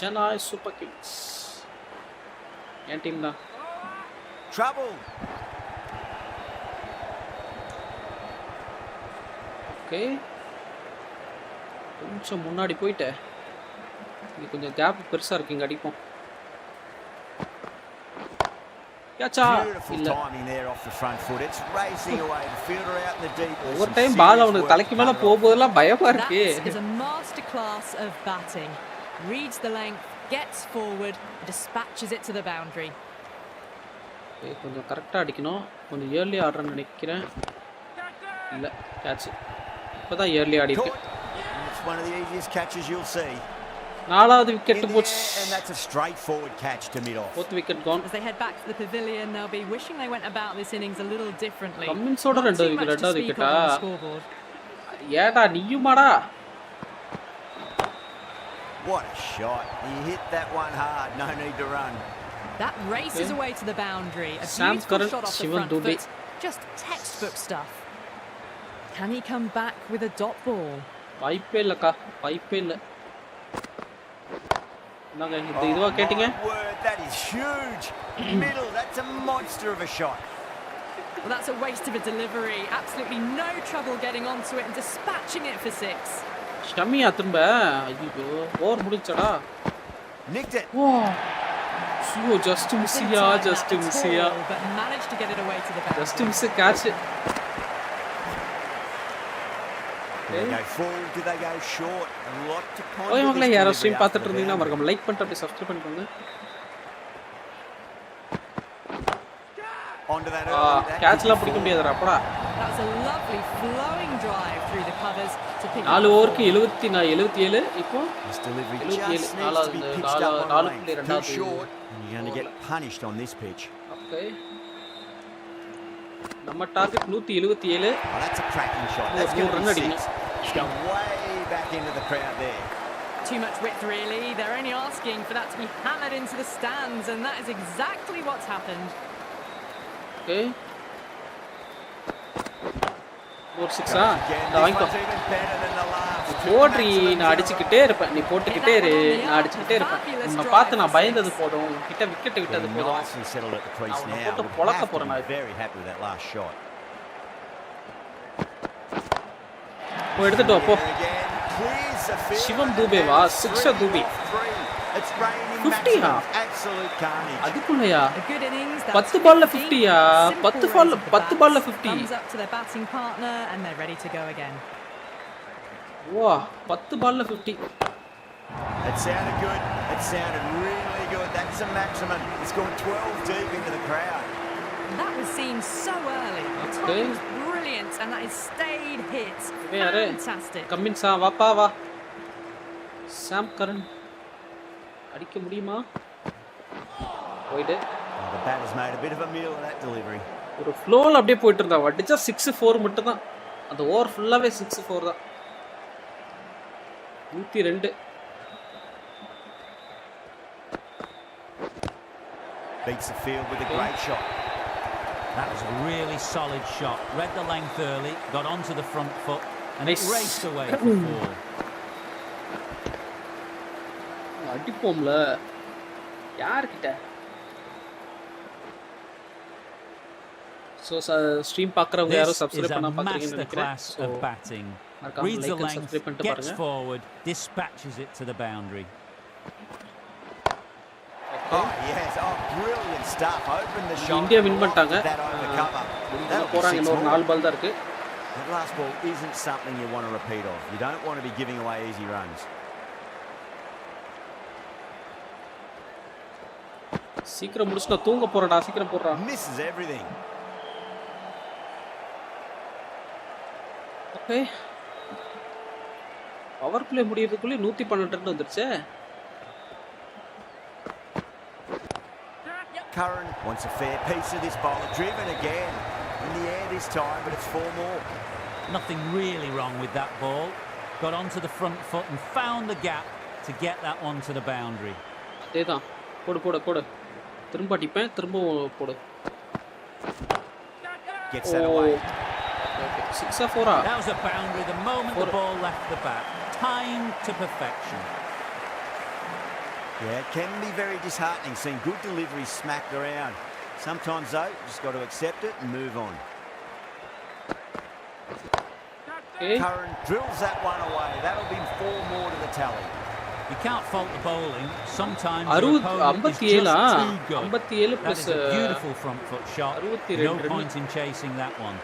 Chennai Super Kings என் team தான் Trouble. Okay கொஞ்சம் முன்னாடி போயிட்டேன் இங்கே கொஞ்சம் கேப் பெருசாக இருக்கு இங்கே அடிப்போம் கேட்சா Beautiful இல்லை timing there off the front foot. It's racing away. The fielder out in the deep. There's ஒவ்வொரு some டைம் பால் serious அவனுக்கு work தலைக்கு மேலே coming off. போகும்போதெல்லாம் பயமா That இருக்கு is a masterclass of batting. Reads the length, gets forward, dispatches it to the boundary. Okay, கொஞ்சம் கரெக்டாக அடிக்கணும் கொஞ்சம் ஏர்லி ஆடுறேன்னு நினைக்கிறேன் இல்லை கேட்ச் இப்போ தான் ஏர்லி ஆடி இருக்கு Caught. And it's one of the easiest catches you'll see. 4வது விக்கெட் In the போச்சு air, and that's a straightforward catch to mid-off. 4th wicket Khan As they head back to the pavilion, they'll be wishing they went about this innings a little differently. கம்மின்ஸோட Not too much to ரெண்டாவது speak of விக்கெட்டா on the scoreboard. ஏடா நீயுமாடா What a shot. He hit that one hard. No need to run. That races Okay. away to the boundary. A Sam beautiful Curran, shot off the Shivam front Dubey. foot. Just textbook stuff. Can he come back with a dot ball? வாய்ப்பே இல்லைக்கா வாய்ப்பே இல்லை என்னங்க இது இதுவா கேட்டீங்க My word, that is huge. Middle, that's a monster of a shot. Well, that's a waste of a delivery. Absolutely no trouble getting onto it and dispatching it for 6. Shamiya திரும்ப ஐயோ ஓவர் முடிச்சடா Nicked it. வா ஐயோ just மிஸ்ஸியா Didn't time just that at மிஸ்ஸியா all, but managed to get it away to the boundary. Just miss catch Do they go full? Do they go short? A lot to ponder. Okay மக்களே this யாரோ delivery stream after பார்த்துட்டு the இருந்தீங்கன்னா boundary. மறக்காம like பண்ணிட்டு அப்படியே subscribe பண்ணிக்கோங்க Onto that early. That கேட்ச்லாம் is பிடிக்க full. முடியாதுடா அப்படா That was a lovely flowing drive through the covers to pick 4 up ஓவருக்கு the 77 இப்போ This delivery 77, just needs to be நாலாவது, pitched up on நாலு length. புள்ளி Too ரெண்டாவது short, and you're going to get punished on this pitch. Okay நம்ம target 177 Oh, that's a cracking shot. Oh, That's going to run be adding 6. It's gone way back into the crowd there. Too much width, really. They're only asking for that to be hammered into the stands, and that is exactly what's happened. Okay 4-6 Again, this வாங்கிக்கோ one's even better than the last. போட்ரி நான் அடிச்சுக்கிட்டே இருப்பேன் நீ போட்டுக்கிட்டே இரு நான் அடிச்சுக்கிட்டே இருப்பேன் உன்னை பார்த்து நான் பயந்தது போதும் உன்கிட்ட விக்கெட் விட்டது Well, போதும் nicely settled at the crease அவனை now. போட்டு Would பொளக்க have to போறேன் be நான் very happy with that last shot. போ எடுத்துட்டு வா போ Here again, clears the field. Sivam தூபேவா 6 தூபி It's raining 50 maximum. Ah? Absolute carnage. அதுக்குள்ளயா A good innings. 10 ball 50 yeah? 10 ball 50. Comes up to their batting partner, and they're ready to go again. வா 10 பால்ல 50 It sounded good. It sounded really good. That's a maximum. It's gone 12 deep into the crowd. That was seen so early. The Okay. timing was brilliant, and that is stayed hits. யாரு Fantastic. கம்மின்ஸா வாப்பா வா சாம் கரன் அடிக்க முடியுமா போயிடு Oh, the batter's made a bit of a meal of that delivery. ஒரு ஃப்ளோல அப்படியே போயிட்டு இருந்தா அடிச்சா 6-4 மட்டும் தான் அந்த ஓவர் ஃபுல்லாவே 6-4 தான் 102 Beats the field with a great shot. That was a really solid shot. Read the length early, got onto the front foot, and Nice. it raced away for 4. அடிப்போம்ல யார்கிட்ட சோ ஸ்ட்ரீம் பார்க்கறவங்க யாரோ This is subscribe a பண்ணா பாக்குறீங்கன்னு நினைக்கிறேன் masterclass so of batting. மறக்காம Reads the like and length, subscribe பண்ணிட்டு gets பாருங்க forward, dispatches it to the boundary. Oh, yes. Oh, brilliant stuff. Opened the shot. India win பண்ணிட்டாங்க That over cover. That'll be போறாங்க 6 இன்னொரு more. 4 பால் தான் இருக்கு That last ball isn't something you want to repeat of. You don't want to be giving away easy runs. சீக்கிரம் முடிச்சு நான் தூங்க போறடா. சீக்கிரம் போடுறா. Misses everything. ஓகே. பவர் பிளே முடியறதுக்குள்ளே 112 ரன் வந்துருச்சே. Curran wants a fair piece of this bowler. Driven again. In the air this time, but it's 4 more. Nothing really wrong with that ball. Got onto the front foot and found the gap to get that one to the boundary. அதேதான். போடு. திரும்ப அடிப்பேன். திரும்ப போடு. Gets that away. Okay. 6 or 4? That was a boundary the moment the ball left the bat. Timed to perfection. Yeah, it can be very disheartening seeing good deliveries smacked around. Sometimes, though, just got to accept it and move on. Okay. Curran drills that one away. That'll be 4 more to the tally. You can't fault the bowling. Sometimes your opponent is just too good. That is a beautiful front foot shot. No point in chasing that one.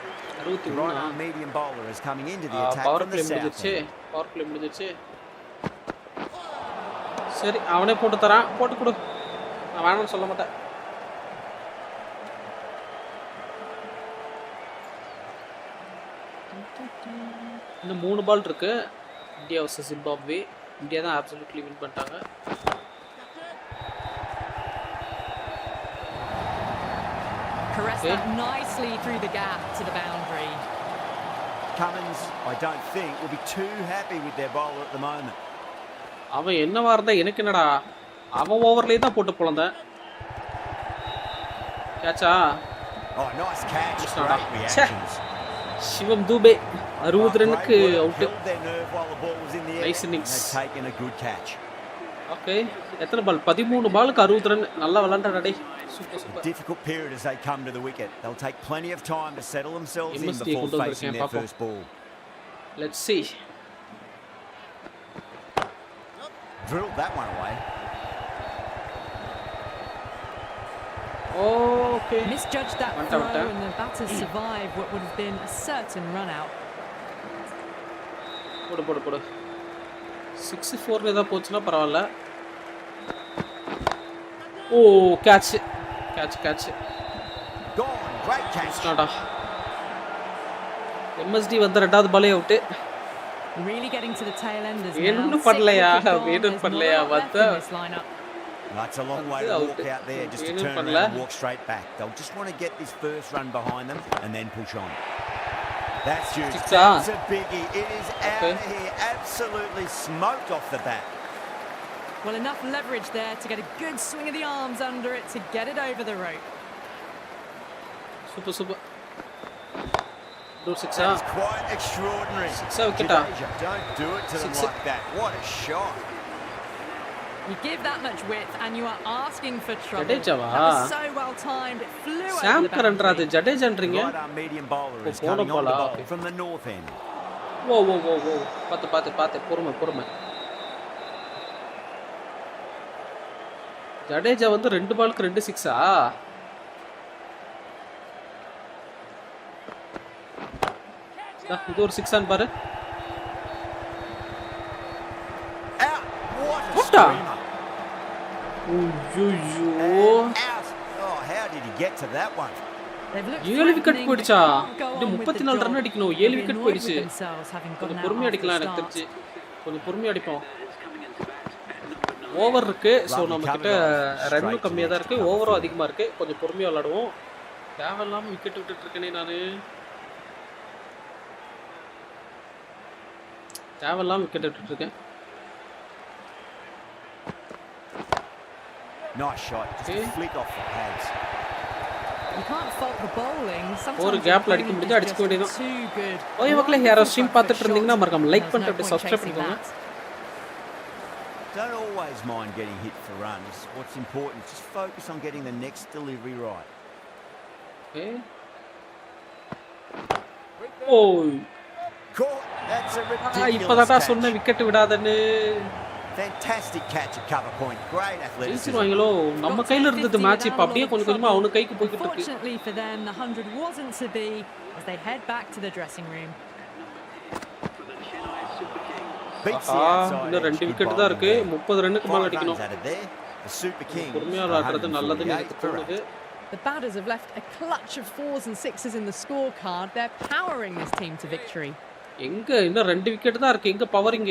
The right-arm medium bowler is coming into the attack from the south end. Power play முடிஞ்சிருச்சு. சரி அவனே போட்டு தரான். போட்டு கொடு. நான் வேணும்னு சொல்ல மாட்டேன். இன்னும் 3 பால் இருக்கு. India vs Zimbabwe. இந்தியா தான் அப்சல்யூட்லி வின் பண்ணிட்டாங்க. Caress that nicely through the gap to the boundary. Cummins, I don't think, will be too happy with their bowler at the moment. அவன் என்னவா இருந்தா எனக்கு என்னடா? அவன் ஓவர்லயே தான் போட்டு போலந்த. கேட்சா? Oh, nice catch. Great reactions. சிவம் தூபே 60 ரன்னுக்கு out. Nice innings. Taken a good catch. Okay. எத்தனை பால்? 13 பாலுக்கு 60 ரன். நல்லா விளையாண்டடா டேய். Super. Difficult period as they come to the wicket. They'll take plenty of time to settle themselves in before facing their first ball. Let's see. Drilled that one away. Okay. Misjudged that throw and the batters survived what would have been a certain run out. போடு. 6-4 ஏதா போச்சுனா பரவாயில்லை. ஓ catch. Gone. Great catch. MSD வந்த ரெண்டாவது பாலே out. Really getting to the tail enders now. வேணும் பண்ணலையா வந்த. That's a long way to walk out there just to turn around and walk straight back. They'll just want to get this first run behind them and then push on. That's huge. That's a biggie. It is out of here. Absolutely smoked off the bat. Well, enough leverage there to get a good swing of the arms under it to get it over the rope. Super. Do 6. That's quite extraordinary. 6 wicket. Don't do it to them like that. What a shot. You give that much width and you are asking for trouble. Jadeja that was so well timed. It flew over Sam the boundary. Jadeja andringa. Right-arm medium bowler is coming on the bowl from the north end. Whoa. பாத்து பொறுமை. ஜடேஜா வந்து 2 பாலுக்கு 2 6. இது ஒரு 6 on பாரு. What a screamer. Oh, how did he get to that one? 7 wicket போயிடுச்சா? இது 34 run அடிக்கணும். 7 விக்கெட் போயிடுச்சு. கொஞ்சம் பொறுமையா அடிக்கலாம் எனக்கு தெரிஞ்சு. கொஞ்சம் பொறுமையா அடிப்போம். ஓவர் இருக்கு. சோ நம்ம கிட்ட ரன் கம்மியா தான் இருக்கு. ஓவரும் அதிகமா இருக்கு. கொஞ்சம் பொறுமையா விளையாடுவோம். தேவையில்லாம விக்கெட் விட்டுட்டு இருக்கேனே நானு. தேவையில்லாம விக்கெட் விட்டுட்டு இருக்கேன். Nice shot. Just a flick off the pads. You can't fault the bowling. ஒரு கேப்ல அடிக்க முடிஞ்சா அடிச்சுக்க வேண்டியதான். ஓகே மக்களே, யாரோ ஸ்ட்ரீம் பார்த்துட்டு இருந்தீங்கன்னா மறக்காம லைக் பண்ணிட்டு அப்படியே சப்ஸ்கிரைப் பண்ணிக்கோங்க. Don't always mind getting hit for runs. What's important is just focus on getting the next delivery right. Okay. Oh. Caught. That's a ridiculous இப்போதான் சொன்ன விக்கெட் விடாதன்னு. Fantastic catch at cover point. Great athleticism. ஜெயிச்சிருவாங்களோ? நம்ம கையில இருந்தது match இப்ப அப்படியே கொஞ்சமா அவன கைக்கு போயிட்டு இருக்கு. Fortunately for them, the 100 wasn't to be as they head back to the dressing room. Beats the outside. இன்னும் 2 விக்கெட் தான் இருக்கு. 30 ரன்னுக்கு மேல அடிக்கணும். The Super Kings பொறுமையா are விளையாடுறது நல்லதுன்னு 148 எனக்கு for தோணுது. 8. The Batters have left a clutch of 4s and 6s in the scorecard. They're powering this team to victory. எங்க இன்னும் 2 விக்கெட் தான் இருக்கு. எங்க பவரிங்?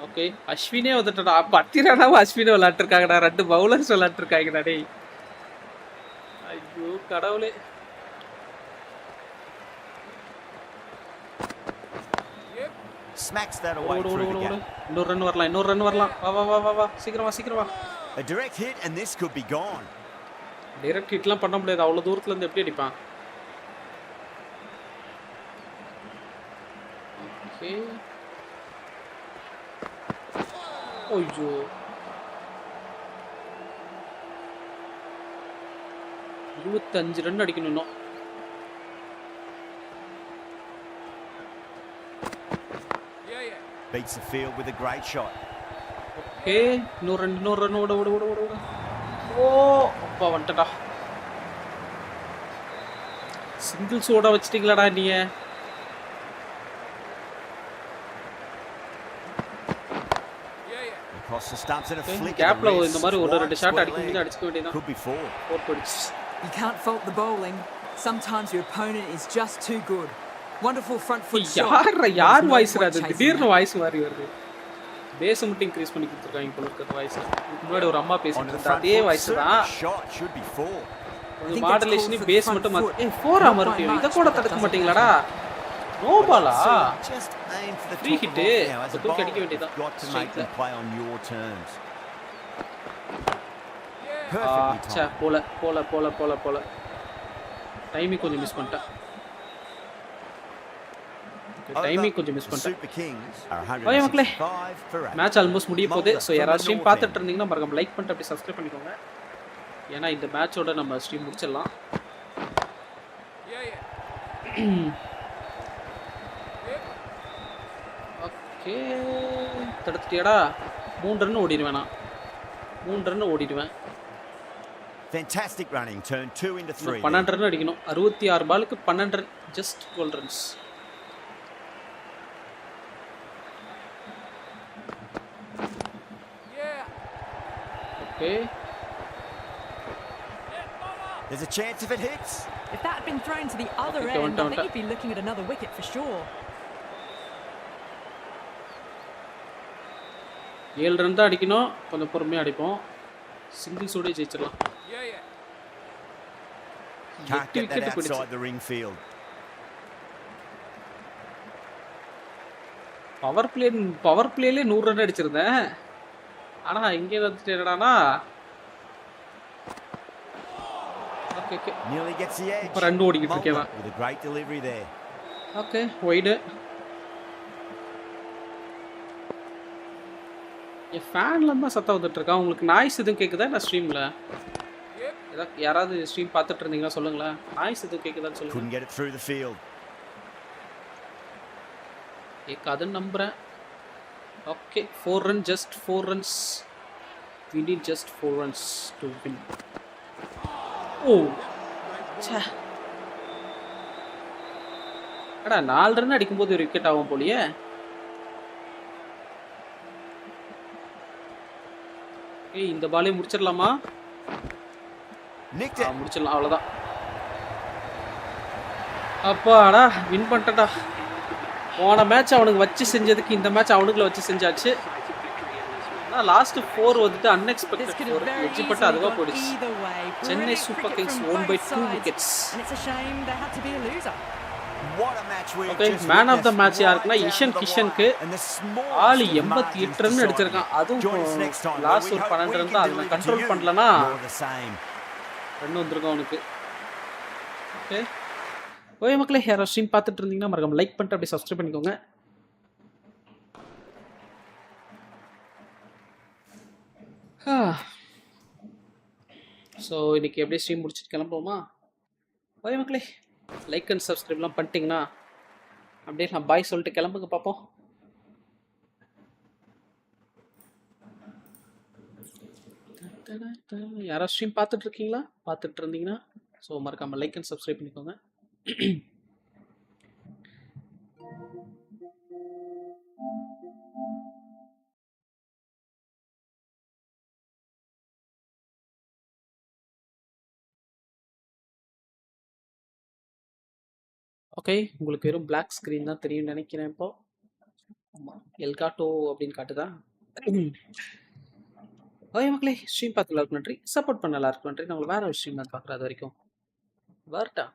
ஓகே, அஸ்வினே வந்துட்டடா. 10 ரனாவும் அஸ்வினே விளையாட்டு இருக்காங்கடா. 2 பவுலர்ஸ் விளையாட்டு இருக்காங்கடா டேய். ஐயோ கடவுளே. Smacks that away through the gap. இன்னொரு ரன் வரலாம். வா சீக்கிரம் வா. A direct hit and this could be gone. Direct ஹிட்லாம் பண்ண முடியாது. அவ்வளவு தூரத்துல இருந்து எப்படி அடிப்பான்? ஓகே. ஐயோ. இருபத்தஞ்சு ரன் அடிக்கணும் இன்னும். Beats the field with a great shot. Okay, இன்னொரு ரன் ஓட. ஓ அப்பா வந்துட்டா. சிங்கிள்ஸ் ஓட வச்சிட்டீங்களாடா நீங்க. Across the stumps and a flick. கேப்ல இந்த மாதிரி ஒரு 2 ஷாட் அடிக்க முடிஞ்சா அடிச்சுக்க வேண்டியதான். Could be 4. 4 போயிடுச்சு. You can't fault the bowling. Sometimes your opponent is just too good. Wonderful front foot shot. யார் வாய்ஸ்ரா அது? திடீர்னு வாய்ஸ் மாறி வருது. பேஸ் மட்டும் இன்க்ரீஸ் பண்ணி கொடுத்துருக்காங்க போல இருக்க வாய்ஸ். முன்னாடி ஒரு அம்மா பேசிட்டு இருந்தா அதே வாய்ஸ் தான். Shot should be 4. ஒரு மாடுலேஷன் பேஸ் மட்டும் மாத்தி. 4 ஆ மறுபடியும் இத கூட தடுக்க மாட்டீங்களாடா? நோ பாலா. Just aim for the Free top hit. of off now as a தூக்கி bowler. அடிக்க வேண்டியதான். Got to make them play on your terms. ச்சே போல. டைமிங் கொஞ்சம் மிஸ் பண்ணிட்டேன். டைமிங் கொஞ்சம் மிஸ் பண்ணிட்டேன். Super Kings are ஓகே மக்களே, 165 for 8. மேட்ச் ஆல்மோஸ்ட் முடிய போகுது. ஸோ யாராவது ஸ்ட்ரீம் பார்த்துட்டு இருந்தீங்கன்னா மறக்காம லைக் பண்ணிட்டு அப்படியே சப்ஸ்கிரைப் பண்ணிக்கோங்க. ஏன்னா இந்த மேட்சோட நம்ம ஸ்ட்ரீம் முடிச்சிடலாம். ஓகே, தடுத்துட்டியாடா. 3 ரன் ஓடிடுவேன் நான். 3 ரன் ஓடிடுவேன். Fantastic running, turn 2 into 3. 12 run அடிக்கணும். 66 பாலுக்கு 12 run, just 12 runs. Okay, There's a chance if it hits. If that had been thrown to the other Okay, end, I think you'd be looking at another wicket for sure. 7 run தான் அடிக்கணும். கொஞ்சம் பொறுமையாக அடிப்போம். சிங்கிள்ஸோடய ஜெயிச்சிடலாம். Can't get that outside the ring field. Power பிளேலே 100 run அடிச்சிருந்தேன். ஆனா இங்கே வந்துட்டு என்னடானா okay Nearly gets the edge. இப்போ ரன் ஓடிக்கிட்டு இருக்கேன். With a great delivery there. Okay, wide. என் ஃபேன்ல தான் சத்தம் வந்துட்டு இருக்கா. உங்களுக்கு நாய்ஸ் எதுவும் கேக்குதா நான் ஸ்ட்ரீம்ல? யாராவது ஸ்ட்ரீம் பார்த்துட்டு இருந்தீங்கன்னா சொல்லுங்களேன். நாய்ஸ் எதுவும் கேக்குதான்னு சொல்லுங்க. Couldn't get it through the field. அதுன்னு நம்புறேன். Okay, 4 run, just 4 runs. We need just 4 runs to win. ஓ ச்சே, அடா 4 ரன் அடிக்கும்போது ஒரு விக்கெட் ஆகும் போலியே. ஏய், இந்த பாலே முடிச்சிடலாமா? முடிச்சிடலாம், அவ்வளோதான். அப்பாடா, வின் பண்ணிட்டடா. போன மேட்ச் அவனுக்கு வச்சு செஞ்சதுக்கு இந்த மேட்ச் அவனுக்குள்ள வச்சு செஞ்சாச்சு. ஆனால் லாஸ்ட் 4 வந்துட்டு அன்எக்ஸ்பெக்டட் 4 வெற்றி பட்டு அதுவாக போயிடுச்சு. Chennai Super Kings won by 2 wickets. Okay, man of the match யாருக்குன்னா இஷன் கிஷனுக்கு. ஆள் 88 ரன் அடிச்சிருக்கான். அதுவும் லாஸ்ட் ஒரு 12 ரன் தான். அதை கண்ட்ரோல் பண்ணலன்னா ரன் வந்துருக்கும் அவனுக்கு. ஓகே மக்களே, யாராவது ஸ்ட்ரீம் பார்த்துட்டு இருந்தீங்கன்னா மறக்காம லைக் பண்ணிட்டு அப்படியே சப்ஸ்கிரைப் பண்ணிக்கோங்க. ஸோ இன்னைக்கு எப்படியே ஸ்ட்ரீம் முடிச்சுட்டு கிளம்புவோமா? ஓகே மக்களே, லைக் அண்ட் சப்ஸ்கிரைப்லாம் பண்ணிட்டீங்கன்னா அப்படியே நான் பாய் சொல்லிட்டு கிளம்புங்க பார்ப்போம். யாராவது ஸ்ட்ரீம் பார்த்துட்டு இருக்கீங்களா? பார்த்துட்டு இருந்தீங்கன்னா ஸோ மறக்காமல் லைக் அண்ட் சப்ஸ்கிரைப் பண்ணிக்கோங்க. ஓகே, உங்களுக்கு வெறும் பிளாக் ஸ்க்ரீன் தான் தெரியும்னு நினைக்கிறேன் இப்போ. ஆமாம், எல்காட்டோ அப்படின்னு காட்டுதா? ஓகே மக்களே, ஸ்ட்ரீம் பார்த்து எல்லாருக்கும் நன்றி. சப்போர்ட் பண்ண எல்லாருக்கும் நன்றி. நான் உங்களை வேற ஒரு ஸ்ட்ரீம் தான் பார்க்குறேன். அது வரைக்கும் வரட்டா.